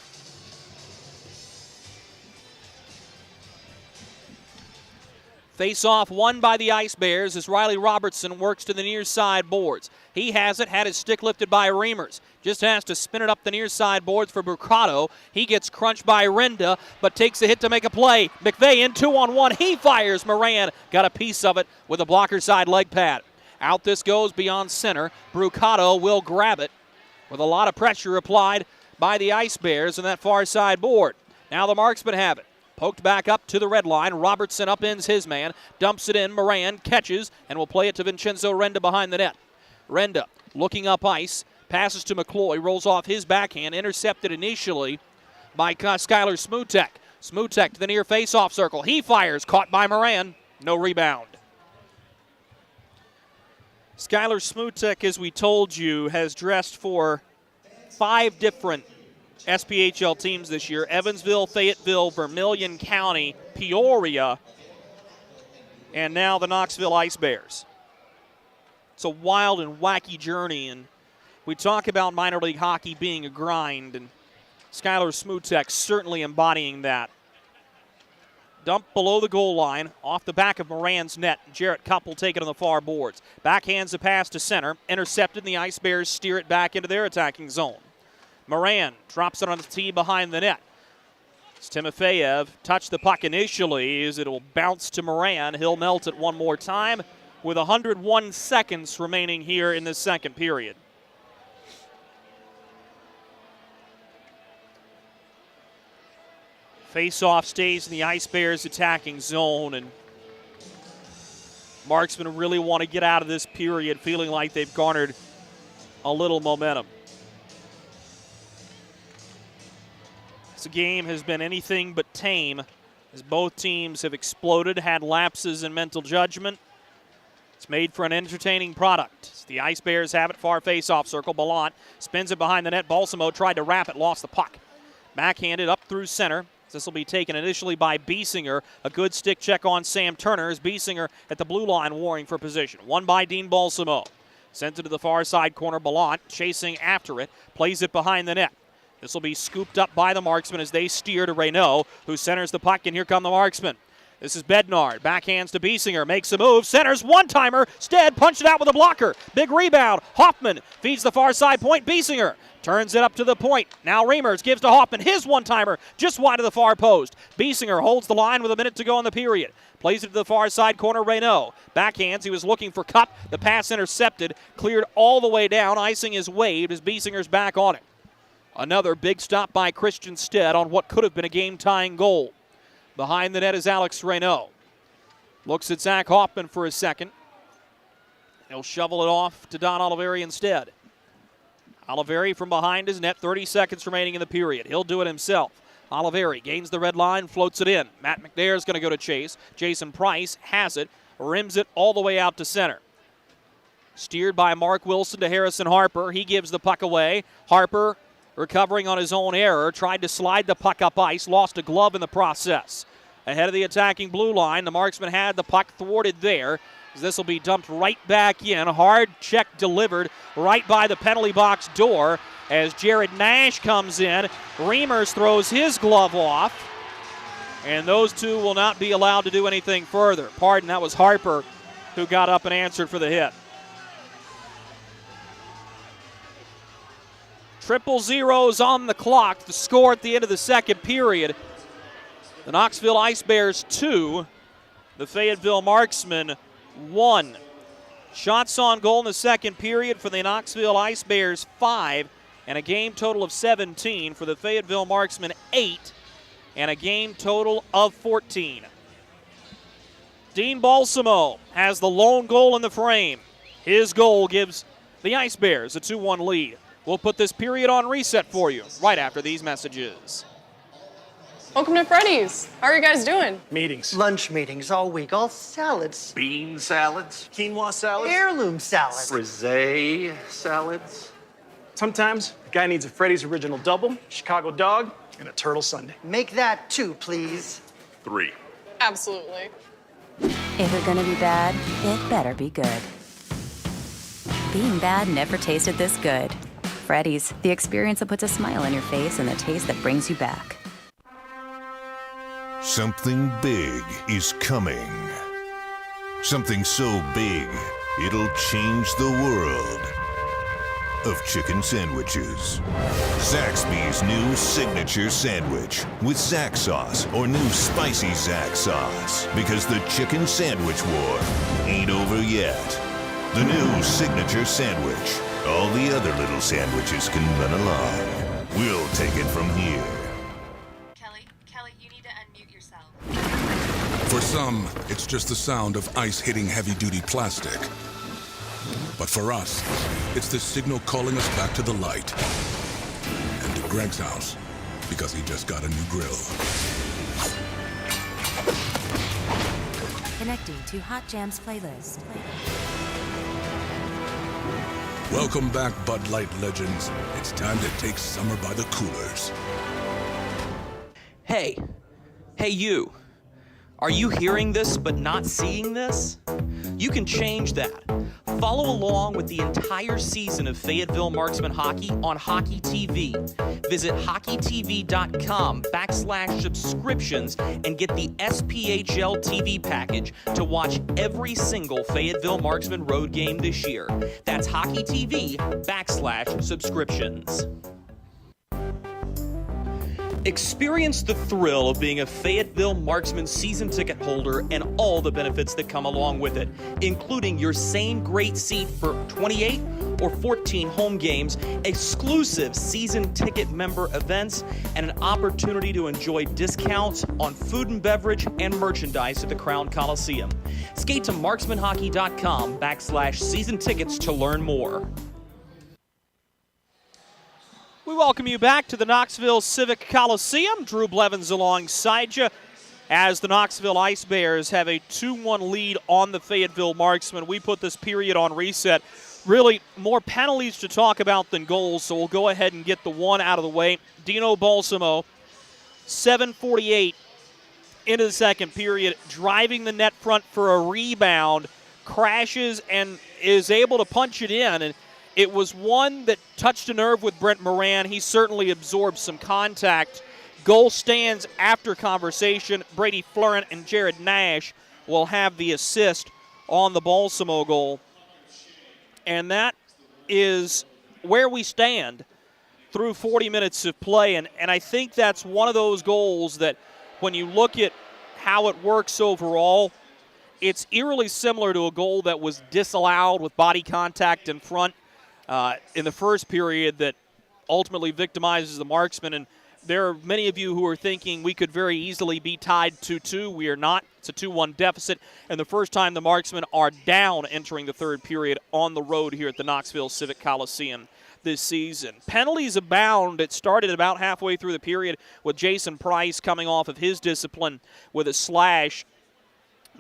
Face-off won by the Ice Bears as Riley Robertson works to the near side boards. He has it, had his stick lifted by Reimers. Just has to spin it up the near side boards for Brucato. He gets crunched by Renda, but takes a hit to make a play. McVeigh in 2-on-1. He fires. Moran got a piece of it with a blocker side leg pad. Out this goes beyond center. Brucato will grab it with a lot of pressure applied by the Ice Bears in that far side board. Now the Marksmen have it. Poked back up to the red line. Robertson upends his man. Dumps it in. Moran catches and will play it to Vincenzo Renda behind the net. Renda looking up ice. Passes to McCloy. Rolls off his backhand. Intercepted initially by Skylar Smutek. Smutek to the near face-off circle. He fires. Caught by Moran. No rebound. Skylar Smutek, as we told you, has dressed for 5 different SPHL teams this year: Evansville, Fayetteville, Vermilion County, Peoria, and now the Knoxville Ice Bears. It's a wild and wacky journey, and we talk about minor league hockey being a grind, and Skylar Smutek certainly embodying that. Dump below the goal line, off the back of Moran's net. Jarrett Cupp will take it on the far boards. Backhands a pass to center, intercepted, and the Ice Bears steer it back into their attacking zone. Moran drops it on the tee behind the net. It's Timofeyev touched the puck initially as it will bounce to Moran. He'll melt it one more time with 101 seconds remaining here in this second period. Face-off stays in the Ice Bears attacking zone, and Marksmen really want to get out of this period feeling like they've garnered a little momentum. This game has been anything but tame as both teams have exploded, had lapses in mental judgment. It's made for an entertaining product. The Ice Bears have it, far face-off circle. Ballant spins it behind the net. Balsamo tried to wrap it, lost the puck. Backhanded up through center. This will be taken initially by Biesinger. A good stick check on Sam Turner as Biesinger at the blue line warring for position. Won by Dean Balsamo. Sent it to the far side corner. Ballant chasing after it. Plays it behind the net. This will be scooped up by the Marksmen as they steer to Reynaud, who centers the puck, and here come the Marksmen. This is Bednard. Backhands to Biesinger. Makes a move. Centers. One-timer. Stead punched it out with a blocker. Big rebound. Hoffman feeds the far side point. Biesinger turns it up to the point. Now Reimers gives to Hoffman. His one-timer just wide of the far post. Biesinger holds the line with a minute to go in the period. Plays it to the far side corner. Reynaud. Backhands. He was looking for Cup. The pass intercepted. Cleared all the way down. Icing is waved as Biesinger's back on it. Another big stop by Christian Stead on what could have been a game-tying goal. Behind the net is Alex Reynaud. Looks at Zach Hoffman for a second. He'll shovel it off to Don Oliveri instead. Oliveri from behind his net, 30 seconds remaining in the period. He'll do it himself. Oliveri gains the red line, floats it in. Matt McNair's going to go to chase. Jason Price has it, rims it all the way out to center. Steered by Mark Wilson to Harrison Harper. He gives the puck away. Harper recovering on his own error, tried to slide the puck up ice, lost a glove in the process. Ahead of the attacking blue line, the Marksman had the puck thwarted there. This will be dumped right back in. Hard check delivered right by the penalty box door as Jared Nash comes in. Reimers throws his glove off, and those two will not be allowed to do anything further. Pardon, that was Harper who got up and answered for the hit. 0-0 on the clock. The score at the end of the second period. The Knoxville Ice Bears 2, the Fayetteville Marksmen 1. Shots on goal in the second period for the Knoxville Ice Bears 5, and a game total of 17 for the Fayetteville Marksmen 8, and a game total of 14. Dean Balsamo has the lone goal in the frame. His goal gives the Ice Bears a 2-1 lead. We'll put this period on reset for you right after these messages. Welcome to Freddy's. How are you guys doing? Meetings. Lunch meetings all week, all salads. Bean salads. Quinoa salads. Heirloom salads. Frisee salads. Sometimes a guy needs a Freddy's Original Double, Chicago Dog, and a Turtle Sundae. Make that 2, please. 3. Absolutely. If you're gonna be bad, it better be good. Being bad never tasted this good. Freddy's, the experience that puts a smile on your face and the taste that brings you back. Something big is coming. Something so big, it'll change the world of chicken sandwiches. Zaxby's new signature sandwich with Zax sauce or new spicy Zax sauce. Because the chicken sandwich war ain't over yet. The new signature sandwich. All the other little sandwiches can run along. We'll take it from here. Kelly, you need to unmute yourself. For some, it's just the sound of ice hitting heavy-duty plastic. But for us, it's the signal calling us back to the light. And to Greg's house, because he just got a new grill. Connecting to Hot Jams playlist. Welcome back, Bud Light legends. It's time to take summer by the coolers. Hey you. Are you hearing this but not seeing this? You can change that. Follow along with the entire season of Fayetteville Marksmen hockey on Hockey TV. Visit hockeytv.com/subscriptions and get the SPHL TV package to watch every single Fayetteville Marksmen road game this year. That's hockeytv.com/subscriptions. Experience the thrill of being a Fayetteville Marksmen season ticket holder and all the benefits that come along with it, including your same great seat for 28 or 14 home games, exclusive season ticket member events, and an opportunity to enjoy discounts on food and beverage and merchandise at the Crown Coliseum. Skate to marksmanhockey.com/season tickets to learn more. We welcome you back to the Knoxville Civic Coliseum. Drew Blevins alongside you as the Knoxville Ice Bears have a 2-1 lead on the Fayetteville Marksmen. We put this period on reset. Really, more penalties to talk about than goals, so we'll go ahead and get the one out of the way. Dino Balsamo, 7:48 into the second period, driving the net front for a rebound, crashes and is able to punch it in. And it was one that touched a nerve with Brent Moran. He certainly absorbed some contact. Goal stands after conversation. Brady Florent and Jared Nash will have the assist on the Balsamo goal. And that is where we stand through 40 minutes of play. And I think that's one of those goals that when you look at how it works overall, it's eerily similar to a goal that was disallowed with body contact in front in the first period that ultimately victimizes the Marksmen. And there are many of you who are thinking we could very easily be tied 2-2. We are not. It's a 2-1 deficit, and the first time the Marksmen are down entering the third period on the road here at the Knoxville Civic Coliseum this season. Penalties abound. It started about halfway through the period with Jason Price coming off of his discipline with a slash.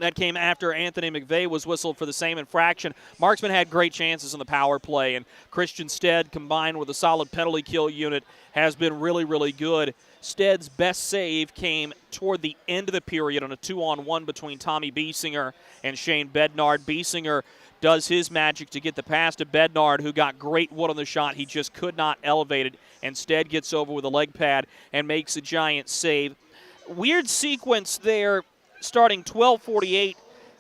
That came after Anthony McVeigh was whistled for the same infraction. Marksmen had great chances in the power play, and Christian Stead, combined with a solid penalty kill unit, has been really, really good. Stead's best save came toward the end of the period on a 2-on-1 between Tommy Biesinger and Shane Bednard. Biesinger does his magic to get the pass to Bednard, who got great wood on the shot. He just could not elevate it, and Stead gets over with a leg pad and makes a giant save. Weird sequence there. Starting 12:48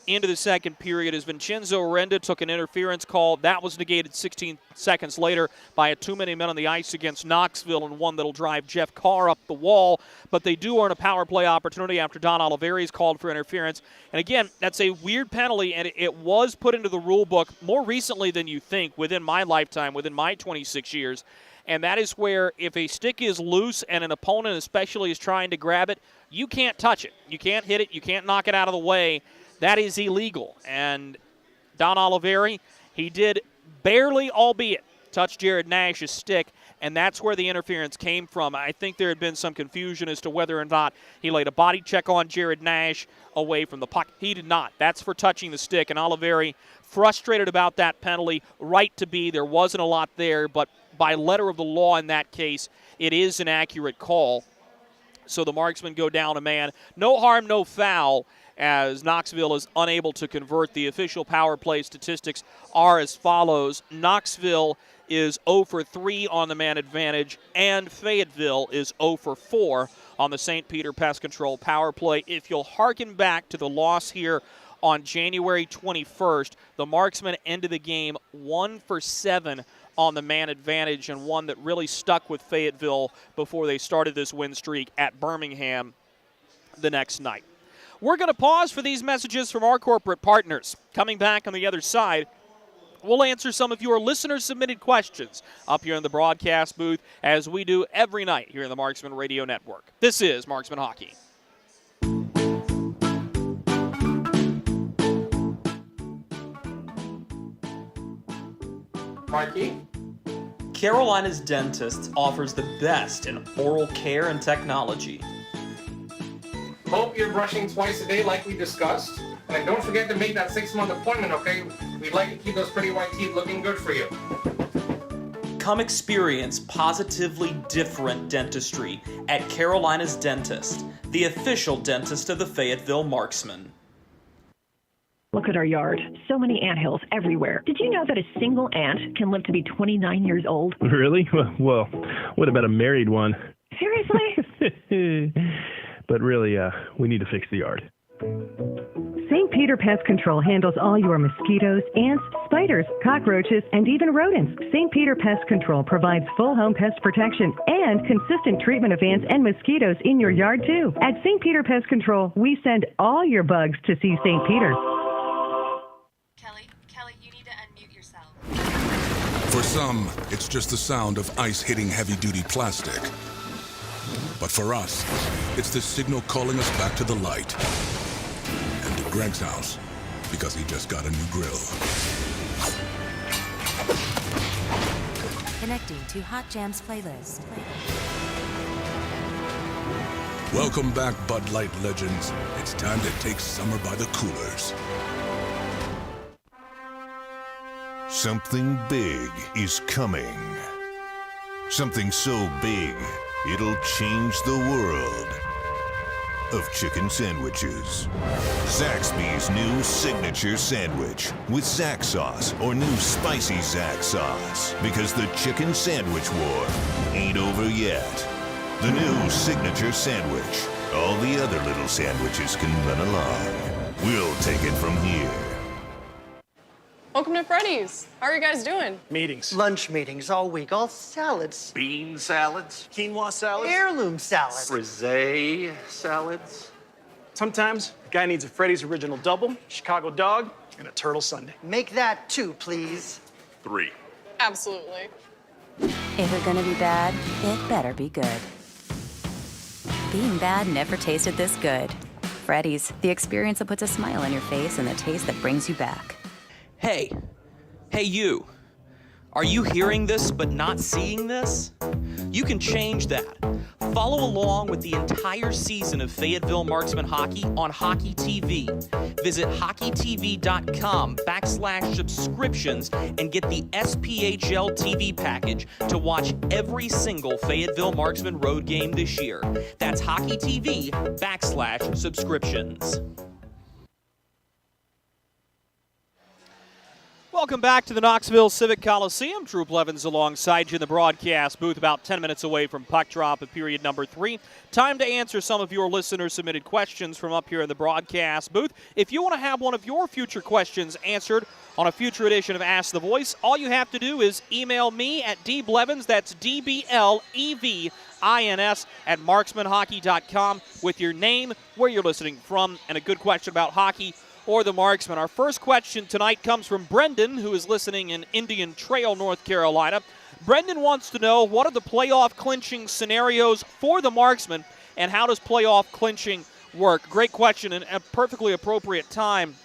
into the second period as Vincenzo Renda took an interference call. That was negated 16 seconds later by a too-many men on the ice against Knoxville, and one that'll drive Jeff Carr up the wall. But they do earn a power play opportunity after Don Oliveri is called for interference. And again, that's a weird penalty, and it was put into the rule book more recently than you think within my lifetime, within my 26 years. And that is where if a stick is loose and an opponent especially is trying to grab it, you can't touch it. You can't hit it. You can't knock it out of the way. That is illegal. And Don Oliveri, he did barely, albeit, touch Jared Nash's stick, and that's where the interference came from. I think there had been some confusion as to whether or not he laid a body check on Jared Nash away from the puck. He did not. That's for touching the stick, and Oliveri frustrated about that penalty. Right to be. There wasn't a lot there, but by letter of the law in that case, it is an accurate call. So the Marksmen go down a man. No harm, no foul, as Knoxville is unable to convert. The official power play statistics are as follows. Knoxville is 0 for 3 on the man advantage, and Fayetteville is 0 for 4 on the St. Peter Pest Control power play. If you'll hearken back to the loss here on January 21st, the Marksmen ended the game 1 for 7 on the man advantage, and one that really stuck with Fayetteville before they started this win streak at Birmingham the next night. We're going to pause for these messages from our corporate partners. Coming back on the other side, we'll answer some of your listener-submitted questions up here in the broadcast booth, as we do every night here in the Marksman Radio Network. This is Marksman Hockey. Marky? Carolina's Dentist offers the best in oral care and technology. Hope you're brushing twice a day like we discussed. And don't forget to make that 6-month appointment, okay? We'd like to keep those pretty white teeth looking good for you. Come experience positively different dentistry at Carolina's Dentist, the official dentist of the Fayetteville Marksmen. Look at our yard. So many anthills everywhere. Did you know that a single ant can live to be 29 years old? Really? Well, what about a married one? Seriously? But really, we need to fix the yard. St. Peter Pest Control handles all your mosquitoes, ants, spiders, cockroaches, and even rodents. St. Peter Pest Control provides full home pest protection and consistent treatment of ants and mosquitoes in your yard, too. At St. Peter Pest Control, we send all your bugs to see St. Peter. Kelly, you need to unmute yourself. For some, it's just the sound of ice hitting heavy-duty plastic. But for us, it's the signal calling us back to the light. And to Greg's house, because he just got a new grill. Connecting to Hot Jams playlist. Welcome back, Bud Light legends. It's time to take summer by the coolers. Something big is coming. Something so big, it'll change the world of chicken sandwiches. Zaxby's new signature sandwich with Zax sauce or new spicy Zax sauce. Because the chicken sandwich war ain't over yet. The new signature sandwich. All the other little sandwiches can run along. We'll take it from here. Welcome to Freddy's. How are you guys doing? Meetings. Lunch meetings all week, all salads. Bean salads. Quinoa salads. Heirloom salads. Frisee salads. Sometimes a guy needs a Freddy's Original Double, Chicago Dog, and a Turtle Sundae. Make that 2, please. 3. Absolutely. If we're gonna be bad, it better be good. Being bad never tasted this good. Freddy's, the experience that puts a smile on your face and the taste that brings you back. Hey you. Are you hearing this but not seeing this? You can change that. Follow along with the entire season of Fayetteville Marksmen hockey on Hockey TV. Visit hockeytv.com/subscriptions and get the SPHL TV package to watch every single Fayetteville Marksmen road game this year. That's hockeytv.com/subscriptions. Welcome back to the Knoxville Civic Coliseum. Drew Blevins alongside you in the broadcast booth, about 10 minutes away from puck drop of period number 3. Time to answer some of your listener-submitted questions from up here in the broadcast booth. If you want to have one of your future questions answered on a future edition of Ask the Voice, all you have to do is email me at dblevins, that's DBLEVINS, at marksmanhockey.com with your name, where you're listening from, and a good question about hockey or the Marksmen. Our first question tonight comes from Brendan, who is listening in Indian Trail, North Carolina. Brendan wants to know, what are the playoff clinching scenarios for the Marksmen, and how does playoff clinching work? Great question, and a perfectly appropriate time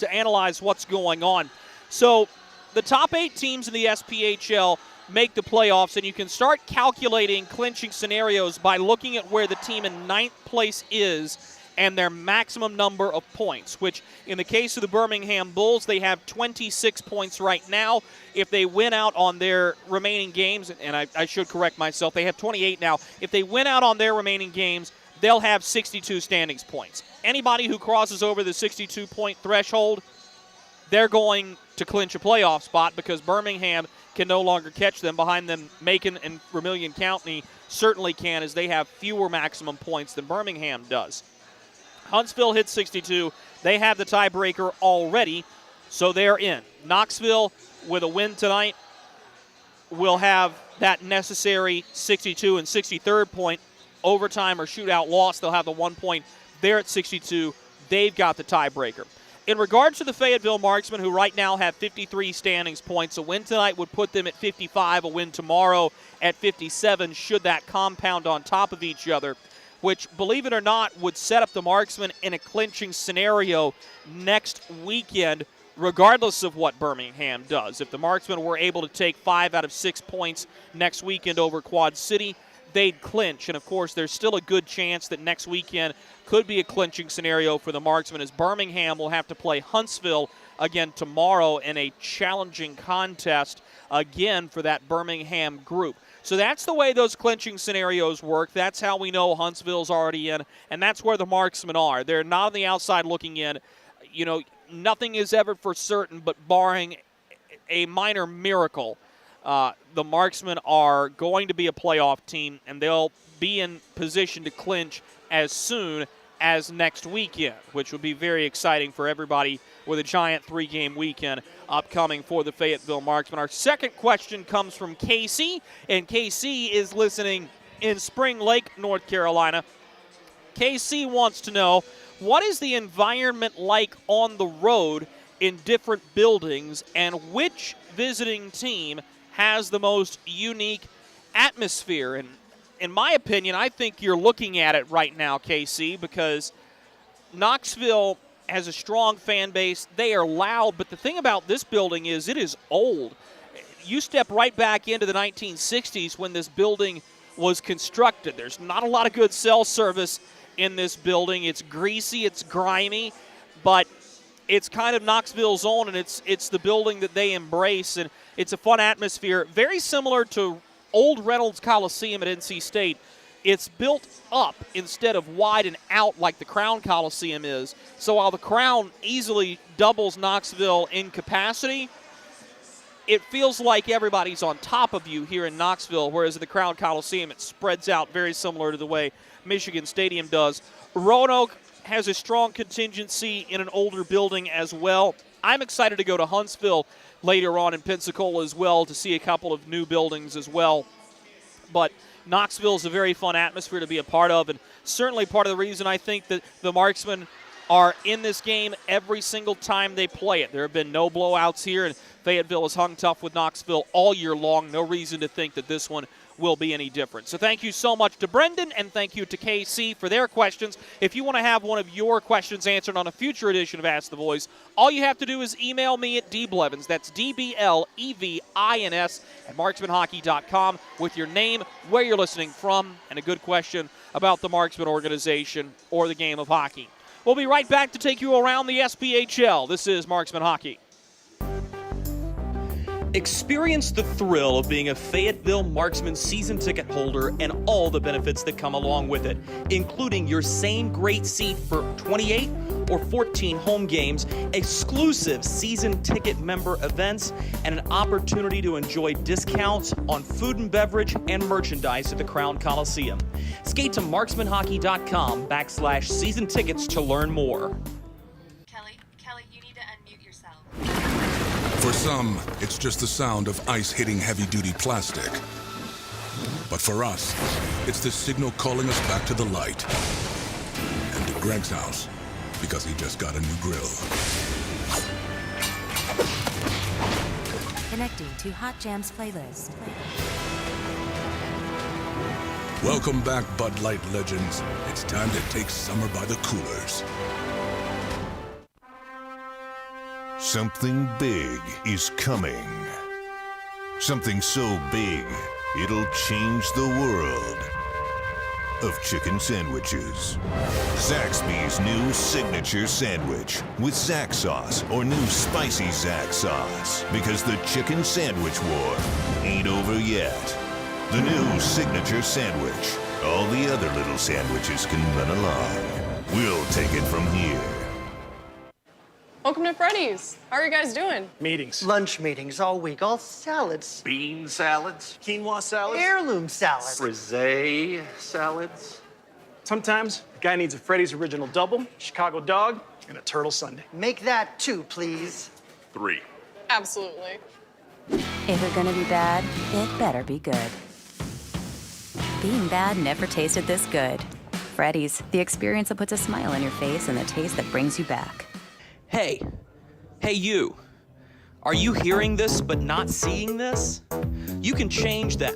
to analyze what's going on. So the top 8 teams in the SPHL make the playoffs, and you can start calculating clinching scenarios by looking at where the team in 9th place is and their maximum number of points, which in the case of the Birmingham Bulls, they have 26 points right now. If they win out on their remaining games, and I should correct myself, they have 28 now. If they win out on their remaining games, they'll have 62 standings points. Anybody who crosses over the 62-point threshold, they're going to clinch a playoff spot because Birmingham can no longer catch them. Behind them, Macon and Vermilion County certainly can, as they have fewer maximum points than Birmingham does. Huntsville hits 62. They have the tiebreaker already, so they're in. Knoxville, with a win tonight, will have that necessary 62 and 63rd point. Overtime or shootout loss, they'll have the 1 point. They're at 62. They've got the tiebreaker. In regards to the Fayetteville Marksmen, who right now have 53 standings points, a win tonight would put them at 55, a win tomorrow at 57, should that compound on top of each other, which, believe it or not, would set up the Marksmen in a clinching scenario next weekend, regardless of what Birmingham does. If the Marksmen were able to take 5 out of 6 points next weekend over Quad City, they'd clinch. And, of course, there's still a good chance that next weekend could be a clinching scenario for the Marksmen, as Birmingham will have to play Huntsville again tomorrow in a challenging contest again for that Birmingham group. So that's the way those clinching scenarios work. That's how we know Huntsville's already in, and that's where the Marksmen are. They're not on the outside looking in. You know, nothing is ever for certain, but barring a minor miracle, the Marksmen are going to be a playoff team, and they'll be in position to clinch as soon as next weekend, which would be very exciting for everybody with a giant 3-game weekend upcoming for the Fayetteville Marksmen. Our second question comes from Casey, and Casey is listening in Spring Lake, North Carolina. Casey wants to know, what is the environment like on the road in different buildings, and which visiting team has the most unique atmosphere? And in my opinion, I think you're looking at it right now, KC, because Knoxville has a strong fan base. They are loud, but the thing about this building is it is old. You step right back into the 1960s when this building was constructed. There's not a lot of good cell service in this building. It's greasy, it's grimy, but it's kind of Knoxville's own, and it's the building that they embrace, and it's a fun atmosphere. Very similar to old Reynolds Coliseum at NC State. It's built up instead of wide and out like the Crown Coliseum is. So while the Crown easily doubles Knoxville in capacity, it feels like everybody's on top of you here in Knoxville, whereas at the Crown Coliseum it spreads out very similar to the way Michigan Stadium does. Roanoke has a strong contingency in an older building as well. I'm excited to go to Huntsville later on in Pensacola as well to see a couple of new buildings as well. But Knoxville is a very fun atmosphere to be a part of, and certainly part of the reason I think that the Marksmen are in this game every single time they play it. There have been no blowouts here, and Fayetteville has hung tough with Knoxville all year long. No reason to think that this one will be any different. So thank you so much to Brendan, and thank you to KC for their questions. If you want to have one of your questions answered on a future edition of Ask the Boys, all you have to do is email me at dblevins, that's DBLEVINS, at marksmanhockey.com with your name, where you're listening from, and a good question about the Marksman organization or the game of hockey. We'll be right back to take you around the SPHL. This is Marksman Hockey. Experience the thrill of being a Fayetteville Marksmen season ticket holder and all the benefits that come along with it, including your same great seat for 28 or 14 home games, exclusive season ticket member events, and an opportunity to enjoy discounts on food and beverage and merchandise at the Crown Coliseum. Skate to marksmanhockey.com/season tickets to learn more. Kelly, you need to unmute yourself. For some, it's just the sound of ice hitting heavy-duty plastic. But for us, it's the signal calling us back to the light. And to Greg's house, because he just got a new grill. Connecting to Hot Jams playlist. Welcome back, Bud Light legends. It's time to take summer by the coolers. Something big is coming. Something so big, it'll change the world of chicken sandwiches. Zaxby's new signature sandwich with Zax sauce or new spicy Zax sauce. Because the chicken sandwich war ain't over yet. The new signature sandwich. All the other little sandwiches can run along. We'll take it from here. Welcome to Freddy's. How are you guys doing? Meetings. Lunch meetings all week, all salads. Bean salads. Quinoa salads. Heirloom salad. Frisee salads. Sometimes a guy needs a Freddy's Original Double, Chicago Dog, and a Turtle Sundae. Make that 2, please. 3. Absolutely. If we're gonna be bad, it better be good. Being bad never tasted this good. Freddy's, the experience that puts a smile on your face and the taste that brings you back. Hey you. Are you hearing this but not seeing this? You can change that.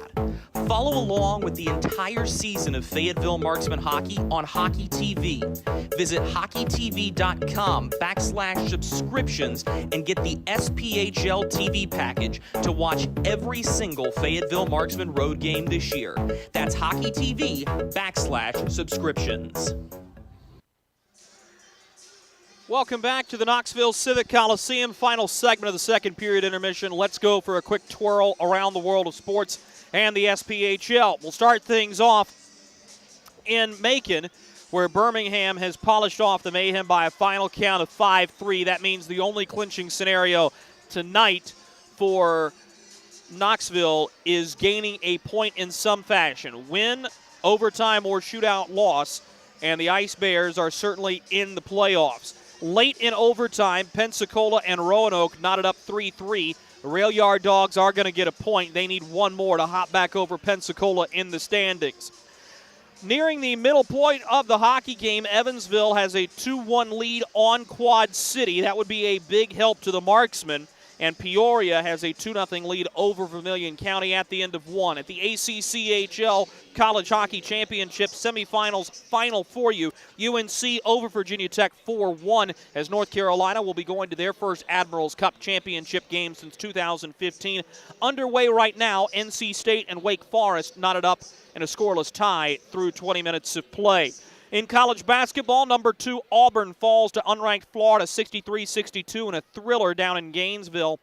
Follow along with the entire season of Fayetteville Marksmen Hockey on Hockey TV. Visit hockeytv.com/subscriptions and get the SPHL TV package to watch every single Fayetteville Marksmen road game this year. That's hockeytv.com/subscriptions. Welcome back to the Knoxville Civic Coliseum. Final segment of the second period intermission. Let's go for a quick twirl around the world of sports and the SPHL. We'll start things off in Macon, where Birmingham has polished off the Mayhem by a final count of 5-3. That means the only clinching scenario tonight for Knoxville is gaining a point in some fashion. Win, overtime, or shootout loss, and the Ice Bears are certainly in the playoffs. Late in overtime, Pensacola and Roanoke knotted up 3-3. The Rail Yard Dogs are going to get a point. They need one more to hop back over Pensacola in the standings. Nearing the middle point of the hockey game, Evansville has a 2-1 lead on Quad City. That would be a big help to the Marksmen. And Peoria has a 2-0 lead over Vermilion County at the end of one. At the ACCHL College Hockey Championship semifinals final for you, UNC over Virginia Tech 4-1 as North Carolina will be going to their first Admirals Cup Championship game since 2015. Underway right now, NC State and Wake Forest knotted up in a scoreless tie through 20 minutes of play. In college basketball, number 2 Auburn falls to unranked Florida 63-62 in a thriller down in Gainesville.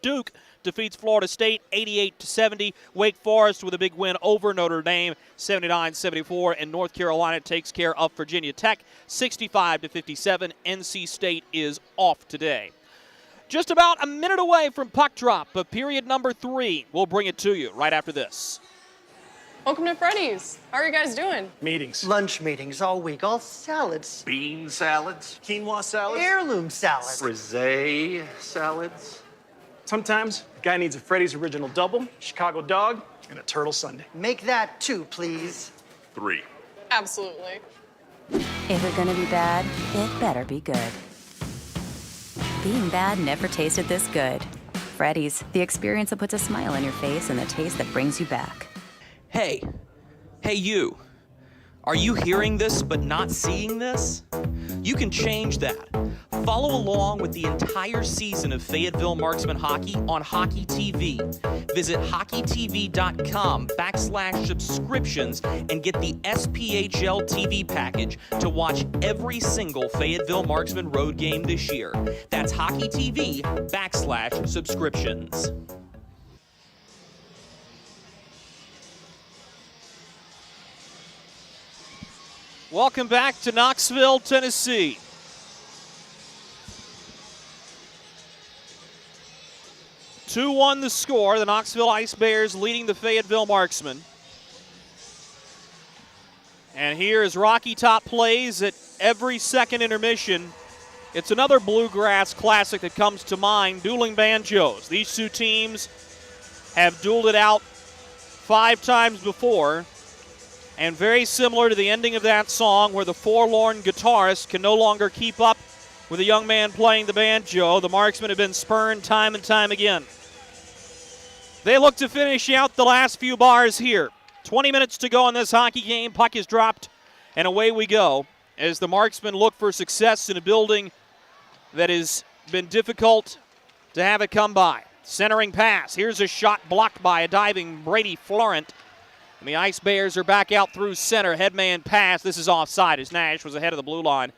Duke defeats Florida State 88-70. Wake Forest with a big win over Notre Dame 79-74. And North Carolina takes care of Virginia Tech 65-57. NC State is off today. Just about a minute away from puck drop, but period number 3. We'll bring it to you right after this. Welcome to Freddy's. How are you guys doing? Meetings. Lunch meetings all week, all salads. Bean salads. Quinoa salads. Heirloom salad. Frisee salads. Sometimes a guy needs a Freddy's Original Double, Chicago Dog, and a Turtle Sundae. Make that 2, please. 3. Absolutely. If it's gonna be bad, it better be good. Being bad never tasted this good. Freddy's, the experience that puts a smile on your face and the taste that brings you back. Hey you, are you hearing this but not seeing this? You can change that. Follow along with the entire season of Fayetteville Marksmen hockey on Hockey TV. Visit hockeytv.com/subscriptions and get the SPHL TV package to watch every single Fayetteville Marksmen road game this year. That's hockeytv.com/subscriptions. Welcome back to Knoxville, Tennessee. (2-1) the score. The Knoxville Ice Bears leading the Fayetteville Marksmen. And here as Rocky Top plays at every second intermission, it's another bluegrass classic that comes to mind, Dueling Banjos. These two teams have dueled it out 5 times before. And very similar to the ending of that song where the forlorn guitarist can no longer keep up with a young man playing the banjo, the Marksmen have been spurned time and time again. They look to finish out the last few bars here. 20 minutes to go in this hockey game. Puck is dropped, and away we go as the Marksmen look for success in a building that has been difficult to have it come by. Centering pass. Here's a shot blocked by a diving Brady Florent. And the Ice Bears are back out through center. Headman pass. This is offside as Nash was ahead of the blue line.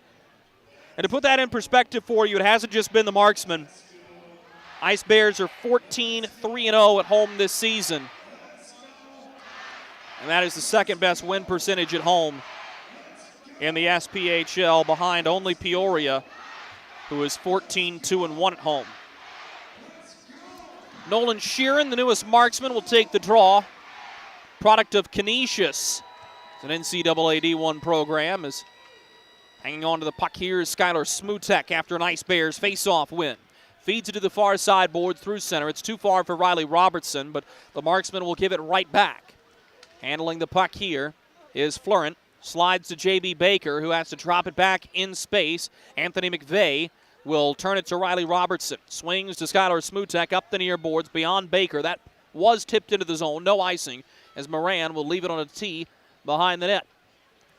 And to put that in perspective for you, it hasn't just been the Marksmen. Ice Bears are 14-3-0 at home this season. And that is the second best win percentage at home in the SPHL, behind only Peoria, who is 14-2-1 at home. Nolan Sheeran, the newest Marksman, will take the draw. Product of Canisius. It's an NCAA D1 program. Is hanging on to the puck here is Skylar Smutek after an Ice Bears face-off win. Feeds it to the far side board through center. It's too far for Riley Robertson, but the Marksmen will give it right back. Handling the puck here is Florent. Slides to J.B. Baker, who has to drop it back in space. Anthony McVeigh will turn it to Riley Robertson. Swings to Skylar Smutek up the near boards beyond Baker. That was tipped into the zone. No icing, as Moran will leave it on a tee behind the net.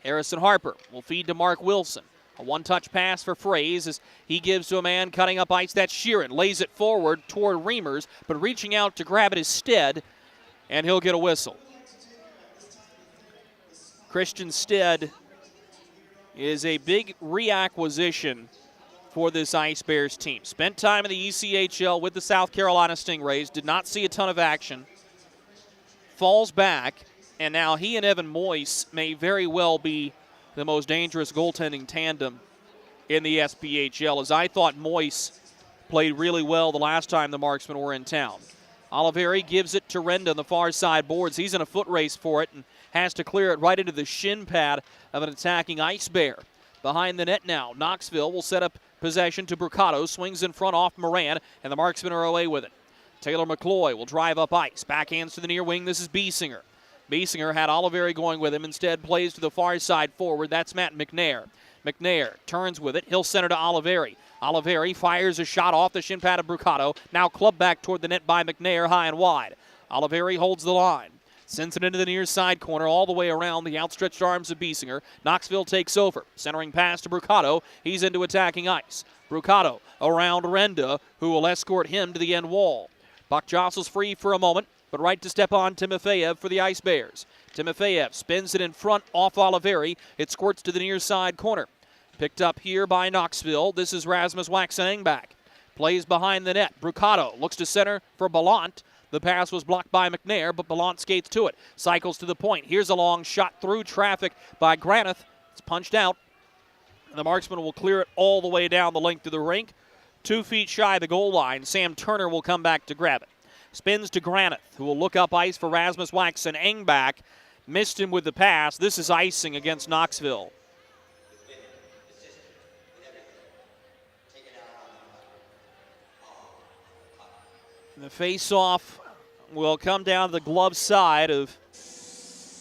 Harrison Harper will feed to Mark Wilson. A one-touch pass for Fraze as he gives to a man cutting up ice. That's Sheeran. Lays it forward toward Reimers, but reaching out to grab it is Stead, and he'll get a whistle. Christian Stead is a big reacquisition for this Ice Bears team. Spent time in the ECHL with the South Carolina Stingrays. Did not see a ton of action. Falls back, and now he and Evan Moyce may very well be the most dangerous goaltending tandem in the SPHL, as I thought Moyce played really well the last time the Marksmen were in town. Oliveri gives it to Renda on the far side boards. He's in a foot race for it, and has to clear it right into the shin pad of an attacking Ice Bear. Behind the net now, Knoxville will set up possession to Brucato, swings in front off Moran, and the Marksmen are away with it. Taylor McCloy will drive up ice, backhands to the near wing, this is Biesinger. Biesinger had Oliveri going with him, instead plays to the far side forward, that's Matt McNair. McNair turns with it, he'll center to Oliveri. Oliveri fires a shot off the shin pad of Brucato, now clubbed back toward the net by McNair, high and wide. Oliveri holds the line. Sends it into the near side corner all the way around the outstretched arms of Biesinger. Knoxville takes over. Centering pass to Brucato. He's into attacking ice. Brucato around Renda, who will escort him to the end wall. Puck jostles free for a moment, but right to step on Timofeyev for the Ice Bears. Timofeyev spins it in front off Oliveri. It squirts to the near side corner. Picked up here by Knoxville. This is Rasmus Waxen-Engback. Plays behind the net. Brucato looks to center for Ballant. The pass was blocked by McNair, but Ballant skates to it. Cycles to the point. Here's a long shot through traffic by Granith. It's punched out. The Marksman will clear it all the way down the length of the rink. 2 feet shy of the goal line. Sam Turner will come back to grab it. Spins to Granith, who will look up ice for Rasmus Waxen-Engback. Missed him with the pass. This is icing against Knoxville. The face-off will come down to the glove side of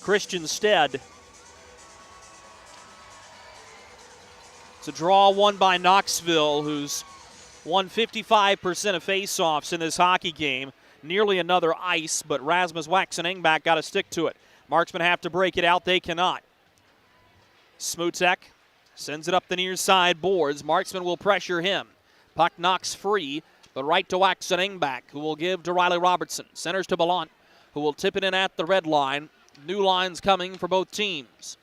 Christian Stead. It's a draw won by Knoxville, who's won 55% of face-offs in this hockey game. Nearly another ice, but Rasmus Waxen-Engback got to stick to it. Marksmen have to break it out. They cannot. Smutek sends it up the near side boards. Marksman will pressure him. Puck knocks free, but right to Waxen-Engback, who will give to Riley Robertson. Centers to Ballant, who will tip it in at the red line. New lines coming for both teams.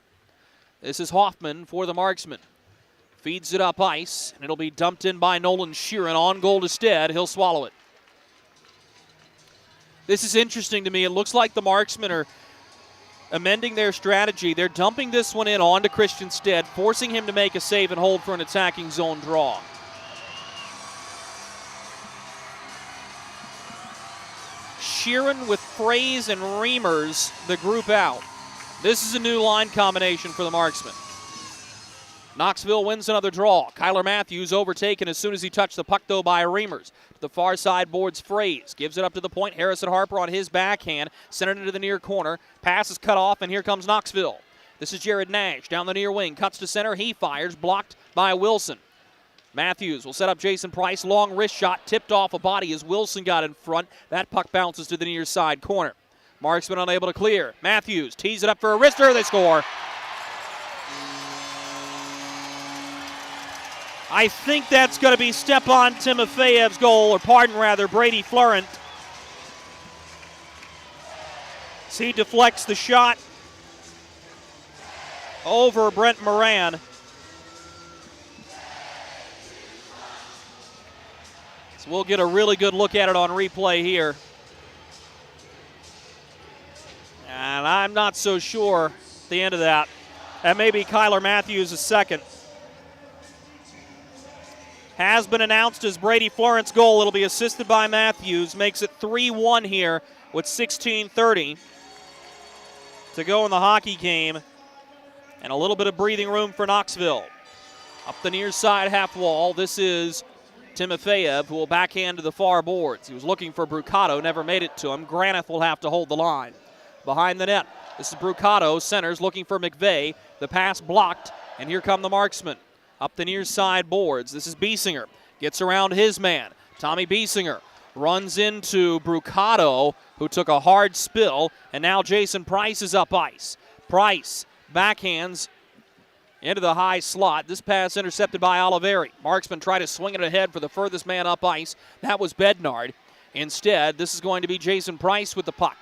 This is Hoffman for the Marksmen. Feeds it up ice, and it'll be dumped in by Nolan Sheeran. On goal to Stead. He'll swallow it. This is interesting to me. It looks like the Marksmen are amending their strategy. They're dumping this one in onto Christian Stead, forcing him to make a save and hold for an attacking zone draw. Sheeran with Fraze and Reimers, the group out. This is a new line combination for the Marksmen. Knoxville wins another draw. Kyler Matthews overtaken as soon as he touched the puck, though, by Reimers. To the far side boards, Fraze gives it up to the point. Harrison Harper on his backhand, centered into the near corner. Pass is cut off, and here comes Knoxville. This is Jared Nash down the near wing. Cuts to center. He fires, blocked by Wilson. Matthews will set up Jason Price. Long wrist shot, tipped off a body as Wilson got in front. That puck bounces to the near side corner. Marksman unable to clear. Matthews tees it up for a wrister. They score. I think that's going to be Stepan Timofeyev's goal, or pardon rather, Brady Florent. As he deflects the shot over Brent Moran. So we'll get a really good look at it on replay here. And I'm not so sure at the end of that. That may be Kyler Matthews' second. Has been announced as Brady Florent's goal. It'll be assisted by Matthews. Makes it 3-1 here with 16:30 to go in the hockey game. And a little bit of breathing room for Knoxville. Up the near side half wall, this is Timofeyev, who will backhand to the far boards. He was looking for Brucato, never made it to him. Granith will have to hold the line. Behind the net, this is Brucato, centers, looking for McVeigh. The pass blocked, and here come the Marksmen. Up the near side boards, this is Biesinger. Gets around his man. Tommy Biesinger runs into Brucato, who took a hard spill, and now Jason Price is up ice. Price backhands into the high slot. This pass intercepted by Oliveri. Marksman tried to swing it ahead for the furthest man up ice. That was Bednard. Instead, this is going to be Jason Price with the puck.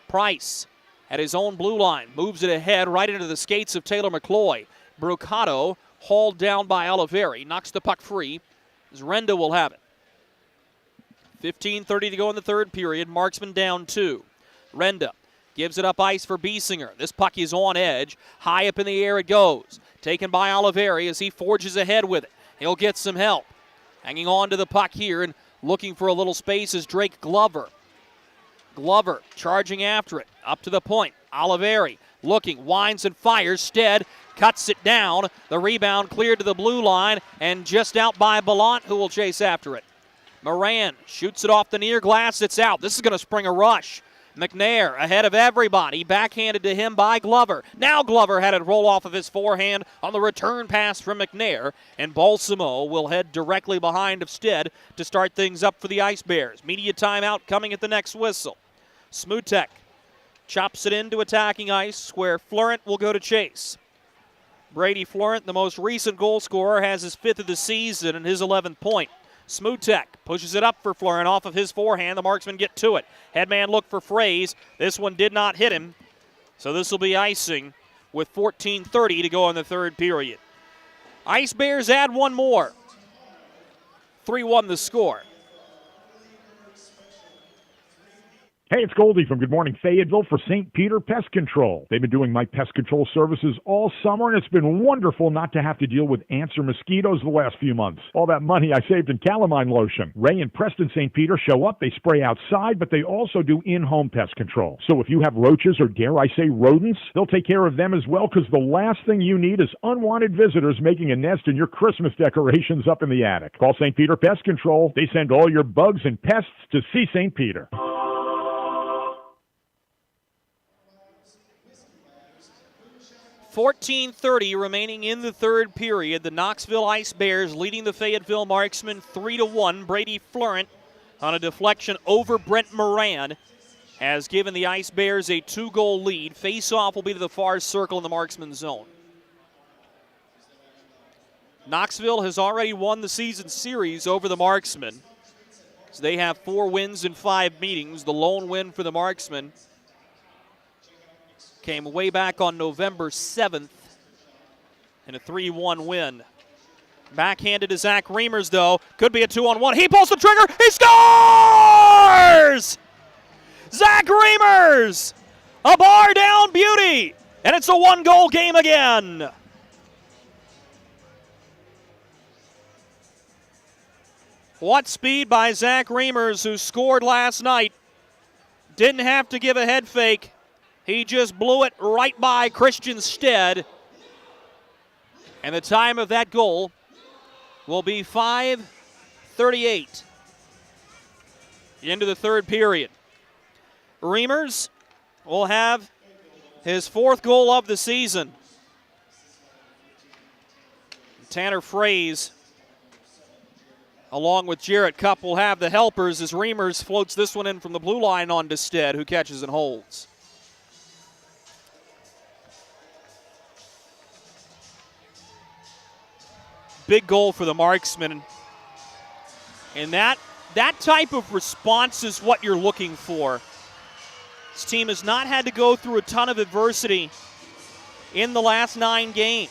Price at his own blue line moves it ahead right into the skates of Taylor McCloy. Brucato hauled down by Oliveri. Knocks the puck free as Renda will have it. 15:30 to go in the third period. Marksman down 2. Renda gives it up ice for Biesinger. This puck is on edge. High up in the air it goes. Taken by Oliveri as he forges ahead with it. He'll get some help. Hanging on to the puck here and looking for a little space is Drake Glover. Glover charging after it. Up to the point. Oliveri looking, winds and fires. Stead cuts it down. The rebound cleared to the blue line and just out by Ballant, who will chase after it. Moran shoots it off the near glass. It's out. This is going to spring a rush. McNair ahead of everybody, backhanded to him by Glover. Now Glover had it roll off of his forehand on the return pass from McNair, and Balsamo will head directly behind of Stead to start things up for the Ice Bears. Media timeout coming at the next whistle. Smutek chops it into attacking ice, where Florent will go to chase. Brady Florent, the most recent goal scorer, has his 5th of the season and his 11th point. Smutek pushes it up for Florent off of his forehand. The Marksmen get to it. Headman look for Fraze. This one did not hit him, so this will be icing with 14:30 to go in the third period. Ice Bears add one more. 3-1 the score. Hey, it's Goldie from Good Morning Fayetteville for St. Peter Pest Control. They've been doing my pest control services all summer, and it's been wonderful not to have to deal with ants or mosquitoes the last few months. All that money I saved in calamine lotion. Ray and Preston St. Peter show up, they spray outside, but they also do in-home pest control. So if you have roaches or, dare I say, rodents, they'll take care of them as well, because the last thing you need is unwanted visitors making a nest in your Christmas decorations up in the attic. Call St. Peter Pest Control. They send all your bugs and pests to see St. Peter. 14:30 remaining in the third period. The Knoxville Ice Bears leading the Fayetteville Marksmen 3-1. Brady Florent on a deflection over Brent Moran has given the Ice Bears a 2-goal lead. Face-off will be to the far circle in the Marksman zone. Knoxville has already won the season series over the Marksmen. So they have 4 wins in 5 meetings. The lone win for the Marksmen came way back on November 7th in a 3-1 win. Backhanded to Zach Reimers, though. Could be a 2-on-1. He pulls the trigger. He scores! Zach Reimers! A bar down beauty! And it's a 1-goal game again. What speed by Zach Reimers, who scored last night. Didn't have to give a head fake. He just blew it right by Christian Stead. And the time of that goal will be 5:38 into the third period. Reimers will have his 4th goal of the season. Tanner Fraze, along with Jarrett Cupp, will have the helpers as Reimers floats this one in from the blue line onto Stead, who catches and holds. Big goal for the Marksmen. And that type of response is what you're looking for. This team has not had to go through a ton of adversity in the last 9 games.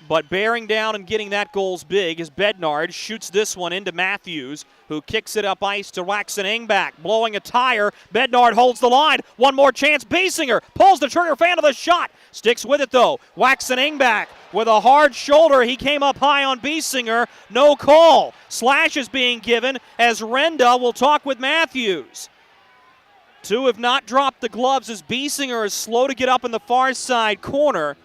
But bearing down and getting that goal's big as Bednard shoots this one into Matthews, who kicks it up ice to Waxen Engback, blowing a tire. Bednard holds the line. One more chance. Biesinger pulls the trigger fan of the shot. Sticks with it, though. Waxen Engback with a hard shoulder. He came up high on Biesinger. No call. Slash is being given as Renda will talk with Matthews. 2 have not dropped the gloves as Biesinger is slow to get up in the far side corner.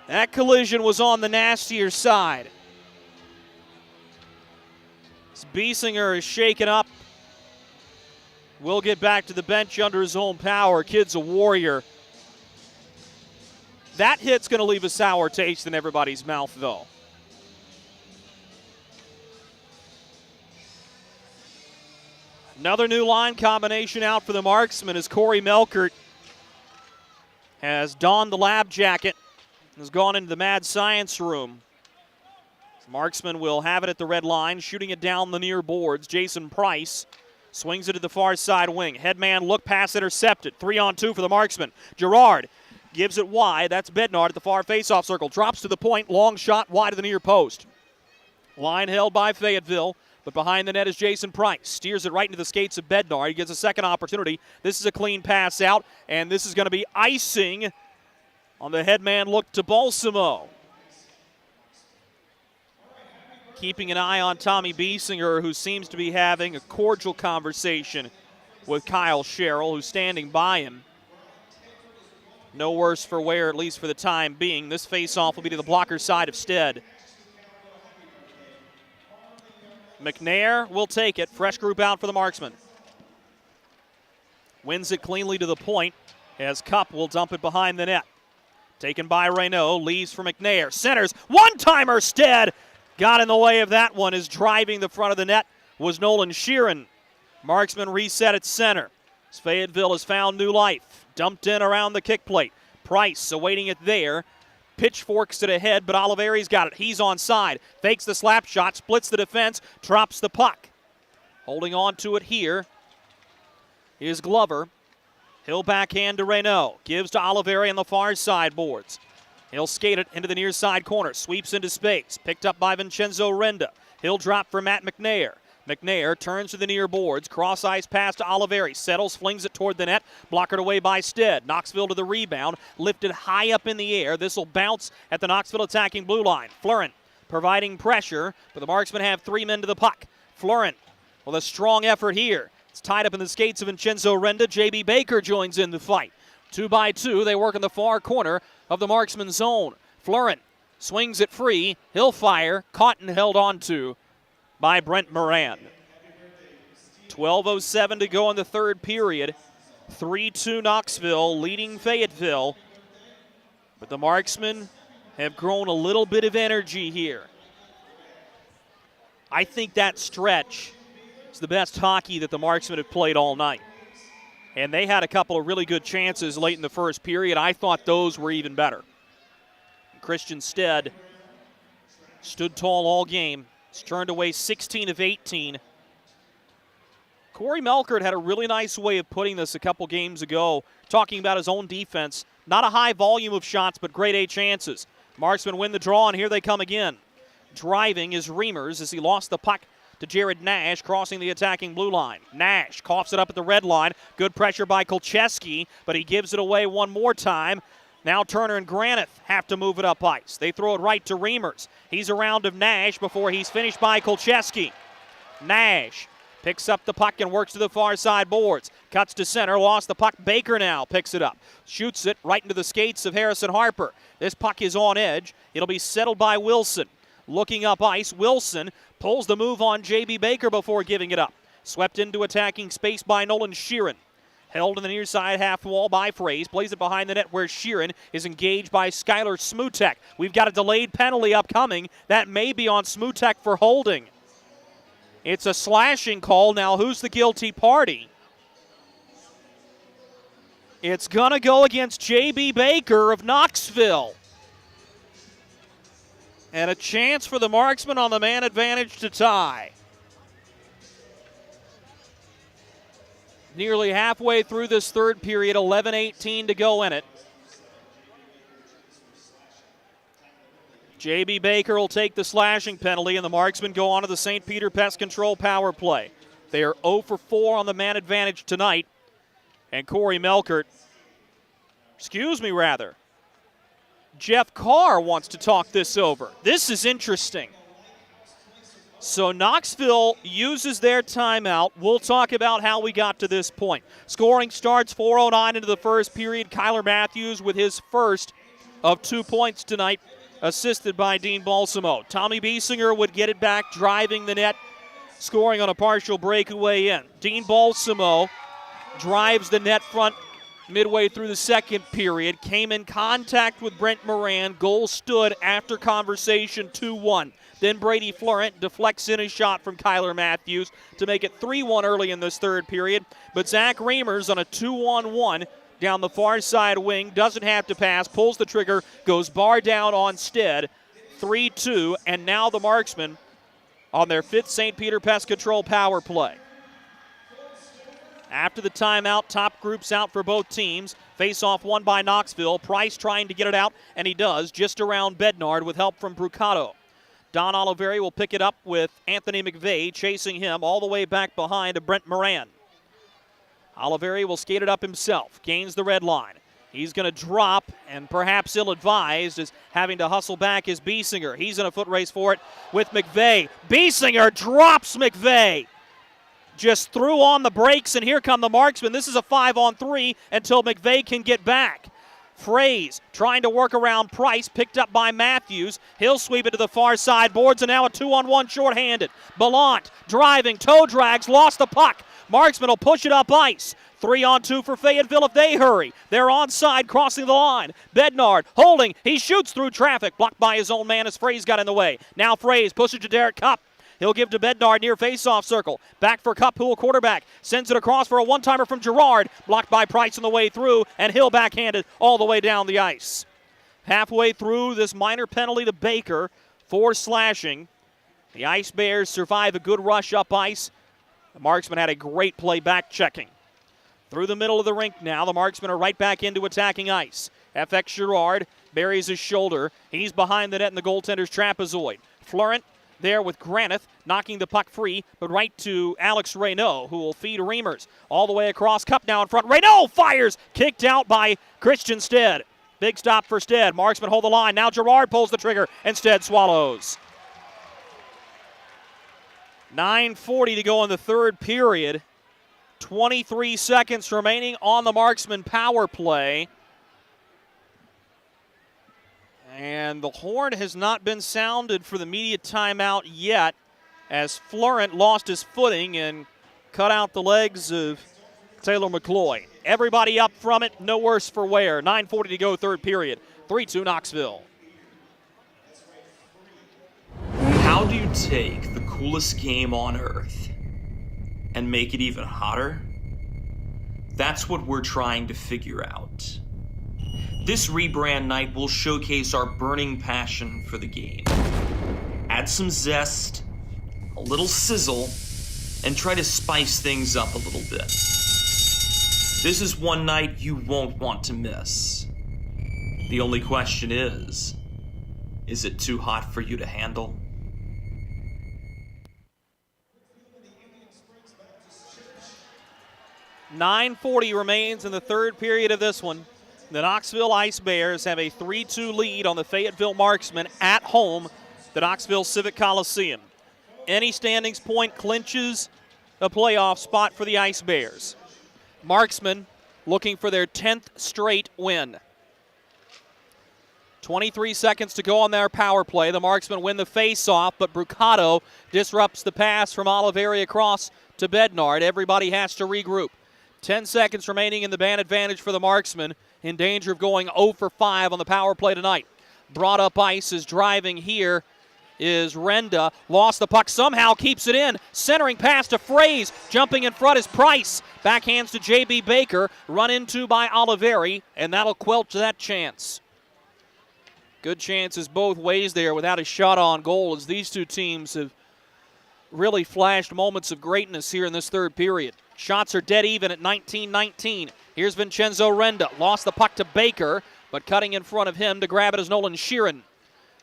That collision was on the nastier side. As Biesinger is shaken up. Will get back to the bench under his own power. Kid's a warrior. That hit's going to leave a sour taste in everybody's mouth, though. Another new line combination out for the Marksmen as Corey Melkert has donned the lab jacket. Has gone into the mad science room. Marksman will have it at the red line, shooting it down the near boards. Jason Price swings it to the far side wing. Headman look pass intercepted. 3-on-2 for the Marksman. Gerard gives it wide. That's Bednard at the far faceoff circle. Drops to the point. Long shot wide of the near post. Line held by Fayetteville, but behind the net is Jason Price. Steers it right into the skates of Bednard. He gets a second opportunity. This is a clean pass out, and this is going to be icing on the headman look to Balsamo. Keeping an eye on Tommy Biesinger, who seems to be having a cordial conversation with Kyle Sherrill, who's standing by him. no worse for wear, at least for the time being. This face-off will be to the blocker side of Stead. McNair will take it. Fresh group out for the Marksmen. Wins it cleanly to the point as Cup will dump it behind the net. Taken by Reynaud, leaves for McNair. Centers, one-timer Stead. Got in the way of that one as driving the front of the net was Nolan Sheeran. Marksman reset at center. As Fayetteville has found new life. Dumped in around the kick plate. Price awaiting it there. Pitchforks it ahead, but Oliveri's got it. He's onside. Fakes the slap shot, splits the defense, drops the puck. Holding on to it here is Glover. He'll backhand to Reynaud. Gives to Oliveri on the far side boards. He'll skate it into the near side corner. Sweeps into space. Picked up by Vincenzo Renda. He'll drop for Matt McNair. McNair turns to the near boards. Cross ice pass to Oliveri. Settles, flings it toward the net. Blockered away by Stead. Knoxville to the rebound. Lifted high up in the air. This will bounce at the Knoxville attacking blue line. Fleurin providing pressure, but the Marksmen have 3 men to the puck. Fleurin with a strong effort here. It's tied up in the skates of Vincenzo Renda. J.B. Baker joins in the fight. 2-by-2, they work in the far corner of the Marksman zone. Fleurin swings it free. He'll fire. Caught and held on to by Brent Moran. 12:07 to go in the third period. 3-2 Knoxville leading Fayetteville. But the Marksmen have grown a little bit of energy here. I think that stretch is the best hockey that the Marksmen have played all night. And they had a couple of really good chances late in the first period. I thought those were even better. Christian Stead stood tall all game. He's turned away 16 of 18. Corey Melkert had a really nice way of putting this a couple games ago, talking about his own defense. Not a high volume of shots, but grade A chances. Marksmen win the draw, and here they come again. Driving is Reimers as he lost the puck to Jared Nash, crossing the attacking blue line. Nash coughs it up at the red line. Good pressure by Kolcheski, but he gives it away one more time. Now Turner and Granith have to move it up ice. They throw it right to Reimers. He's around of Nash before he's finished by Kolcheski. Nash picks up the puck and works to the far side boards. Cuts to center, lost the puck. Baker now picks it up. Shoots it right into the skates of Harrison Harper. This puck is on edge. It'll be settled by Wilson. Looking up ice, Wilson pulls the move on J.B. Baker before giving it up. Swept into attacking space by Nolan Sheeran. Held in the near side half wall by Fraze. Plays it behind the net where Sheeran is engaged by Skylar Smutek. We've got a delayed penalty upcoming. That may be on Smutek for holding. It's a slashing call. Now who's the guilty party? It's going to go against J.B. Baker of Knoxville. And a chance for the Marksmen on the man advantage to tie. Nearly halfway through this third period, 11:18 to go in it. J.B. Baker will take the slashing penalty, and the Marksmen go on to the St. Peter Pest Control power play. They are 0 for 4 on the man advantage tonight. And Corey Melkert, Jeff Carr wants to talk this over. This is interesting. So Knoxville uses their timeout. We'll talk about how we got to this point. Scoring starts 4:09 into the first period. Kyler Matthews with his first of 2 points tonight, assisted by Dean Balsamo. Tommy Biesinger would get it back, driving the net, scoring on a partial breakaway in. Dean Balsamo drives the net front midway through the second period, came in contact with Brent Moran. Goal stood after conversation, 2-1. Then Brady Florent deflects in a shot from Kyler Matthews to make it 3-1 early in this third period. But Zach Reimers on a 2-on-1 down the far side wing, doesn't have to pass, pulls the trigger, goes bar down on Stead, 3-2, and now the Marksmen on their 5th St. Peter Pest Control power play. After the timeout, top groups out for both teams. Face-off won by Knoxville. Price trying to get it out, and he does, just around Bednard with help from Brucato. Don Oliveri will pick it up with Anthony McVeigh chasing him all the way back behind to Brent Moran. Oliveri will skate it up himself, gains the red line. He's going to drop, and perhaps ill-advised, is having to hustle back is Biesinger. He's in a foot race for it with McVeigh. Biesinger drops McVeigh. Just threw on the brakes, and here come the Marksmen. This is a 5-on-3 until McVeigh can get back. Fraze trying to work around Price, picked up by Matthews. He'll sweep it to the far side boards, and now a 2-on-1 shorthanded. Bellant driving, toe drags, lost the puck. Marksmen will push it up ice. 3-on-2 for Fayetteville if they hurry. They're onside, crossing the line. Bednard holding. He shoots through traffic, blocked by his own man as Fraze got in the way. Now Fraze pushes to Derek Cupp. He'll give to Bednard near face-off circle. Back for Cup, who will quarterback. Sends it across for a one-timer from Girard. Blocked by Price on the way through, and Hill backhanded all the way down the ice. Halfway through this minor penalty to Baker for slashing. The Ice Bears survive a good rush up ice. The Marksmen had a great play back checking. Through the middle of the rink now, the Marksmen are right back into attacking ice. FX Girard buries his shoulder. He's behind the net in the goaltender's trapezoid. Florent there with Granith, knocking the puck free, but right to Alex Reynaud, who will feed Reimers. All the way across, Cup now in front. Reynaud fires! Kicked out by Christian Stead. Big stop for Stead. Marksmen hold the line. Now Girard pulls the trigger, and Stead swallows. 9:40 to go in the third period. 23 seconds remaining on the Marksman power play. And the horn has not been sounded for the media timeout yet, as Florent lost his footing and cut out the legs of Taylor McCloy. Everybody up from it, no worse for wear. 9:40 to go, third period. 3-2 Knoxville. How do you take the coolest game on earth and make it even hotter? That's what we're trying to figure out. This rebrand night will showcase our burning passion for the game. Add some zest, a little sizzle, and try to spice things up a little bit. This is one night you won't want to miss. The only question is it too hot for you to handle? .940 remains in the third period of this one. The Knoxville Ice Bears have a 3-2 lead on the Fayetteville Marksmen at home, the Knoxville Civic Coliseum. Any standings point clinches a playoff spot for the Ice Bears. Marksmen looking for their 10th straight win. 23 seconds to go on their power play. The Marksmen win the face-off, but Brucato disrupts the pass from Oliveri across to Bednard. Everybody has to regroup. 10 seconds remaining in the man advantage for the Marksmen, in danger of going 0 for 5 on the power play tonight. Brought up ice is driving here is Renda. Lost the puck, somehow keeps it in. Centering pass to Fraze. Jumping in front is Price. Backhands to J.B. Baker. Run into by Oliveri, and that'll quelch that chance. Good chances both ways there without a shot on goal, as these two teams have really flashed moments of greatness here in this third period. Shots are dead even at 19-19. Here's Vincenzo Renda. Lost the puck to Baker, but cutting in front of him to grab it is Nolan Sheeran.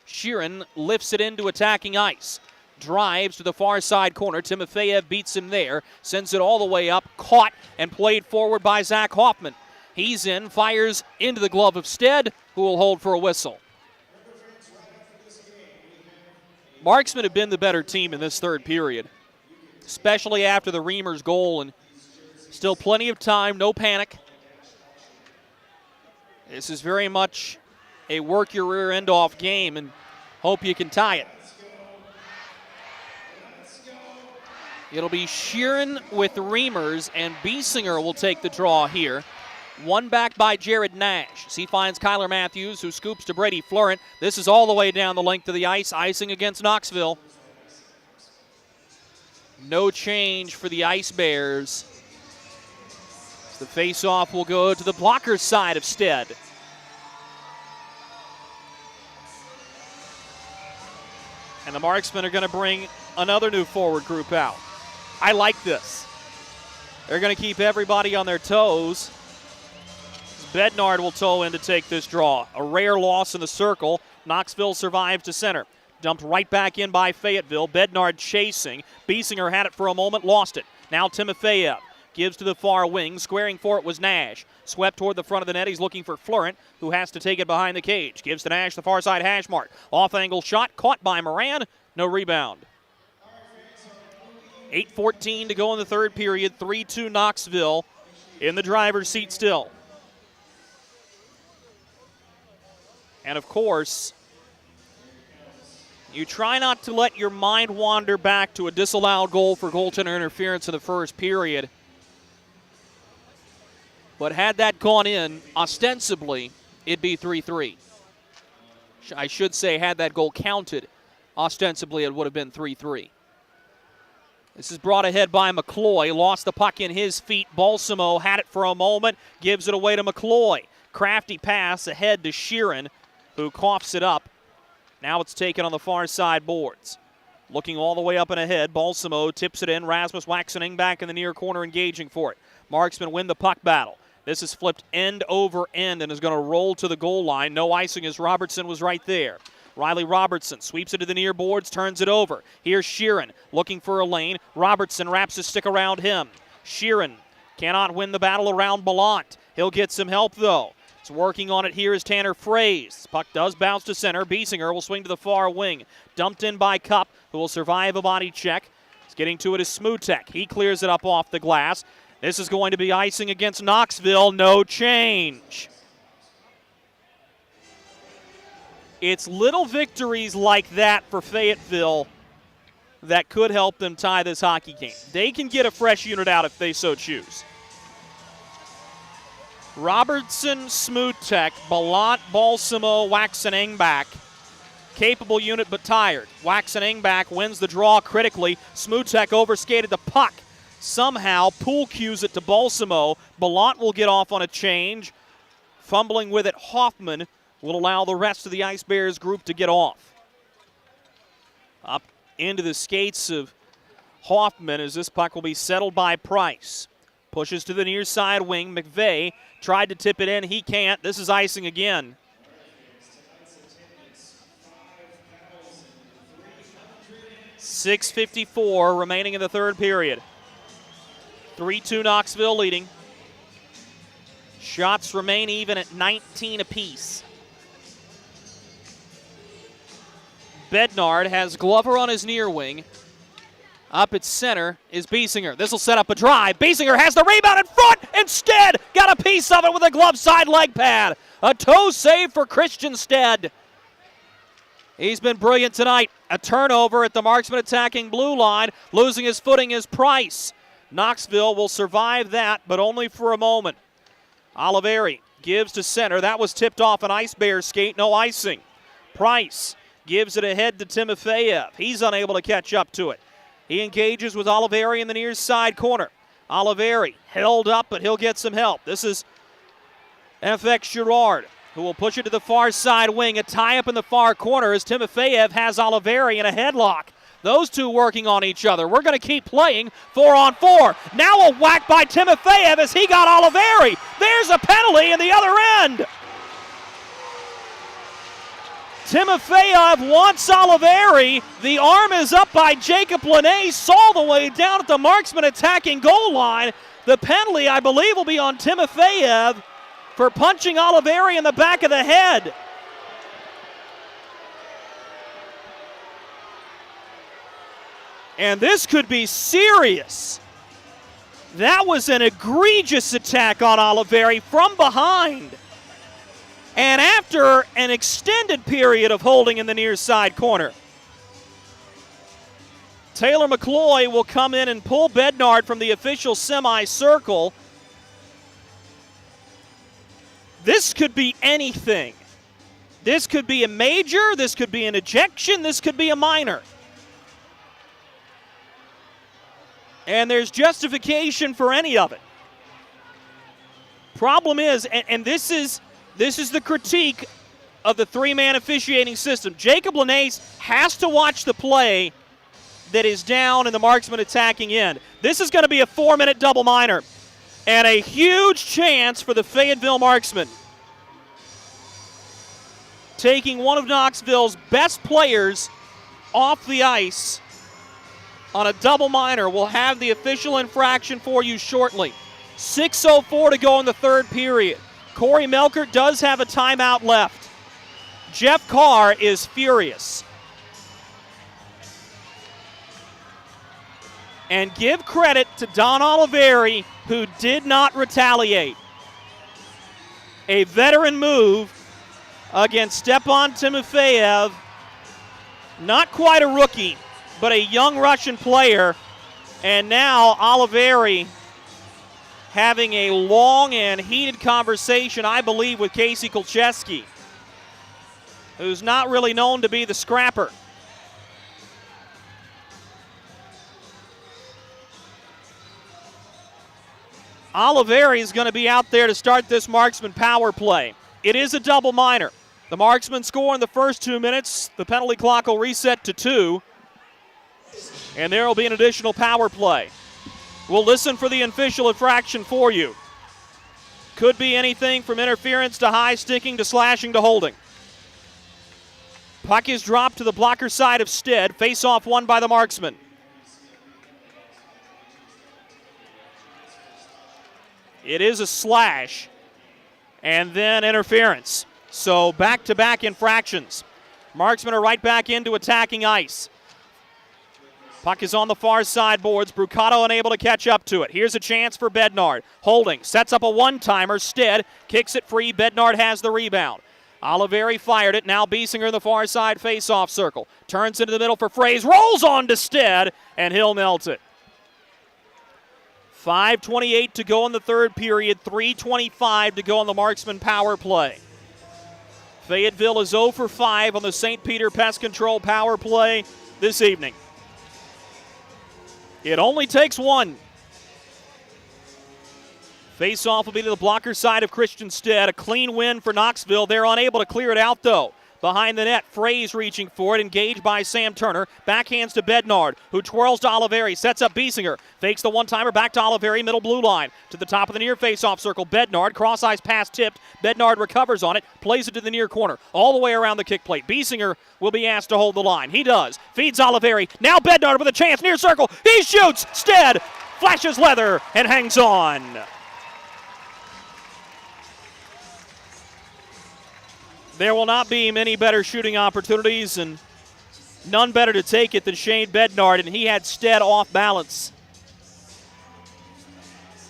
Sheeran lifts it into attacking ice. Drives to the far side corner. Timofeyev beats him there. Sends it all the way up. Caught and played forward by Zach Hoffman. He's in. Fires into the glove of Stead, who will hold for a whistle. Marksmen have been the better team in this third period, especially after the Reimers goal, and still plenty of time, no panic. This is very much a work your rear end off game and hope you can tie it. It'll be Sheeran with Reimers, and Biesinger will take the draw here. One back by Jared Nash. As he finds Kyler Matthews, who scoops to Brady Florent. This is all the way down the length of the ice, icing against Knoxville. No change for the Ice Bears. The face-off will go to the blocker's side of Stead. And the Marksmen are going to bring another new forward group out. I like this. They're going to keep everybody on their toes. Bednard will toe in to take this draw. A rare loss in the circle. Knoxville survives to center. Dumped right back in by Fayetteville. Bednard chasing. Biesinger had it for a moment, lost it. Now Timofeyev gives to the far wing. Squaring for it was Nash. Swept toward the front of the net. He's looking for Florent, who has to take it behind the cage. Gives to Nash, the far side hash mark. Off-angle shot, caught by Moran. No rebound. 8:14 to go in the third period. 3-2 Knoxville in the driver's seat still. And, of course, you try not to let your mind wander back to a disallowed goal for goaltender interference in the first period. But had that gone in, ostensibly, it'd be 3-3. I should say, had that goal counted, ostensibly it would have been 3-3. This is brought ahead by McCloy. Lost the puck in his feet. Balsamo had it for a moment. Gives it away to McCloy. Crafty pass ahead to Sheeran, who coughs it up. Now it's taken on the far side boards. Looking all the way up and ahead. Balsamo tips it in. Rasmus Waxening back in the near corner engaging for it. Marksmen win the puck battle. This is flipped end over end and is going to roll to the goal line. No icing as Robertson was right there. Riley Robertson sweeps it to the near boards, turns it over. Here's Sheeran looking for a lane. Robertson wraps his stick around him. Sheeran cannot win the battle around Ballant. He'll get some help, though. He's working on it here is Tanner Fraze. Puck does bounce to center. Biesinger will swing to the far wing. Dumped in by Cup, who will survive a body check. He's getting to it is Smutek. He clears it up off the glass. This is going to be icing against Knoxville. No change. It's little victories like that for Fayetteville that could help them tie this hockey game. They can get a fresh unit out if they so choose. Robertson, Smutek, Ballant, Balsamo, Waxening back. Capable unit but tired. Waxening back wins the draw critically. Smutek overskated the puck. Somehow pool cues it to Balsamo. Ballant will get off on a change. Fumbling with it, Hoffman will allow the rest of the Ice Bears group to get off. Up into the skates of Hoffman as this puck will be settled by Price. Pushes to the near side wing. McVeigh tried to tip it in. He can't. This is icing again. .6:54 remaining in the third period. 3-2 Knoxville leading. Shots remain even at 19 apiece. Bednard has Glover on his near wing. Up at center is Biesinger. This will set up a drive. Biesinger has the rebound in front. Instead, got a piece of it with a glove side leg pad. A toe save for Christian Stead. He's been brilliant tonight. A turnover at the Marksmen attacking blue line. Losing his footing is Price. Knoxville will survive that, but only for a moment. Oliveri gives to center. That was tipped off an Ice Bear skate. No icing. Price gives it ahead to Timofeyev. He's unable to catch up to it. He engages with Oliveri in the near side corner. Oliveri held up, but he'll get some help. This is FX Girard, who will push it to the far side wing. A tie-up in the far corner as Timofeyev has Oliveri in a headlock. Those two working on each other. We're going to keep playing 4-on-4. Now a whack by Timofeyev as he got Oliveri. There's a penalty in the other end. Timofeyev wants Oliveri. The arm is up by Jacob Linnaeus all the way down at the Marksmen attacking goal line. The penalty, I believe, will be on Timofeyev for punching Oliveri in the back of the head. And this could be serious. That was an egregious attack on Oliveri from behind. And after an extended period of holding in the near side corner, Taylor McCloy will come in and pull Bednard from the official semicircle. This could be anything. This could be a major, this could be an ejection, this could be a minor. And there's justification for any of it. Problem is, and this is the critique of the three-man officiating system. Jacob Linnaeus has to watch the play that is down in the Marksmen attacking end. This is going to be a 4-minute double minor and a huge chance for the Fayetteville Marksmen. Taking one of Knoxville's best players off the ice on a double minor. We'll have the official infraction for you shortly. 6:04 to go in the third period. Corey Melkert does have a timeout left. Jeff Carr is furious. And give credit to Don Oliveri, who did not retaliate. A veteran move against Stepan Timofeyev. Not quite a rookie, but a young Russian player. And now Oliveri having a long and heated conversation, I believe, with Casey Kolcheski, who's not really known to be the scrapper. Oliveri is going to be out there to start this Marksman power play. It is a double minor. The Marksmen score in the first 2 minutes. The penalty clock will reset to 2. And there will be an additional power play. We'll listen for the official infraction for you. Could be anything from interference to high sticking to slashing to holding. Puck is dropped to the blocker side of Stead. Face-off won by the Marksmen. It is a slash and then interference. So back-to-back infractions. Marksmen are right back into attacking ice. Puck is on the far side boards. Brucato unable to catch up to it. Here's a chance for Bednard. Holding, sets up a one-timer. Stead kicks it free. Bednard has the rebound. Oliveri fired it. Now Biesinger in the far side face-off circle. Turns into the middle for Fraze. Rolls on to Stead, and he'll melt it. 5:28 to go in the third period. 3:25 to go on the Marksman power play. Fayetteville is 0 for 5 on the St. Peter Pest Control power play this evening. It only takes one. Face-off will be to the blocker side of Christian Stead. A clean win for Knoxville. They're unable to clear it out, though. Behind the net, Fraze reaching for it, engaged by Sam Turner. Backhands to Bednard, who twirls to Oliveri, sets up Biesinger. Fakes the one-timer back to Oliveri, middle blue line. To the top of the near face-off circle, Bednard, cross-ice pass tipped. Bednard recovers on it, plays it to the near corner, all the way around the kick plate. Biesinger will be asked to hold the line. He does. Feeds Oliveri. Now Bednard with a chance, near circle. He shoots. Stead flashes leather and hangs on. There will not be many better shooting opportunities, and none better to take it than Shane Bednard, and he had Stead off balance.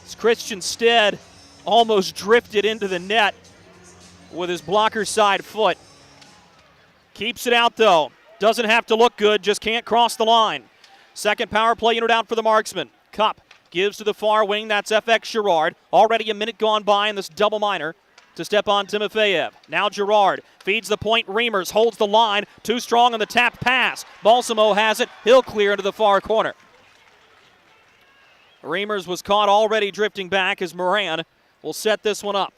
As Christian Stead almost drifted into the net with his blocker side foot. Keeps it out, though. Doesn't have to look good, just can't cross the line. Second power play unit out for the Marksmen. Cup gives to the far wing. That's FX Girard. Already a minute gone by in this double minor to Stepan Timofeyev. Now Girard feeds the point. Reimers holds the line. Too strong on the tap pass. Balsamo has it. He'll clear into the far corner. Reimers was caught already drifting back as Moran will set this one up.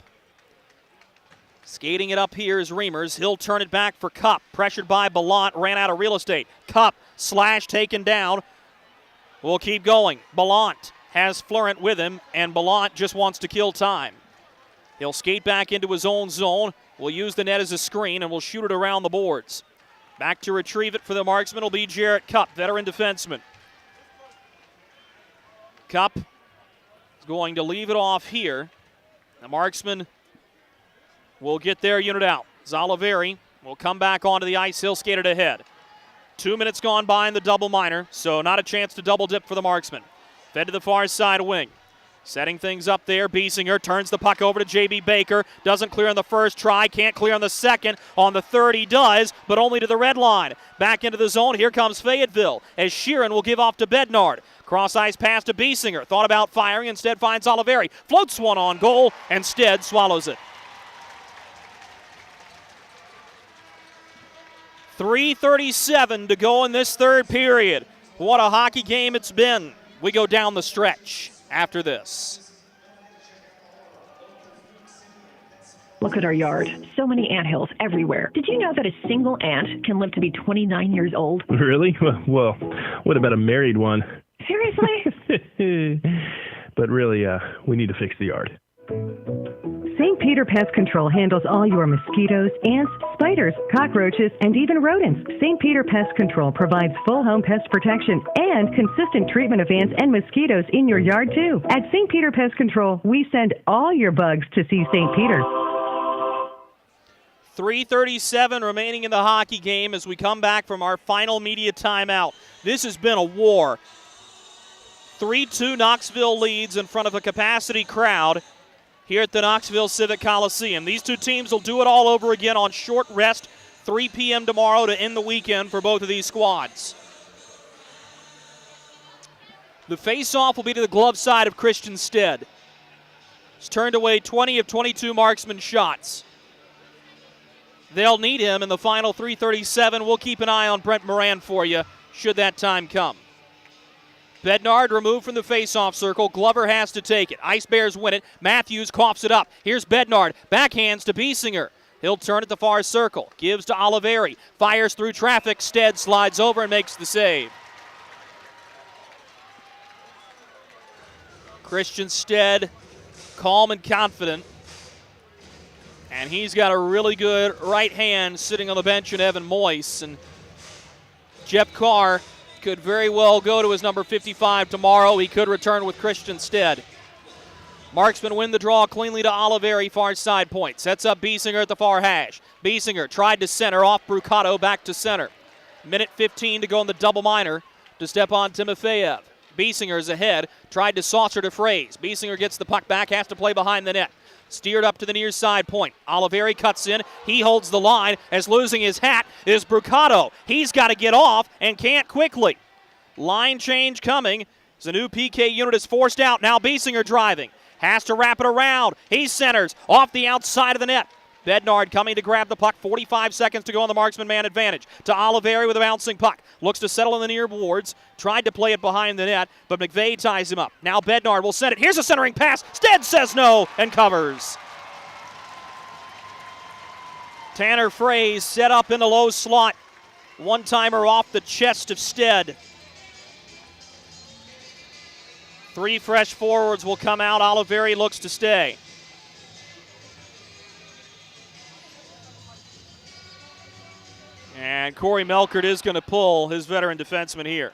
Skating it up here is Reimers. He'll turn it back for Cup. Pressured by Ballant. Ran out of real estate. Cup slash taken down. We'll keep going. Ballant has Florent with him, and Ballant just wants to kill time. He'll skate back into his own zone. We'll use the net as a screen, and we'll shoot it around the boards. Back to retrieve it for the Marksman will be Jarrett Cup, veteran defenseman. Cup is going to leave it off here. The Marksman will get their unit out. Oliveri will come back onto the ice. He'll skate it ahead. 2 minutes gone by in the double minor, so not a chance to double dip for the Marksman. Fed to the far side wing. Setting things up there, Biesinger turns the puck over to J.B. Baker. Doesn't clear on the first try, can't clear on the second. On the third he does, but only to the red line. Back into the zone, here comes Fayetteville as Sheeran will give off to Bednard. Cross-ice pass to Biesinger. Thought about firing, instead finds Oliveri. Floats one on goal, and Stead swallows it. 3:37 to go in this third period. What a hockey game it's been. We go down the stretch after this. Look at our yard. So many anthills everywhere. Did you know that a single ant can live to be 29 years old? Really? Well, what about a married one? Seriously? But really, we need to fix the yard. St. Peter Pest Control handles all your mosquitoes, ants, spiders, cockroaches, and even rodents. St. Peter Pest Control provides full home pest protection and consistent treatment of ants and mosquitoes in your yard, too. At St. Peter Pest Control, we send all your bugs to see St. Peter. 3:37 remaining in the hockey game as we come back from our final media timeout. This has been a war. 3-2 Knoxville leads in front of a capacity crowd. here at the Knoxville Civic Coliseum. These two teams will do it all over again on short rest, 3 p.m. tomorrow to end the weekend for both of these squads. The face-off will be to the glove side of Christian Stead. He's turned away 20 of 22 marksman shots. They'll need him in the final 3:37. We'll keep an eye on Brent Moran for you should that time come. Bednard removed from the face-off circle. Glover has to take it. Ice Bears win it. Matthews coughs it up. Here's Bednard. Backhands to Biesinger. He'll turn at the far circle. Gives to Oliveri. Fires through traffic. Stead slides over and makes the save. Christian Stead, calm and confident. And he's got a really good right hand sitting on the bench in Evan Moyce. And Jeff Carr could very well go to his number 55 tomorrow. He could return with Christian Stead. Marksmen win the draw cleanly to Oliveri, far side point. Sets up Biesinger at the far hash. Biesinger tried to center, off Brucato, back to center. Minute 15 to go in the double minor to Stepan Timofeyev. Biesinger is ahead, tried to saucer to Fraze. Biesinger gets the puck back, has to play behind the net. Steered up to the near side point. Oliveri cuts in. He holds the line as losing his hat is Brucato. He's got to get off and can't quickly. Line change coming as the new PK unit is forced out. Now Biesinger driving. Has to wrap it around. He centers off the outside of the net. Bednard coming to grab the puck. 45 seconds to go on the marksman man advantage. To Oliveri with a bouncing puck. Looks to settle in the near boards. Tried to play it behind the net, but McVeigh ties him up. Now Bednard will send it. Here's a centering pass. Stead says no and covers. Tanner Fraze set up in the low slot. One-timer off the chest of Stead. 3 fresh forwards will come out. Oliveri looks to stay. And Corey Melkert is going to pull his veteran defenseman here.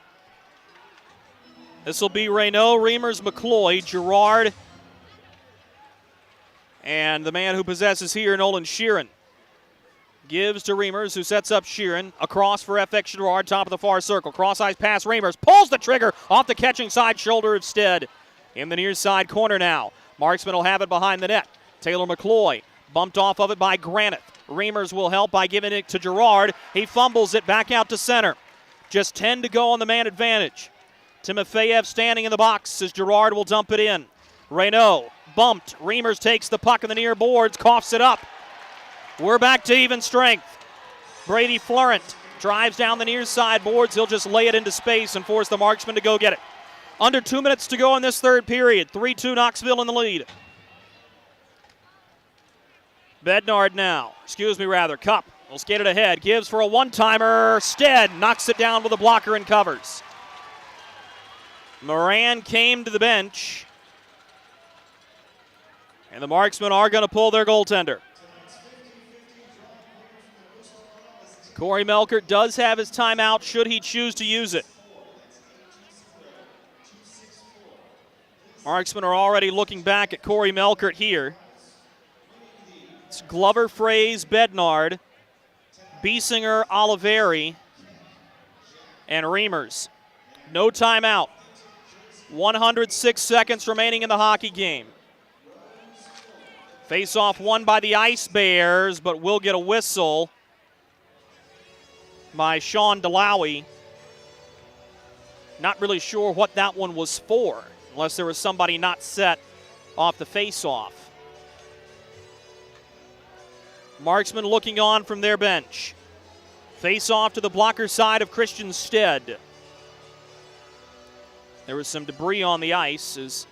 This will be Reynaud, Reimers, McCloy, Girard, and the man who possesses here, Nolan Sheeran. Gives to Reimers, who sets up Sheeran. Across for FX Girard, top of the far circle. Cross-ice pass, Reimers pulls the trigger off the catching side shoulder of Stead. In the near side corner now. Marksman will have it behind the net. Taylor McCloy bumped off of it by Granite. Reimers will help by giving it to Girard. He fumbles it back out to center. Just 10 to go on the man advantage. Timofeyev standing in the box as Girard will dump it in. Reynaud bumped. Reimers takes the puck in the near boards, coughs it up. We're back to even strength. Brady Florent drives down the near side boards. He'll just lay it into space and force the marksman to go get it. Under 2 minutes to go in this third period. 3-2 Knoxville in the lead. Bednard now. Cup will skate it ahead. Gives for a one-timer. Stead knocks it down with a blocker and covers. Moran came to the bench. And the Marksmen are going to pull their goaltender. Corey Melkert does have his timeout should he choose to use it. Marksmen are already looking back at Corey Melkert here. It's Glover, Fraze, Bednard, Biesinger, Oliveri, and Reimers. No timeout. 106 seconds remaining in the hockey game. Face-off won by the Ice Bears, but will get a whistle by Sean DeLowy. Not really sure what that one was for, unless there was somebody not set off the face-off. Marksmen looking on from their bench. Face-off to the blocker side of Christian Stead. There was some debris on the ice as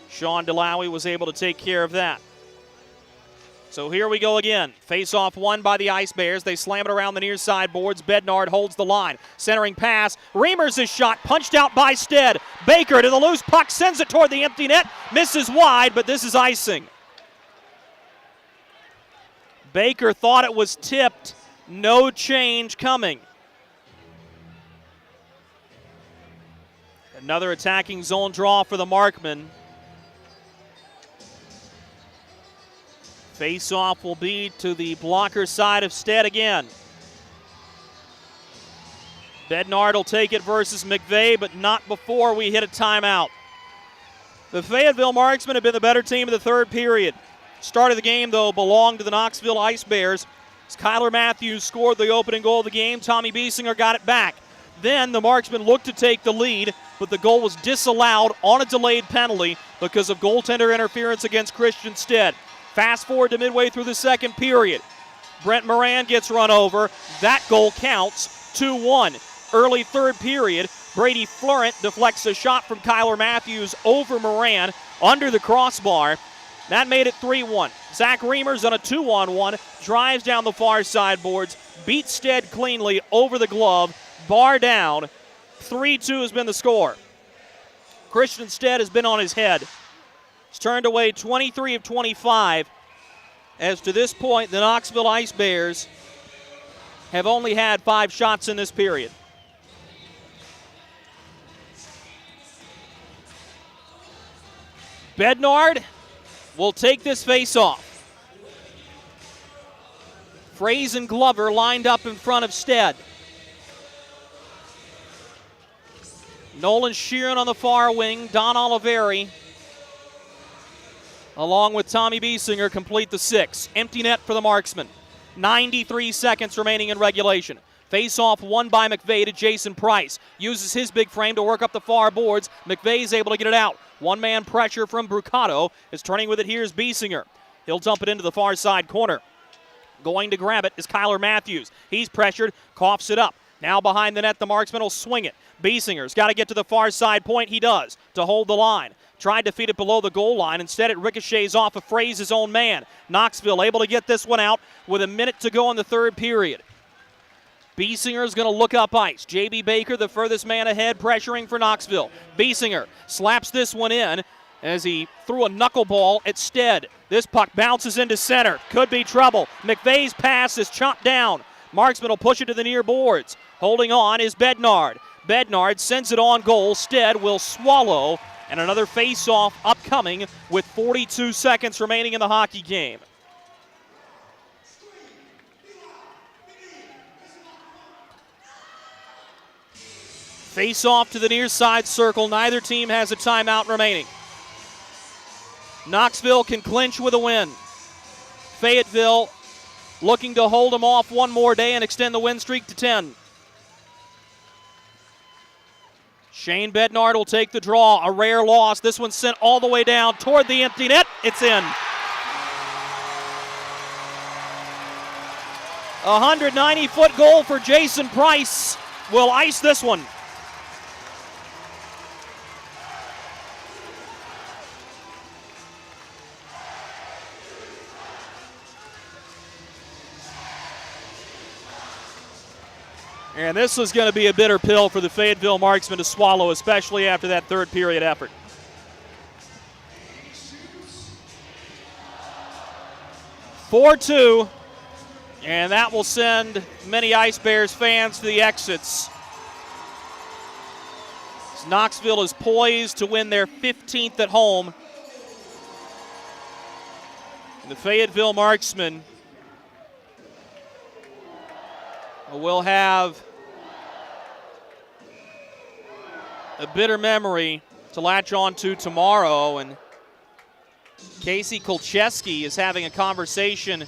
Sean DeLowy was able to take care of that. So here we go again. Face-off won by the Ice Bears. They slam it around the near side boards. Bednard holds the line. Centering pass. Reimers' shot punched out by Stead. Baker to the loose puck, sends it toward the empty net. Misses wide, but this is icing. Baker thought it was tipped. No change coming. Another attacking zone draw for the Markmen. Face-off will be to the blocker side of Stead again. Bednard will take it versus McVeigh, but not before we hit a timeout. The Fayetteville Marksmen have been the better team of the third period. Start of the game, though, belonged to the Knoxville Ice Bears. As Kyler Matthews scored the opening goal of the game, Tommy Biesinger got it back. Then the Marksmen looked to take the lead, but the goal was disallowed on a delayed penalty because of goaltender interference against Christian Stead. Fast forward to midway through the second period. Brent Moran gets run over. That goal counts 2-1. Early third period, Brady Florent deflects a shot from Kyler Matthews over Moran under the crossbar. That made it 3-1. Zach Reimers on a 2-on-1, drives down the far side boards, beats Stead cleanly over the glove, bar down. 3-2 has been the score. Christian Stead has been on his head. He's turned away 23 of 25. As to this point, the Knoxville Ice Bears have only had 5 shots in this period. Bednard will take this face-off. Fraze and Glover lined up in front of Stead. Nolan Sheeran on the far wing, Don Oliveri, along with Tommy Biesinger, complete the 6. Empty net for the Marksmen. 93 seconds remaining in regulation. Face-off won by McVeigh to Jason Price. Uses his big frame to work up the far boards. McVeigh's able to get it out. One-man pressure from Brucato. Is turning with it. Here's Biesinger. He'll dump it into the far side corner. Going to grab it is Kyler Matthews. He's pressured, coughs it up. Now behind the net, the Marksmen will swing it. Biesinger's got to get to the far side point. He does to hold the line. Tried to feed it below the goal line. Instead, it ricochets off of Fraze's own man. Knoxville able to get this one out with a minute to go in the third period. Biesinger is going to look up ice. J.B. Baker, the furthest man ahead, pressuring for Knoxville. Biesinger slaps this one in as he threw a knuckleball at Stead. This puck bounces into center. Could be trouble. McVeigh's pass is chopped down. Marksman will push it to the near boards. Holding on is Bednard. Bednard sends it on goal. Stead will swallow. And another face-off upcoming with 42 seconds remaining in the hockey game. Face-off to the near side circle. Neither team has a timeout remaining. Knoxville can clinch with a win. Fayetteville looking to hold them off one more day and extend the win streak to 10. Shane Bednard will take the draw. A rare loss. This one sent all the way down toward the empty net. It's in. 190-foot goal for Jason Price will ice this one. And this is going to be a bitter pill for the Fayetteville Marksmen to swallow, especially after that third period effort. (4-2), and that will send many Ice Bears fans to the exits. As Knoxville is poised to win their 15th at home. And the Fayetteville Marksmen will have a bitter memory to latch on to tomorrow. And Casey Kolcheski is having a conversation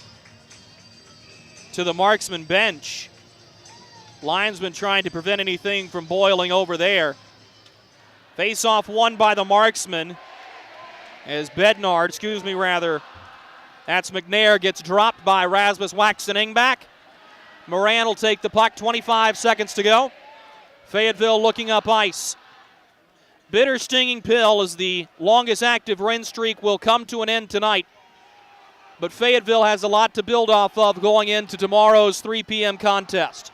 to the Marksman bench. Linesman trying to prevent anything from boiling over there. Face-off won by the Marksman as Bednard, that's McNair, gets dropped by Rasmus Waxen-Engback. Moran will take the puck, 25 seconds to go. Fayetteville looking up ice. Bitter stinging pill as the longest active win streak will come to an end tonight. But Fayetteville has a lot to build off of going into tomorrow's 3 p.m. contest.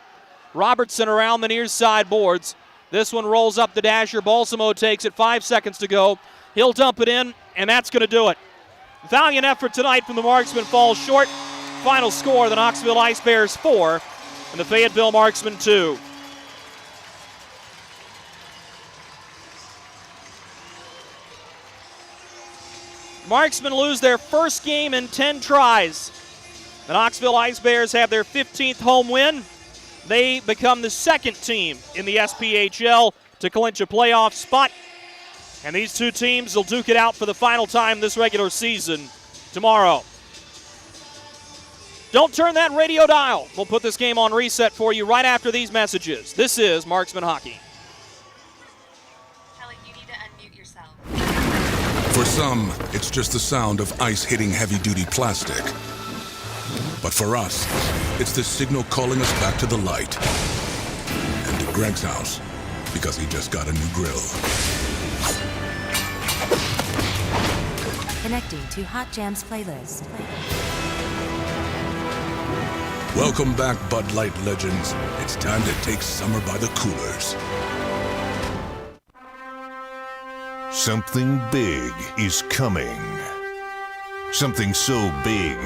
Robertson around the near side boards. This one rolls up the dasher. Balsamo takes it, 5 seconds to go. He'll dump it in, and that's going to do it. Valiant effort tonight from the Marksmen falls short. Final score, the Knoxville Ice Bears 4 and the Fayetteville Marksmen 2. Marksmen lose their first game in 10 tries. The Knoxville Ice Bears have their 15th home win. They become the second team in the SPHL to clinch a playoff spot. And these two teams will duke it out for the final time this regular season tomorrow. Don't turn that radio dial. We'll put this game on reset for you right after these messages. This is Marksman Hockey. Kelly, you need to unmute yourself. For some, it's just the sound of ice hitting heavy-duty plastic. But for us, it's the signal calling us back to the light. And to Greg's house, because he just got a new grill. Connecting to Hot Jams playlist. Welcome back, Bud Light legends. It's time to take summer by the coolers. Something big is coming. Something so big,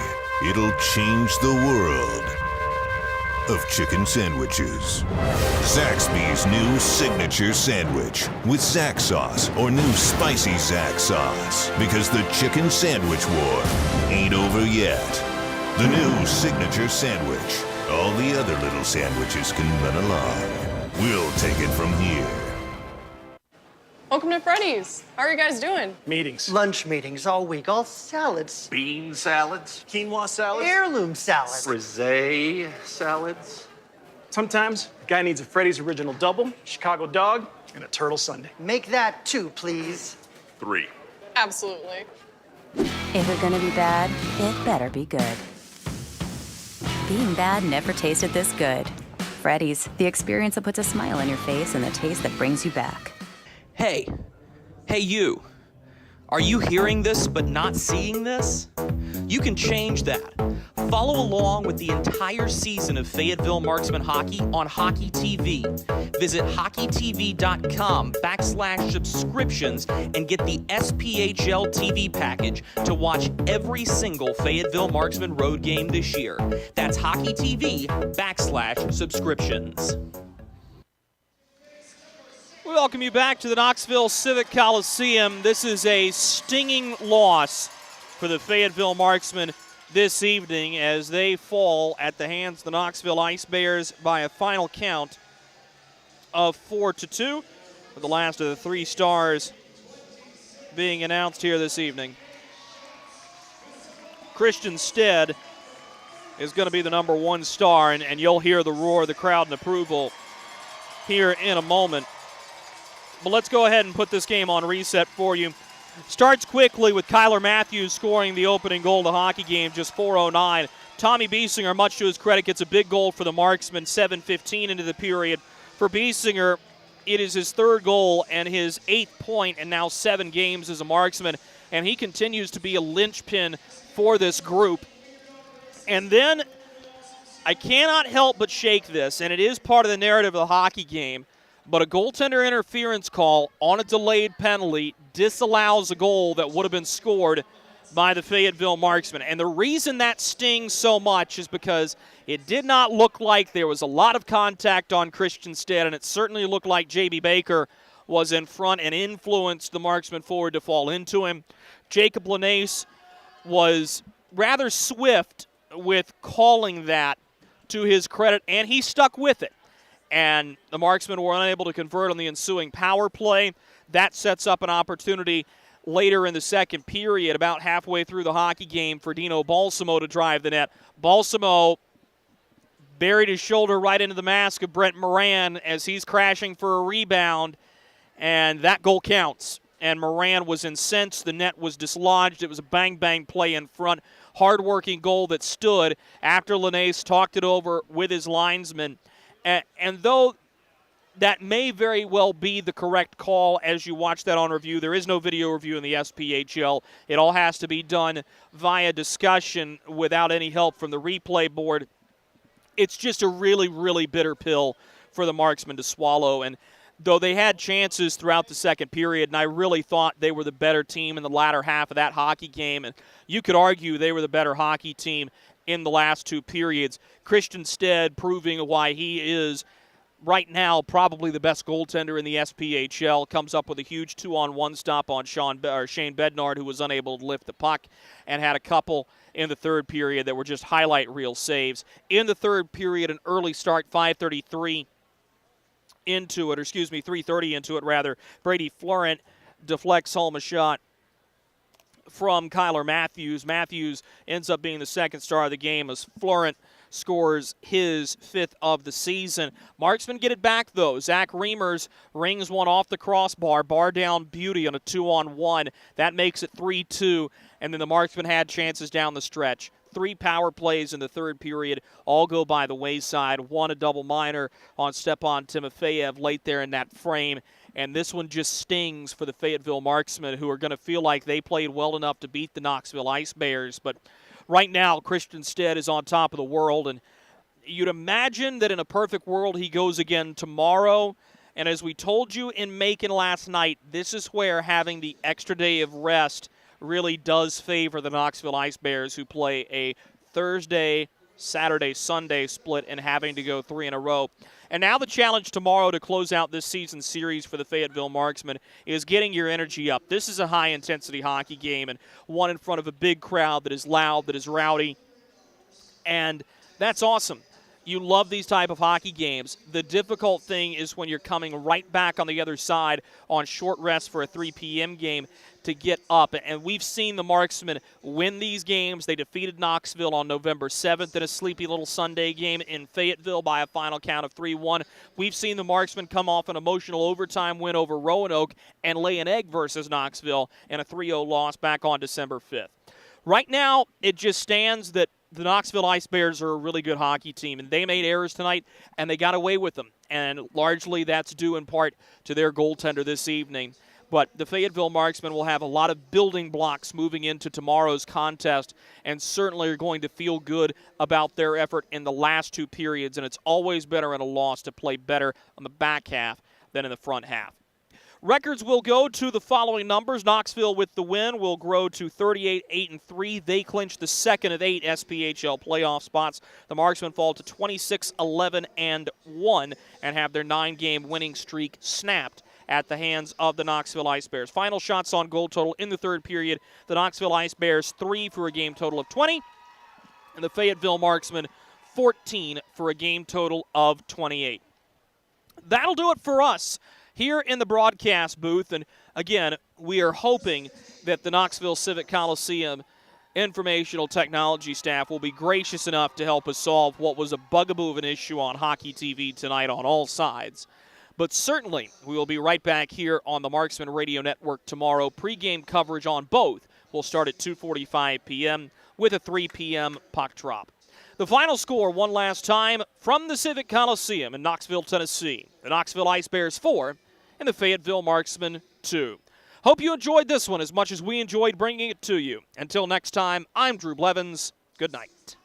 it'll change the world of chicken sandwiches. Zaxby's new signature sandwich with Zax sauce or new spicy Zax sauce. Because the chicken sandwich war ain't over yet. The new signature sandwich. All the other little sandwiches can run along. We'll take it from here. Welcome to Freddy's. How are you guys doing? Meetings. Lunch meetings all week, all salads. Bean salads. Quinoa salads. Heirloom salad. Frisee salads. Sometimes a guy needs a Freddy's Original Double, Chicago Dog, and a Turtle Sundae. Make that 2, please. 3. Absolutely. If it's gonna be bad, it better be good. Being bad never tasted this good. Freddy's, the experience that puts a smile on your face and the taste that brings you back. Hey, you. Are you hearing this but not seeing this? You can change that. Follow along with the entire season of Fayetteville Marksmen hockey on Hockey TV. Visit hockeytv.com/subscriptions and get the SPHL TV package to watch every single Fayetteville Marksmen road game this year. That's hockeytv.com/subscriptions. We welcome you back to the Knoxville Civic Coliseum. This is a stinging loss for the Fayetteville Marksmen this evening as they fall at the hands of the Knoxville Ice Bears by a final count of 4-2, with the last of the 3 stars being announced here this evening. Christian Stead is going to be the number 1 star, and you'll hear the roar of the crowd and approval here in a moment. But let's go ahead and put this game on reset for you. Starts quickly with Kyler Matthews scoring the opening goal of the hockey game, just 4:09. Tommy Biesinger, much to his credit, gets a big goal for the Marksmen, 7:15 into the period. For Biesinger, it is his 3rd goal and his 8th point in now 7 games as a Marksman, and he continues to be a linchpin for this group. And then I cannot help but shake this, and it is part of the narrative of the hockey game, but a goaltender interference call on a delayed penalty disallows a goal that would have been scored by the Fayetteville Marksmen. And the reason that stings so much is because it did not look like there was a lot of contact on Christian Stead, and it certainly looked like J.B. Baker was in front and influenced the Marksman forward to fall into him. Jacob Linnaeus was rather swift with calling that to his credit, and he stuck with it. And the Marksmen were unable to convert on the ensuing power play. That sets up an opportunity later in the second period, about halfway through the hockey game, for Dino Balsamo to drive the net. Balsamo buried his shoulder right into the mask of Brent Moran as he's crashing for a rebound, and that goal counts. And Moran was incensed. The net was dislodged. It was a bang-bang play in front. Hard-working goal that stood after Linnaeus talked it over with his linesman. And though that may very well be the correct call as you watch that on review, there is no video review in the SPHL. It all has to be done via discussion without any help from the replay board. It's just a really, really bitter pill for the Marksmen to swallow. And though they had chances throughout the second period, and I really thought they were the better team in the latter half of that hockey game, and you could argue they were the better hockey team in the last 2 periods. Christian Stead proving why he is right now probably the best goaltender in the SPHL, comes up with a huge 2-on-1 stop on Shane Bednard, who was unable to lift the puck, and had a couple in the third period that were just highlight reel saves. In the third period, an early start, 3:30 into it, Brady Florent deflects home a shot from Kyler Matthews. Matthews ends up being the second star of the game as Florent scores his 5th of the season. Marksmen get it back, though. Zach Reimers rings one off the crossbar. Bar down beauty on a 2-on-1. That makes it 3-2, and then the Marksmen had chances down the stretch. 3 power plays in the third period, all go by the wayside. One a double minor on Stepan Timofeyev late there in that frame. And this one just stings for the Fayetteville Marksmen, who are going to feel like they played well enough to beat the Knoxville Ice Bears. But right now, Christian Stead is on top of the world. And you'd imagine that in a perfect world, he goes again tomorrow. And as we told you in Macon last night, this is where having the extra day of rest really does favor the Knoxville Ice Bears, who play a Thursday, Saturday, Sunday split and having to go 3 in a row. And now the challenge tomorrow to close out this season series for the Fayetteville Marksmen is getting your energy up. This is a high-intensity hockey game and one in front of a big crowd that is loud, that is rowdy, and that's awesome. You love these type of hockey games. The difficult thing is when you're coming right back on the other side on short rest for a 3 p.m. game to get up. And we've seen the Marksmen win these games. They defeated Knoxville on November 7th in a sleepy little Sunday game in Fayetteville by a final count of 3-1. We've seen the Marksmen come off an emotional overtime win over Roanoke and lay an egg versus Knoxville in a 3-0 loss back on December 5th. Right now, it just stands that the Knoxville Ice Bears are a really good hockey team, and they made errors tonight, and they got away with them. And largely that's due in part to their goaltender this evening. But the Fayetteville Marksmen will have a lot of building blocks moving into tomorrow's contest and certainly are going to feel good about their effort in the last 2 periods. And it's always better in a loss to play better on the back half than in the front half. Records will go to the following numbers. Knoxville with the win will grow to 38-8-3. They clinch the second of 8 SPHL playoff spots. The Marksmen fall to 26-11-1 and have their 9-game winning streak snapped at the hands of the Knoxville Ice Bears. Final shots on goal total in the third period. The Knoxville Ice Bears 3 for a game total of 20, and the Fayetteville Marksmen 14 for a game total of 28. That'll do it for us here in the broadcast booth. And again, we are hoping that the Knoxville Civic Coliseum informational technology staff will be gracious enough to help us solve what was a bugaboo of an issue on Hockey TV tonight on all sides. But certainly, we will be right back here on the Marksman Radio Network tomorrow. Pre-game coverage on both will start at 2:45 p.m. with a 3 p.m. puck drop. The final score one last time from the Civic Coliseum in Knoxville, Tennessee. The Knoxville Ice Bears 4 and the Fayetteville Marksmen 2. Hope you enjoyed this one as much as we enjoyed bringing it to you. Until next time, I'm Drew Blevins. Good night.